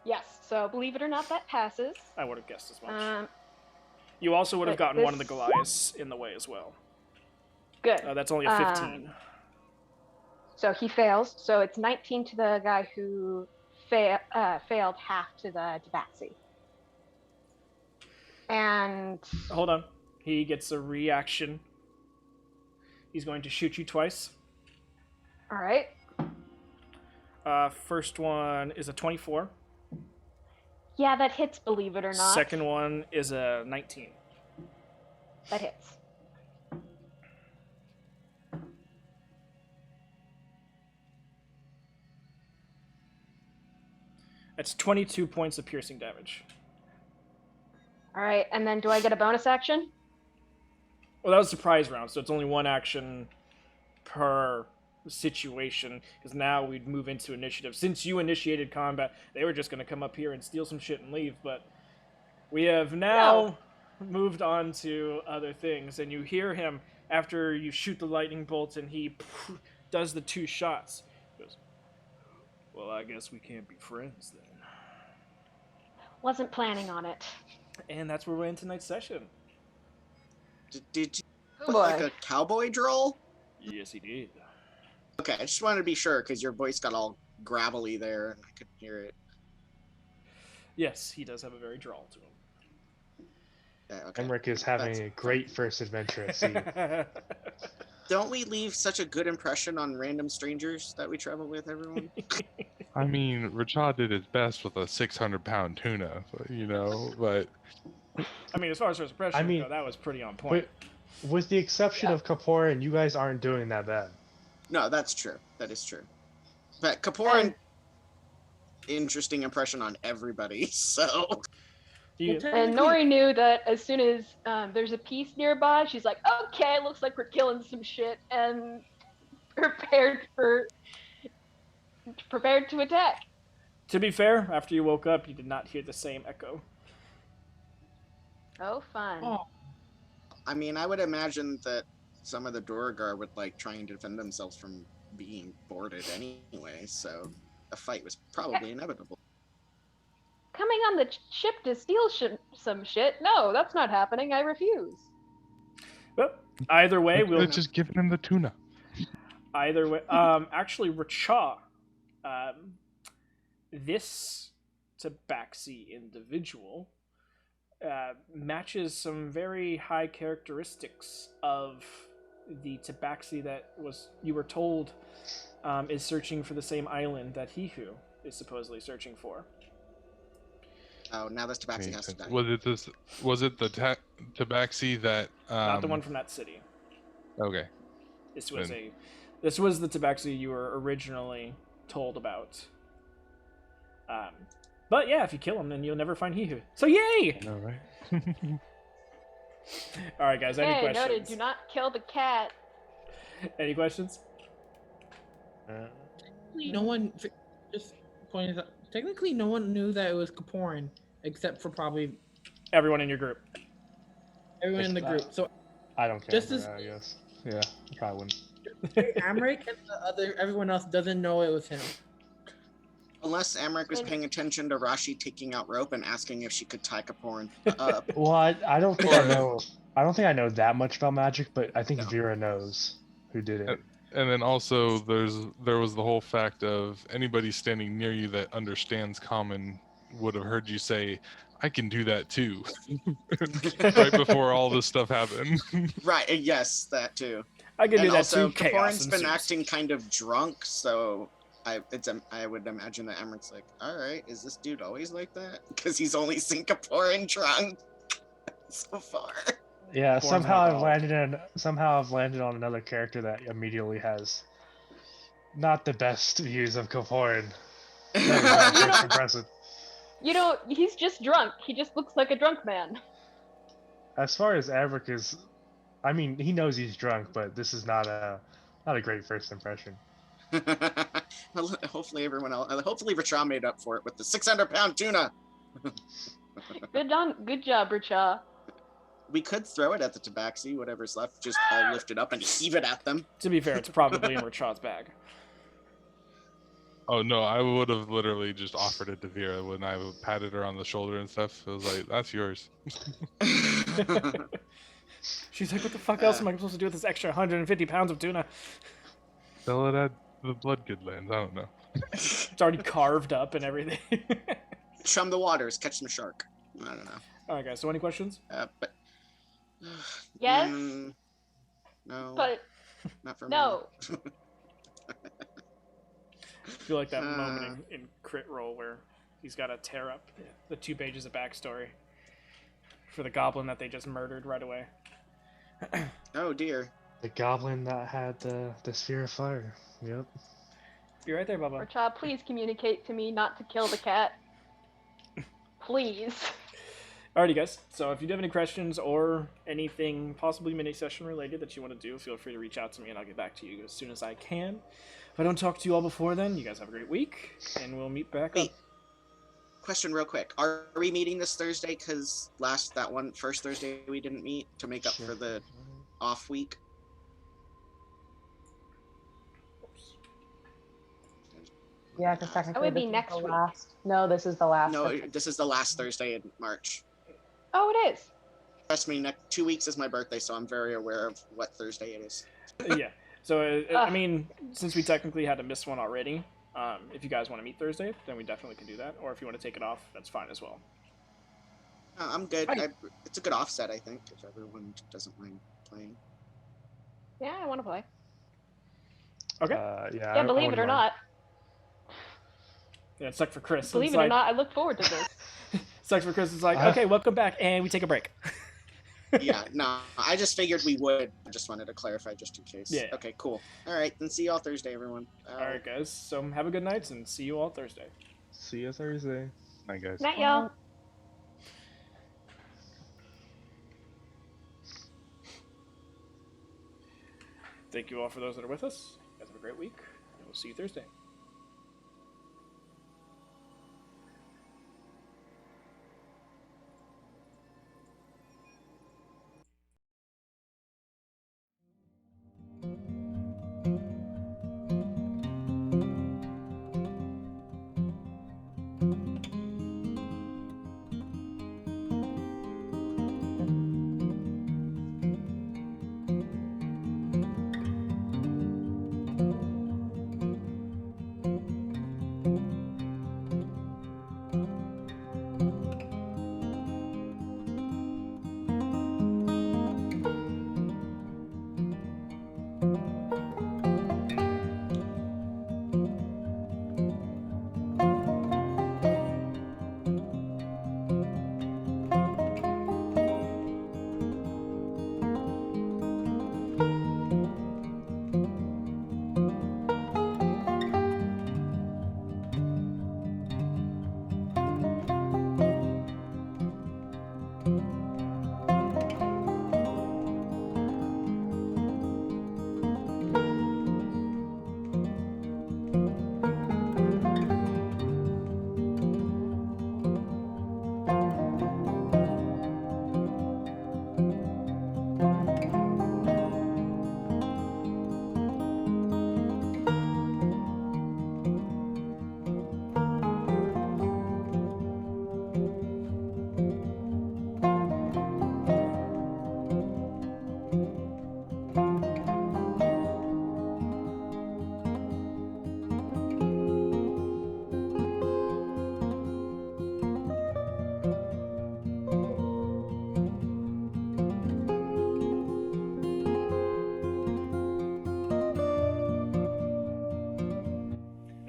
Yes, so believe it or not, that passes. I would have guessed as much. You also would have gotten one of the Goliaths in the way as well. Good. That's only a 15. So he fails. So it's 19 to the guy who failed, half to the Tabaxi. And... Hold on. He gets a reaction. He's going to shoot you twice. All right. First one is a 24. Yeah, that hits, believe it or not. Second one is a 19. That hits. That's 22 points of piercing damage. All right, and then do I get a bonus action? Well, that was a surprise round, so it's only 1 action per situation, because now we'd move into initiative. Since you initiated combat, they were just going to come up here and steal some shit and leave, but we have now moved on to other things, and you hear him after you shoot the lightning bolt and he does the 2 shots. He goes, "Well, I guess we can't be friends then." Wasn't planning on it. And that's where we're in tonight's session. Did you Oh put boy. like a cowboy drawl? Yes, he did. Okay, I just wanted to be sure because your voice got all gravelly there and I couldn't hear it. Yes, he does have a very drawl to him. Yeah, okay. Amric is having a great first adventure at sea. Don't we leave such a good impression on random strangers that we travel with, everyone? I mean, Rachad did his best with a 600-pound tuna, but I mean, as far as first impression, I mean, go, that was pretty on point. With the exception of Kaporan, you guys aren't doing that bad. No, that's true. That is true. But Kaporan, interesting impression on everybody, so... You, And Nori knew that as soon as there's a piece nearby, she's like, okay, looks like we're killing some shit, and prepared to attack. to be fair, after you woke up, you did not hear the same echo. Oh, fun. Oh, I mean, I would imagine that some of the Duergar would like trying to defend themselves from being boarded anyway, so a fight was probably inevitable. Coming on the ship to steal some shit? No, that's not happening. I refuse. But either way, we'll just giving him the tuna. Either way, actually, Racha, this Tabaxi individual matches some very high characteristics of the Tabaxi that you were told is searching for the same island that Hihu is supposedly searching for. Oh, now this Tabaxi has to die. Was it the Tabaxi that Not the one from that city. Okay. This was the Tabaxi you were originally told about. But yeah, if you kill him, then you'll never find Hihu. So yay! All right. All right, guys. Any questions? Noted. Do not kill the cat. Any questions? no one just pointed out. Technically, no one knew that it was Kaporin, except for probably Everyone in your group. everyone in the group. So I don't care. Just for as- that, I guess. Yeah, I probably wouldn't. Amric and everyone else doesn't know it was him. Unless Amric was paying attention to Rashi taking out rope and asking if she could tie Kaporin up. Well, I don't think I know. I don't think I know that much about magic, but I think No. Vera knows who did it. And then also there was the whole fact of anybody standing near you that understands common would have heard you say, I can do that too. Right before all this stuff happened. Right, yes, that too. I can And do that also, too. Chaos Kaporin's been ensues. acting kind of drunk, so I would imagine that Amric's like, all right, is this dude always like that? Because he's only seen Kaporin drunk so far. Yeah, Born's somehow I've alcoholic. landed on another character that immediately has not the best views of Kaporin. That's impressive. You know, he's just drunk. He just looks like a drunk man. As far as Averick is, I mean, he knows he's drunk, but this is not a great first impression. Well, hopefully everyone else, hopefully Rachel made up for it with the 600-pound tuna. Good job, Racha. We could throw it at the Tabaxi, whatever's left, just all lift it up and heave it at them. To be fair, it's probably in Racha's bag. Oh no, I would have literally just offered it to Vera when I patted her on the shoulder and stuff. It was like, that's yours. She's like, what the fuck else am I supposed to do with this extra 150 pounds of tuna? Sell it at the Bloodgood Lands. I don't know. It's already carved up and everything. Chum the waters, catch some shark. I don't know. All right, guys. So any questions? But Yes, no, but not for no. me. I feel like that moment in Crit Roll where he's got to tear up the 2 pages of backstory for the goblin that they just murdered right away. Oh dear. The goblin that had the sphere of fire. Yep. You're right there, Bubba. Racha, please communicate to me not to kill the cat. Please. Alrighty, guys. So if you do have any questions or anything possibly mini session related that you want to do, feel free to reach out to me and I'll get back to you as soon as I can. If I don't talk to you all before then, you guys have a great week and we'll meet back Wait. up. Question real quick. Are we meeting this Thursday? Because first Thursday we didn't meet to make up for the off week. Yeah, because technically would be this is next the week. last. No, this is the last. No, this is the last Thursday in March. Oh, it is. Trust me, next 2 weeks is my birthday, so I'm very aware of what Thursday it is. Yeah. So, I mean, since we technically had to miss one already, if you guys want to meet Thursday, then we definitely can do that. Or if you want to take it off, that's fine as well. No, I'm good. Right. It's a good offset, I think, if everyone doesn't mind playing. Yeah, I want to play. Okay. Yeah. Yeah, I believe it wouldn't or mind. not. Yeah, it sucked for Chris. Believe It's it or like- not, I look forward to this. Sucks for Chris. It's like, okay, welcome back, and we take a break. Yeah, no, I just figured we would. I just wanted to clarify just in case. Yeah. Okay, cool. All right, then see you all Thursday, everyone. All right, guys. So have a good night, and see you all Thursday. See you Thursday. Night, guys. Night, y'all. Thank you all for those that are with us. You guys have a great week, and we'll see you Thursday.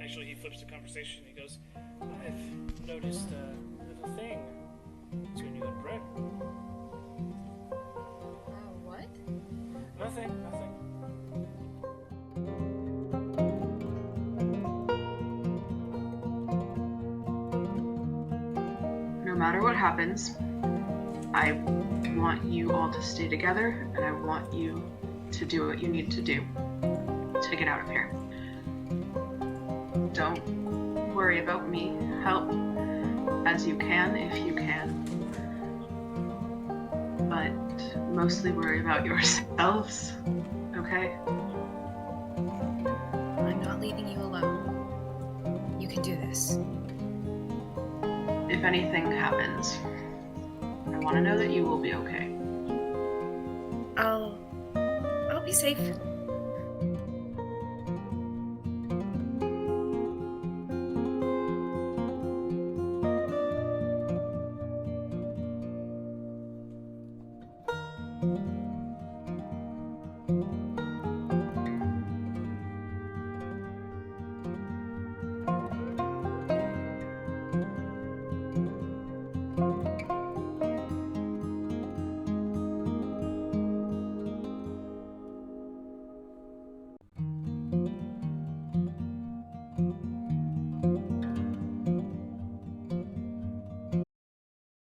Actually, he flips the conversation. He goes, "I've noticed a little thing between you and Brett." What? Nothing. Nothing. No matter what happens, I want you all to stay together, and I want you to do what you need to do to get out of here. Don't worry about me. Help as you can if you can. But mostly worry about yourselves, okay? I'm not leaving you alone. You can do this. If anything happens, I want to know that you will be okay. I'll be safe.